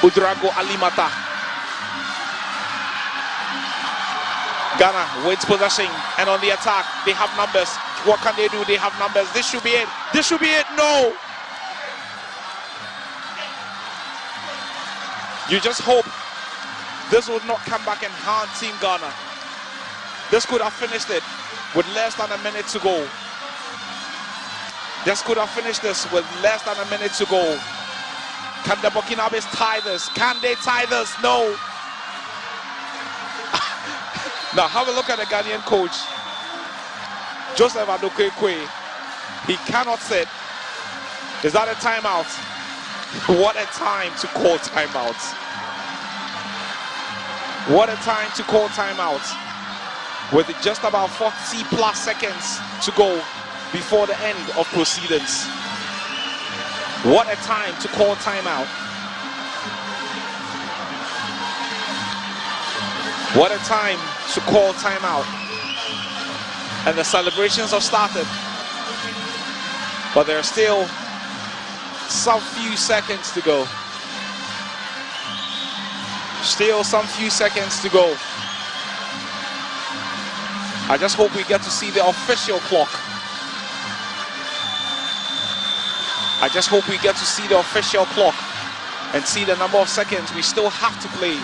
Udrago Alimata. Ghana wins possession and on the attack. They have numbers. What can they do? They have numbers. This should be it. This should be it. No. You just hope this would not come back and haunt Team Ghana. This could have finished it with less than a minute to go. This could have finished this with less than a minute to go. Can the Burkinabes tie this? Can they tie this? No. Now have a look at the Ghanaian coach, Joseph Adokekwe. He cannot sit. Is that a timeout? What a time to call timeout. What a time to call timeout. With just about 40 plus seconds to go before the end of proceedings. What a time to call timeout. What a time to call timeout. And the celebrations have started. But there are still some few seconds to go. Still some few seconds to go. I just hope we get to see the official clock. I just hope we get to see the official clock and see the number of seconds we still have to play.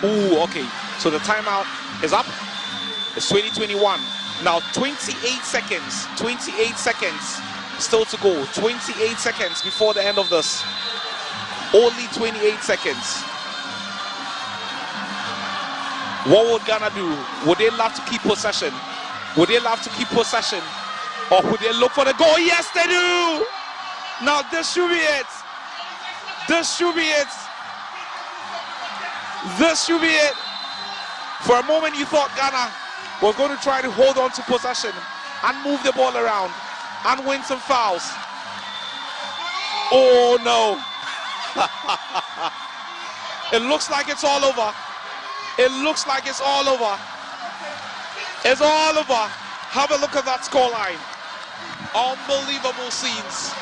Ooh, okay. So the timeout is up. It's 2021. Now 28 seconds. 28 seconds still to go. 28 seconds before the end of this. Only 28 seconds. What would Ghana do? Would they love to keep possession? Would they love to keep possession? Or would they look for the goal? Yes, they do! Now this should be it. This should be it. This should be it. For a moment you thought Ghana was going to try to hold on to possession and move the ball around and win some fouls. Oh no. It looks like it's all over. It looks like it's all over. It's all over. Have a look at that scoreline. Unbelievable scenes.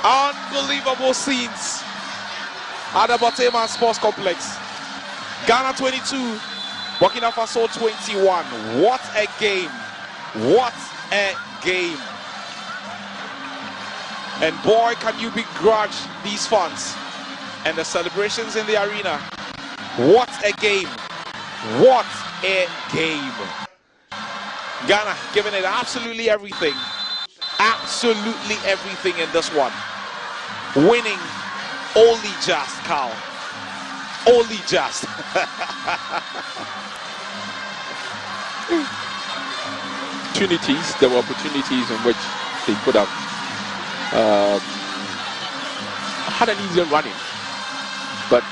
Unbelievable scenes at the Botema Sports Complex. Ghana 22, Burkina Faso 21. What a game. What a game. And boy, can you begrudge these fans and the celebrations in the arena. What a game. What a game. Ghana giving it absolutely everything. Absolutely everything in this one. Winning only just, Carl. Only just. Opportunities, there were opportunities in which they could have had an easier running, but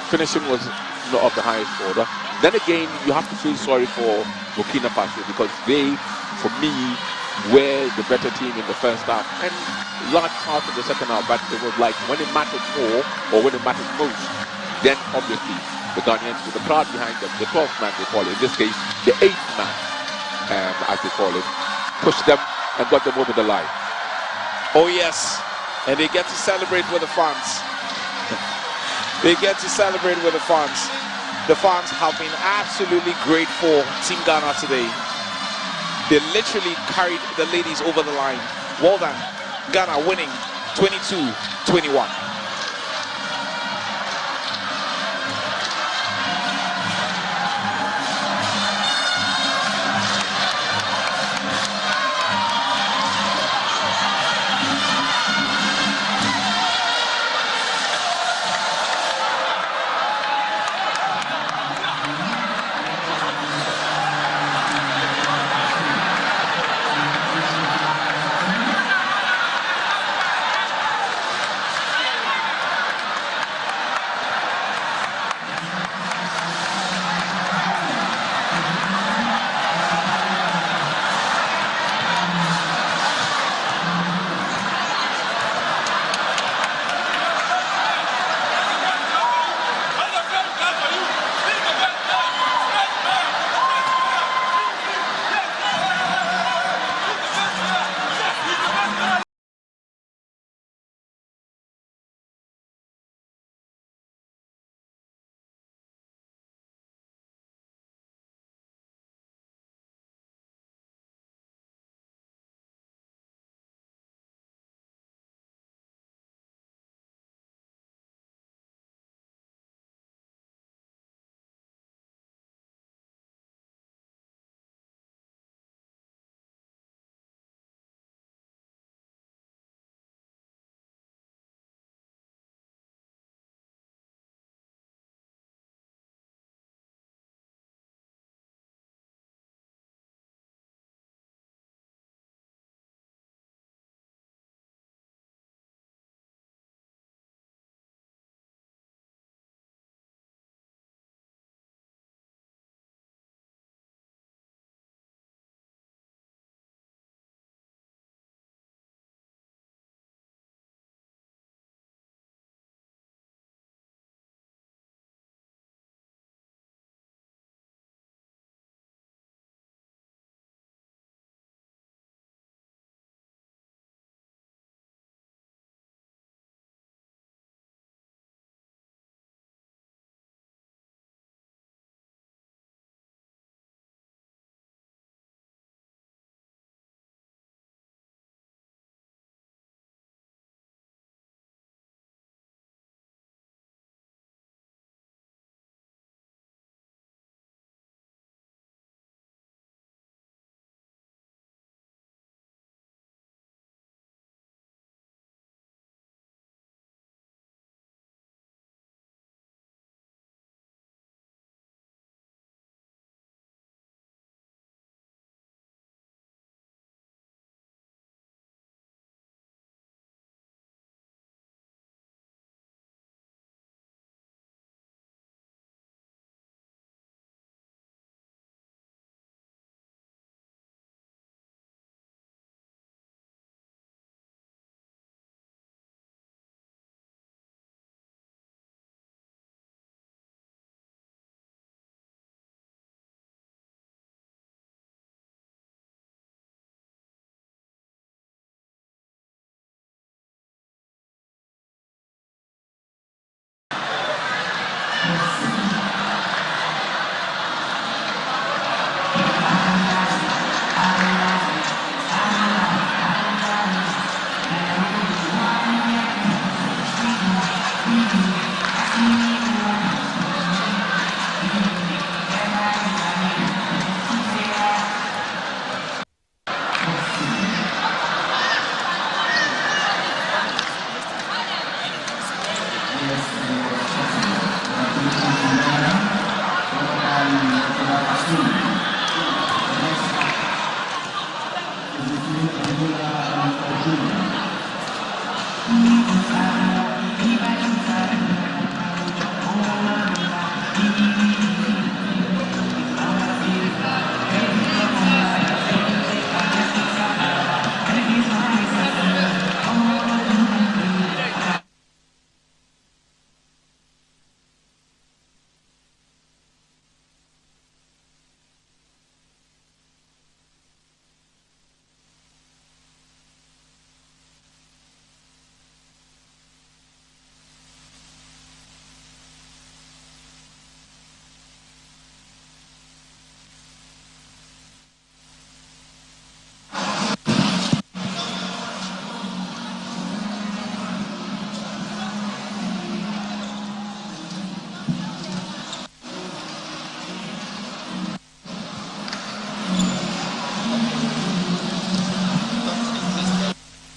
finishing was not of the highest order. Then again, you have to feel sorry for Burkina Faso because they, for me, were the better team in the first half and large part of the second half. But it was like when it mattered more or when it mattered most, then obviously the Ghanaians with the crowd behind them, the 12th man they call it, in this case the 8th man, as they call it, pushed them and got them over the line. Oh yes, and they get to celebrate with the fans. They get to celebrate with the fans. The fans have been absolutely great for Team Ghana today. They literally carried the ladies over the line. Well done. Ghana winning 22-21.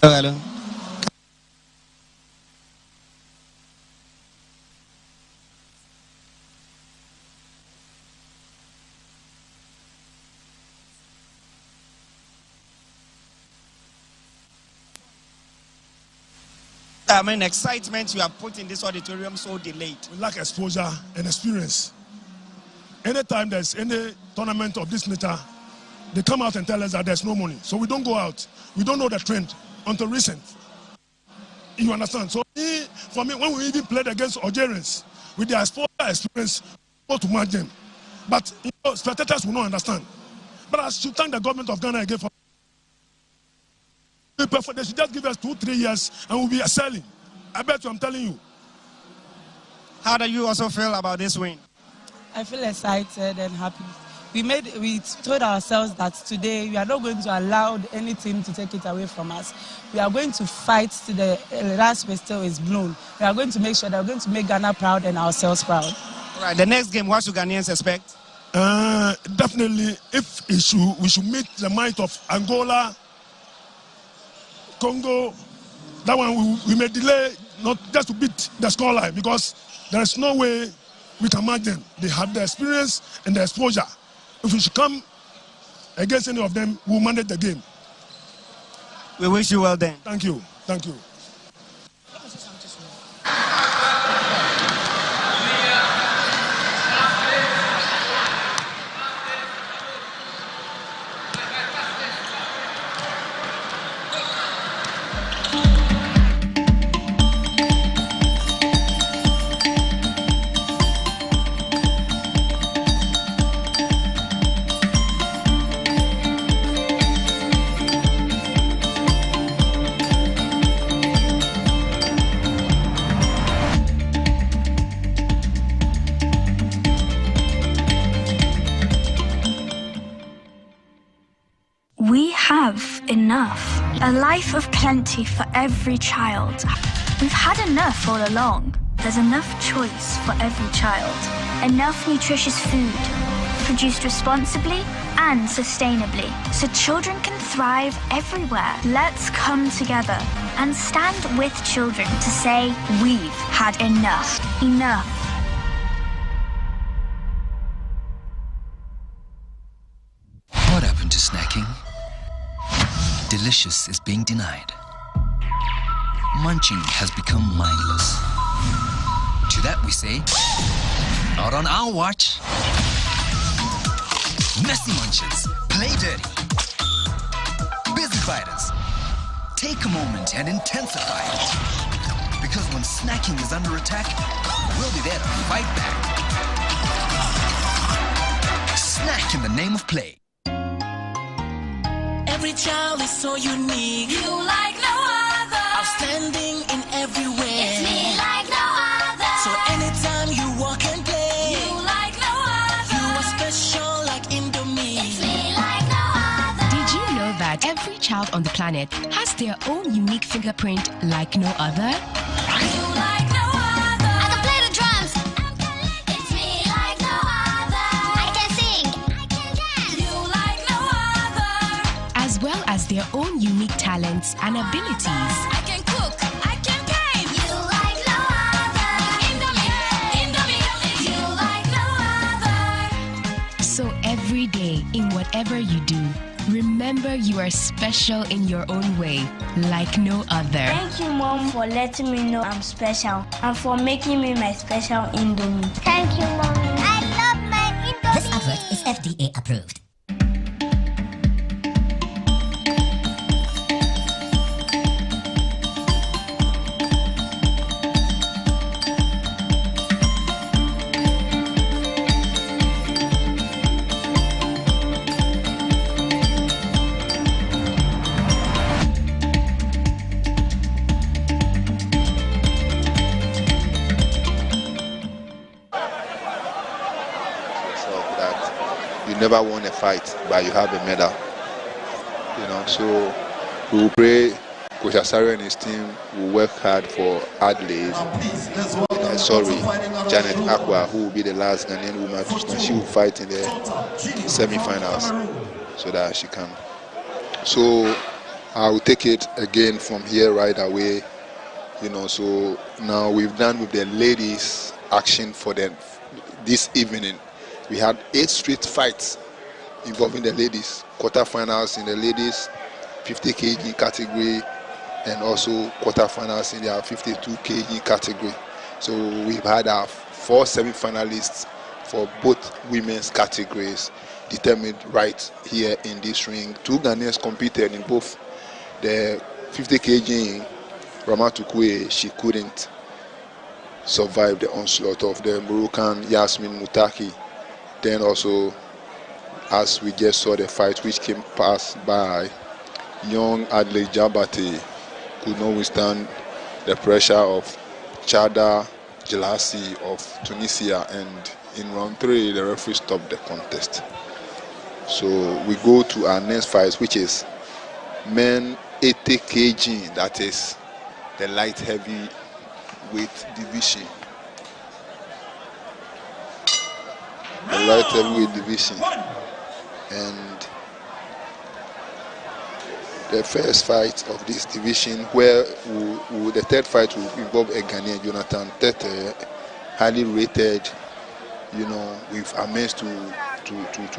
Hello. I mean, excitement you have put in this auditorium so delayed. We lack exposure and experience. Anytime there's any tournament of this nature, they come out and tell us that there's no money. So we don't go out. We don't know the trend until recent. You understand? So for me, when we even played against Algerians, with their exposure experience, we go to match them. But spectators will not understand. But I should thank the government of Ghana again for they should just give us 2-3 years and we'll be excelling. I bet you, I'm telling you. How do you also feel about this win? I feel excited and happy. We told ourselves that today we are not going to allow any team to take it away from us. We are going to fight to the last whistle is blown. We are going to make sure that we're going to make Ghana proud and ourselves proud. All right, the next game, what should Ghanaians expect? Definitely, we should meet the might of Angola, Congo. That one we may delay, not just to beat the scoreline, because there is no way we can match them. They have the experience and the exposure. If we should come against any of them, we'll manage the game. We wish you well then. Thank you. Thank you. We have enough. A life of plenty for every child. We've had enough all along. There's enough choice for every child. Enough nutritious food, produced responsibly and sustainably, so children can thrive everywhere. Let's come together and stand with children to say we've had enough. Enough. What happened to snacking? Delicious is being denied. Munching has become mindless. To that we say, not on our watch. Messy munches, play dirty. Busy fighters, take a moment and intensify. Because when snacking is under attack, we'll be there to fight back. Snack in the name of play. Every child is so unique. You like no other. Outstanding in every way. It's me like no other. So anytime you walk and play, you like no other. You are special like Indomie. It's me like no other. Did you know that every child on the planet has their own unique fingerprint like no other? You like no other. I can play the drums. It's me like no other. I can sing. I can dance. You like no other. As well as their own unique talents and abilities. I can cook. I can paint. You like no other. Indomie. You like no other. So every day, in whatever you do, remember you are special in your own way, like no other. Thank you, Mom, for letting me know I'm special and for making me my special Indomie. Thank you, Mommy. I love my Indomie. This advert is FDA approved. You never won a fight, but you have a medal. You know, so we will pray Coach Asare and his team will work hard for Adelaide. Janet Aqua, who will be the last Ghanaian woman, she will fight in the semi-finals so that she can. So I will take it again from here right away. So now we've done with the ladies action for this evening. We had 8 straight fights involving the ladies, quarterfinals in the ladies 50 kg category and also quarterfinals in their 52 kg category. So we've had our 4 semi-finalists for both women's categories determined right here in this ring. 2 Ghanaians competed in both the 50 kg. Ramatukwe, she couldn't survive the onslaught of the Moroccan Yasmin Mutaki. Then also, as we just saw the fight which came past by, young Adley Jabate could not withstand the pressure of Chada Jelassi of Tunisia, and in round 3 the referee stopped the contest. So we go to our next fight, which is men 80 kg, that is the light heavyweight division. The light heavyweight division. And the first fight of this division, where the third fight will involve a Ghanaian, Jonathan Tete, highly rated, with amends to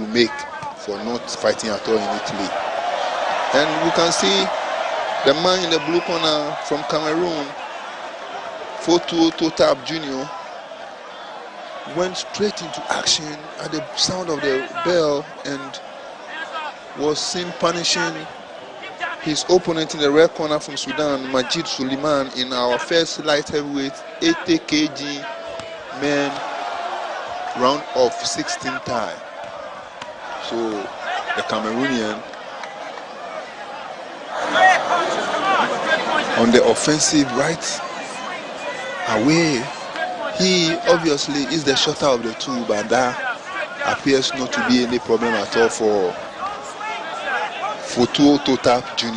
make for not fighting at all in Italy. And we can see the man in the blue corner from Cameroon, Foto Totap Jr., went straight into action at the sound of the bell and was seen punishing his opponent in the red corner from Sudan, Majid Suleiman, in our first light heavyweight 80 kg men round of 16 tie. So the Cameroonian on the offensive right away, he obviously is the shorter of the two, but that appears not to be any problem at all for Foto Totap Jr.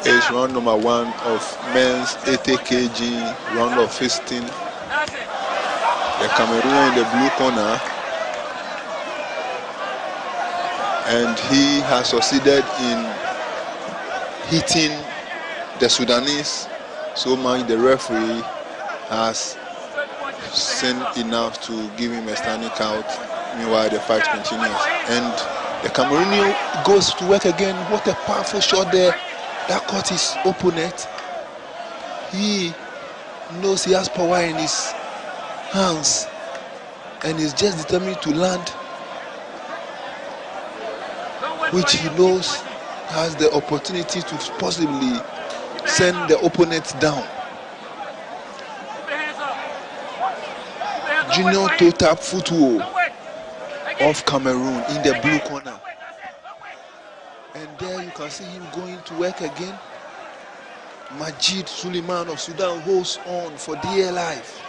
It's round number 1 of men's 80 kg, round of 15. The Cameroonian in the blue corner, and he has succeeded in hitting the Sudanese so much the referee has seen enough to give him a standing count. Meanwhile, the fight continues, and the Cameroonian goes to work again. What a powerful shot there that caught his opponent. He knows he has power in his hands and is just determined to land, which he knows has the opportunity to possibly send the opponent down. Junior Totap Futuo of Cameroon in the blue corner. And there you can see him going to work again. Majid Suleiman of Sudan holds on for dear life.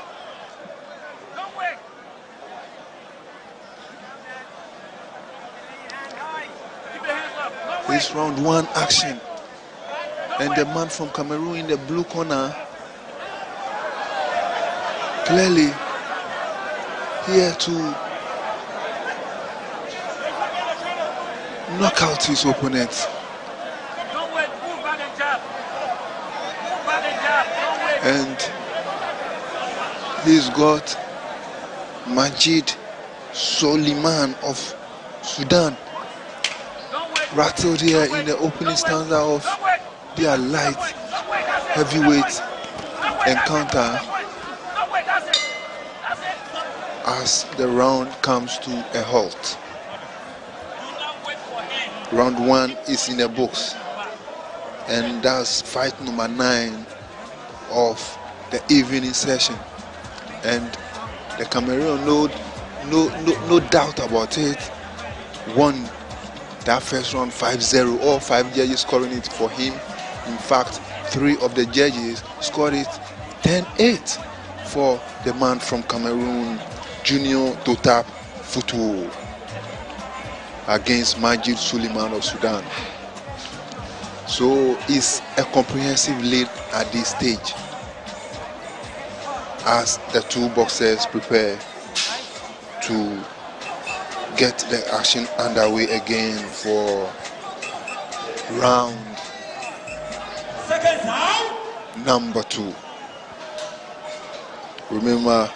This round 1 action, and the man from Cameroon in the blue corner clearly here to knock out his opponent. And he's got Majid Suleiman of Sudan rattled here in the opening stanza of their light heavyweight encounter as the round comes to a halt. Round 1 is in the books, and that's fight number 9 of the evening session. And the Cameroon, no doubt about it, won that first round 5-0. All 5 judges scoring it for him. In fact, 3 of the judges scored it 10-8 for the man from Cameroon, Junior Totap Futuo, against Majid Suleiman of Sudan. So it's a comprehensive lead at this stage as the two boxers prepare to get the action underway again for round number 2. Remember,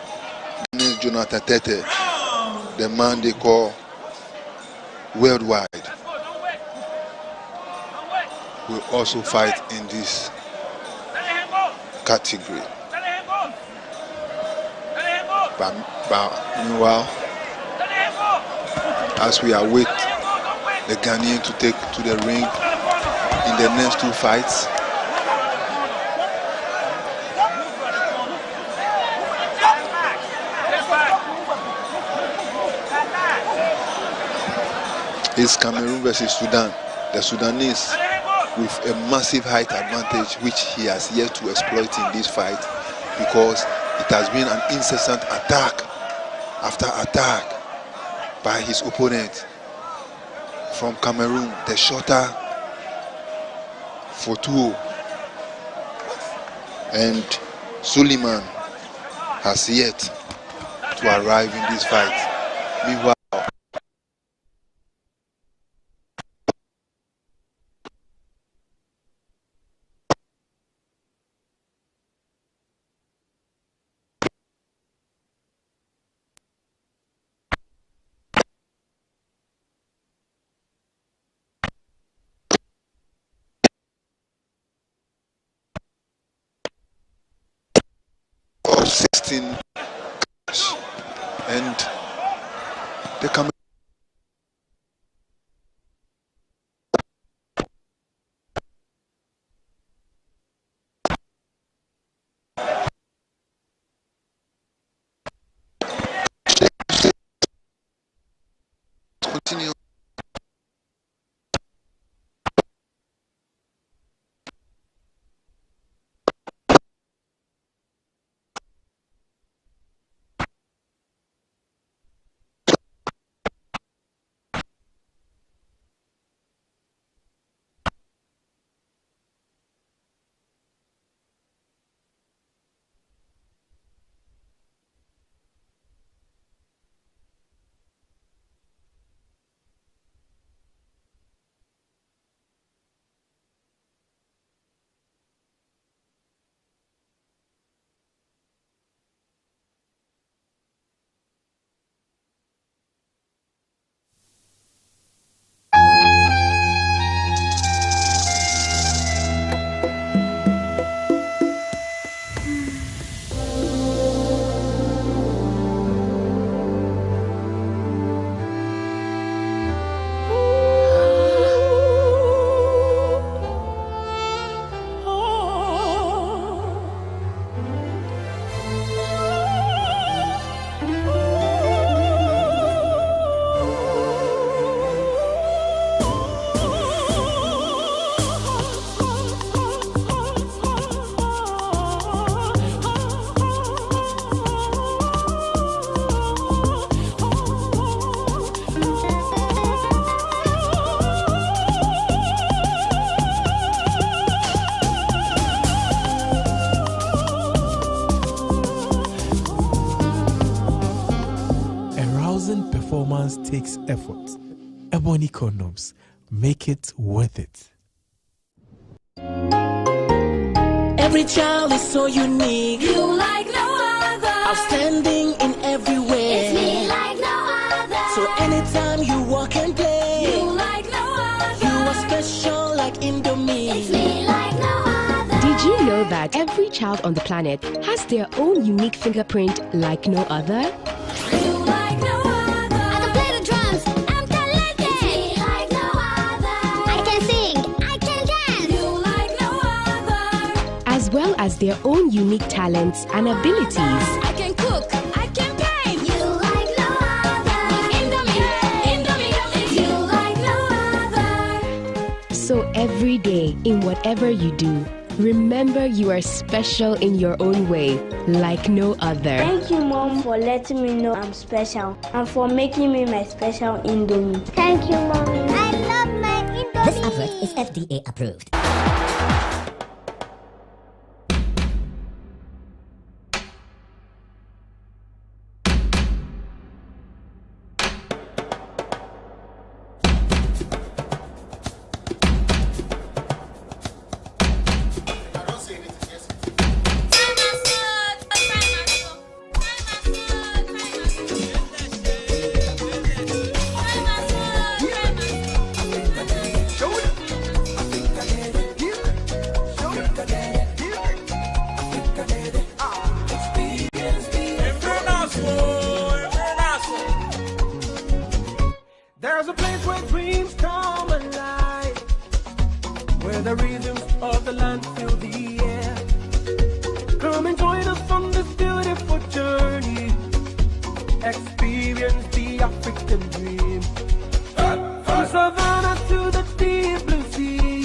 Jonathan Tete, the man they call worldwide, will also fight in this category. But meanwhile, as we await the Ghanaian to take to the ring in the next 2 fights, it's Cameroon versus Sudan. The Sudanese with a massive height advantage, which he has yet to exploit in this fight, because it has been an incessant attack after attack by his opponent from Cameroon, the shorter Fotuo. And Suleiman has yet to arrive in this fight. Meanwhile, of 16 cash, and the Cameroon continue. Performance takes effort. Ebony condoms make it worth it. Every child is so unique. You like no other. Outstanding in every way. It's me like no other. So anytime you walk and play, you like no other. You are special like Indomie. It's me like no other. Did you know that every child on the planet has their own unique fingerprint like no other? As well as their own unique talents and abilities. I can cook, I can paint. You like no other. Indomie, you like no other. So every day, in whatever you do, remember you are special in your own way, like no other. Thank you, Mom, for letting me know I'm special and for making me my special Indomie. Thank you, Mommy. I love my Indomie. This advert is FDA approved. our dreams come alive, where the rhythms of the land fill the air. Come and join us on this beautiful journey. Experience the African dream. From savannah to the deep blue sea.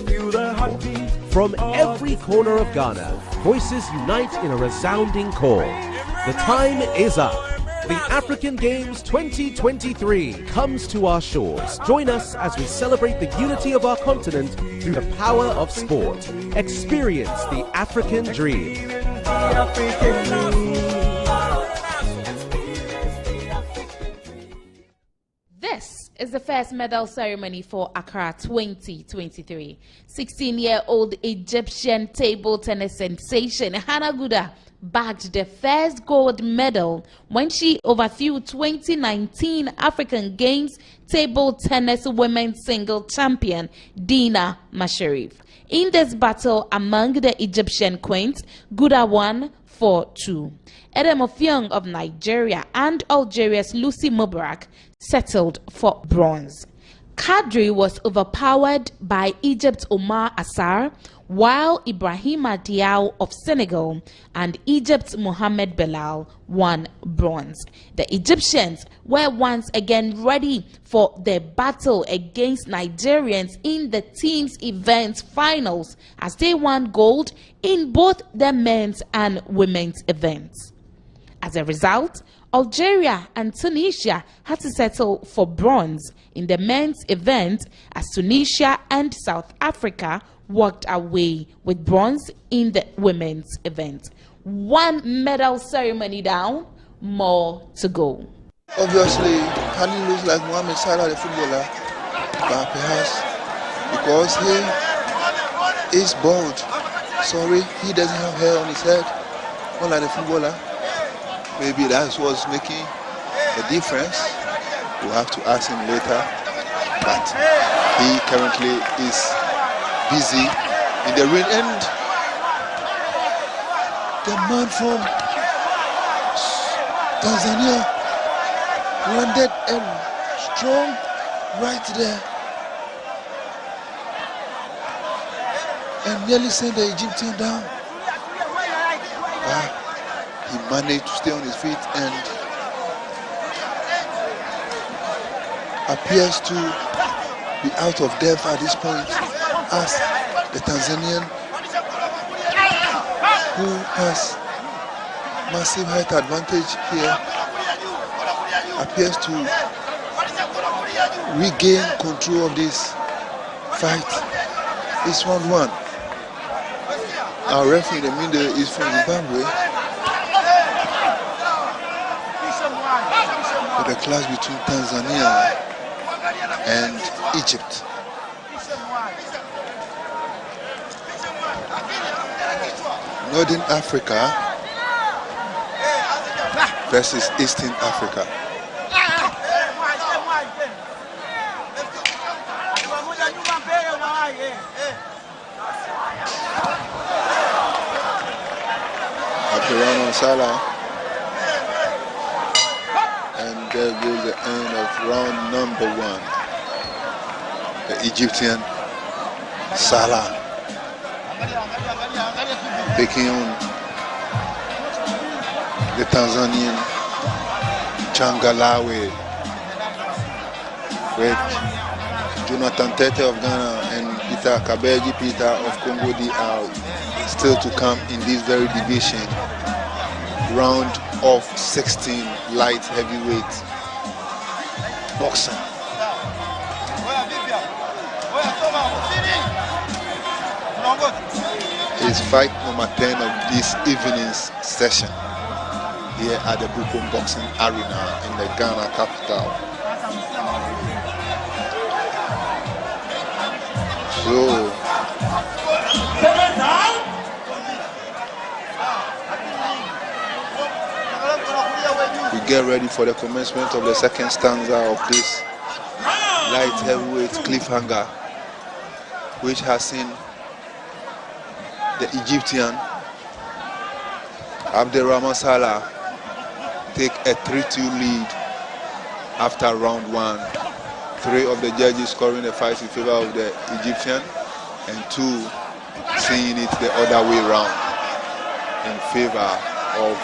Feel the heartbeat. From every corner of Ghana, voices unite in a resounding call. The time is up. The African Games 2023 comes to our shores. Join us as we celebrate the unity of our continent through the power of sport. Experience the African dream. This is the first medal ceremony for Accra 2023. 16-year-old Egyptian table tennis sensation Hannah Guda bagged the first gold medal when she overthrew 2019 African Games table tennis women's single champion Dina Masharif. In this battle among the Egyptian queens, Guda won 4-2. Edem Ofiong of Nigeria and Algeria's Lucy Mubarak settled for bronze. Kadri was overpowered by Egypt's Omar Assar, while Ibrahima Diaw of Senegal and Egypt's Mohamed Belal won bronze. The Egyptians were once again ready for their battle against Nigerians in the team's events finals as they won gold in both the men's and women's events. As a result, Algeria and Tunisia had to settle for bronze in the men's event as Tunisia and South Africa walked away with bronze in the women's event. One medal ceremony down, more to go. Obviously, Kali looks like Mohamed Salah, the footballer, but perhaps because he is bald. Sorry, he doesn't have hair on his head, unlike the footballer. Maybe that's what's making the difference. We'll have to ask him later. But he currently is busy in the ring. And the man from Tanzania landed and strong right there. And nearly sent the Egyptian down. He managed to stay on his feet and appears to be out of depth at this point as the Tanzanian, who has massive height advantage here, appears to regain control of this fight. It's 1-1. Our referee in the middle is from Zimbabwe. The clash between Tanzania and Egypt. Northern Africa versus Eastern Africa. Abdurrahman Salah. There goes the end of round number 1. The Egyptian Salah taking on the Tanzanian Changalawe, with Jonathan Tete of Ghana and Peter Kabeji Peter of Congo DR still to come in this very division. Round of 16 light heavyweight boxing. It's fight number 10 of this evening's session here at the Bukom Boxing Arena in the Ghana capital. So we get ready for the commencement of the second stanza of this light heavyweight cliffhanger, which has seen the Egyptian Abdurrahman Salah take a 3-2 lead after round 1 3 of the judges scoring the fights in favor of the Egyptian, and 2 seeing it the other way round in favor of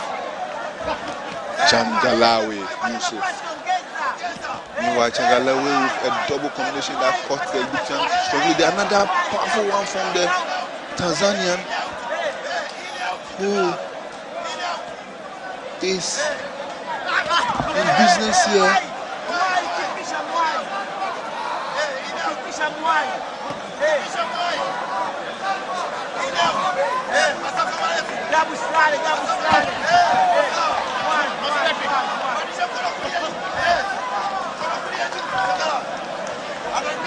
Changalawe Yusuf. Meanwhile, Changalawe with a double combination that caught the Egyptian strongly. Another powerful one from the Tanzanian, who is in business here.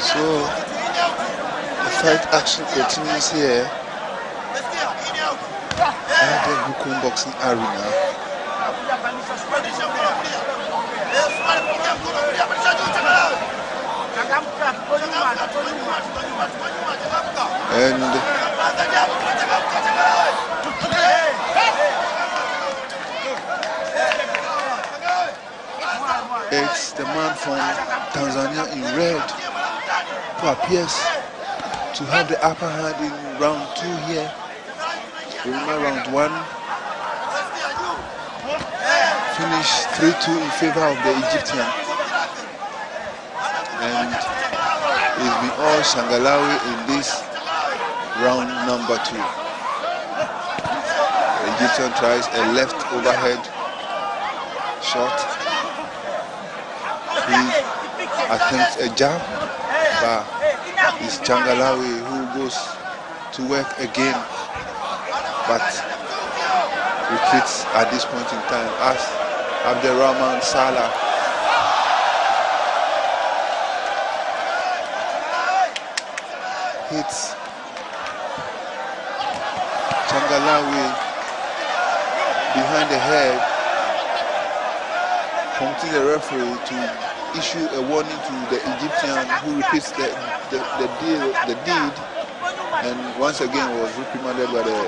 So the fight action continues here at the Bukum Boxing Arena. And it's the man from Tanzania in red who appears to have the upper hand in round 2 here. Remember, round 1 finished 3-2 in favor of the Egyptian, and it's been all Shangalawi in this round number 2. The Egyptian tries a left overhead shot. He attempts a jab, but it's Changalawi who goes to work again, but retreats at this point in time as Abderrahman Salah hits Changalawi behind the head, prompting the referee to issue a warning to the Egyptian, who repeats the deed, and once again was reprimanded by the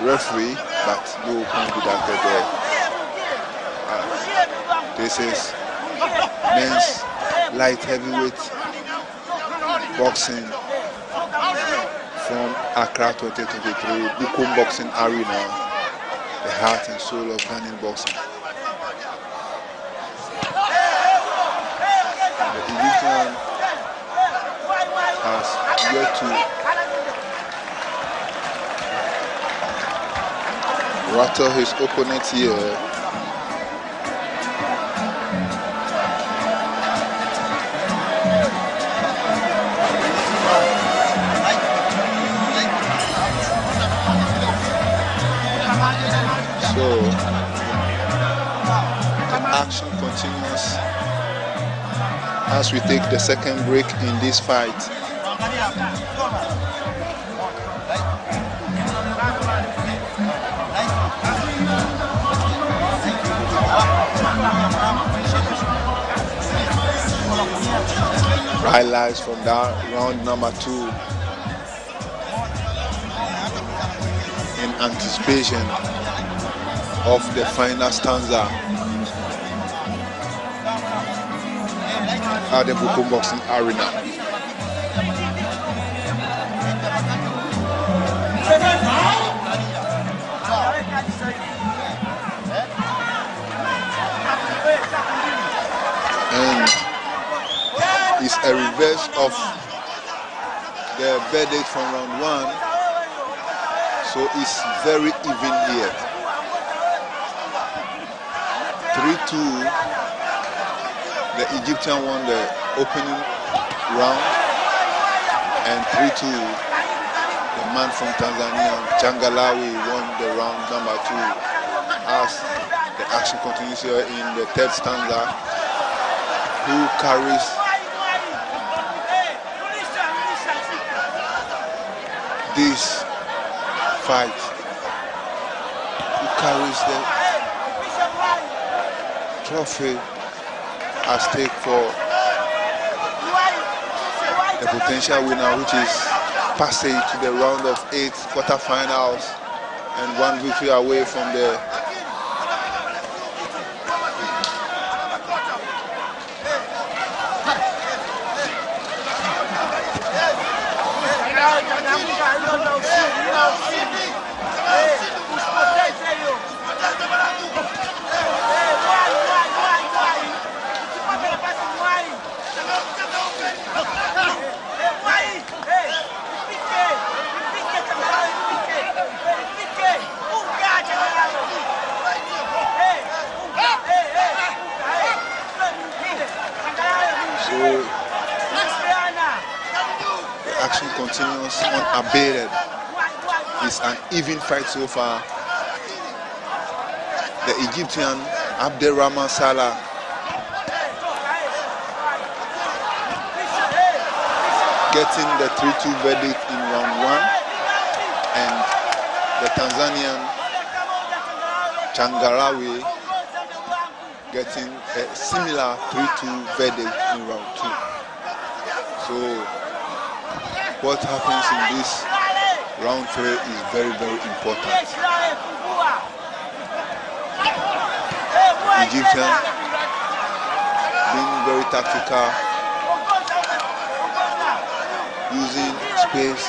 referee, but no point deducted there. This is men's light heavyweight boxing from Accra 2023, Bukum Boxing Arena, the heart and soul of Ghanaian boxing. The Egyptian has yet to rattle his opponent here. So the action continues as we take the second break in this fight. Highlights from that round number 2 in anticipation of the final stanza at the Bukum Boxing Arena. And it's a reverse of the verdict from round 1, so it's very even here. 3-2, the Egyptian won the opening round, and 3-2, the man from Tanzania, Changalawi, won the round number 2, as the action continues here in the third stanza. Who carries this fight? Who carries the trophy at stake for the potential winner, which is passage to the round of 8 quarterfinals and 1 victory away from the Action continues unabated. It's an even fight so far. The Egyptian Abderrahman Salah getting the 3-2 verdict in round 1, and the Tanzanian Changarawe getting a similar 3-2 verdict in round 2. So what happens in this round 3 is very, very important. Egyptian being very tactical, using space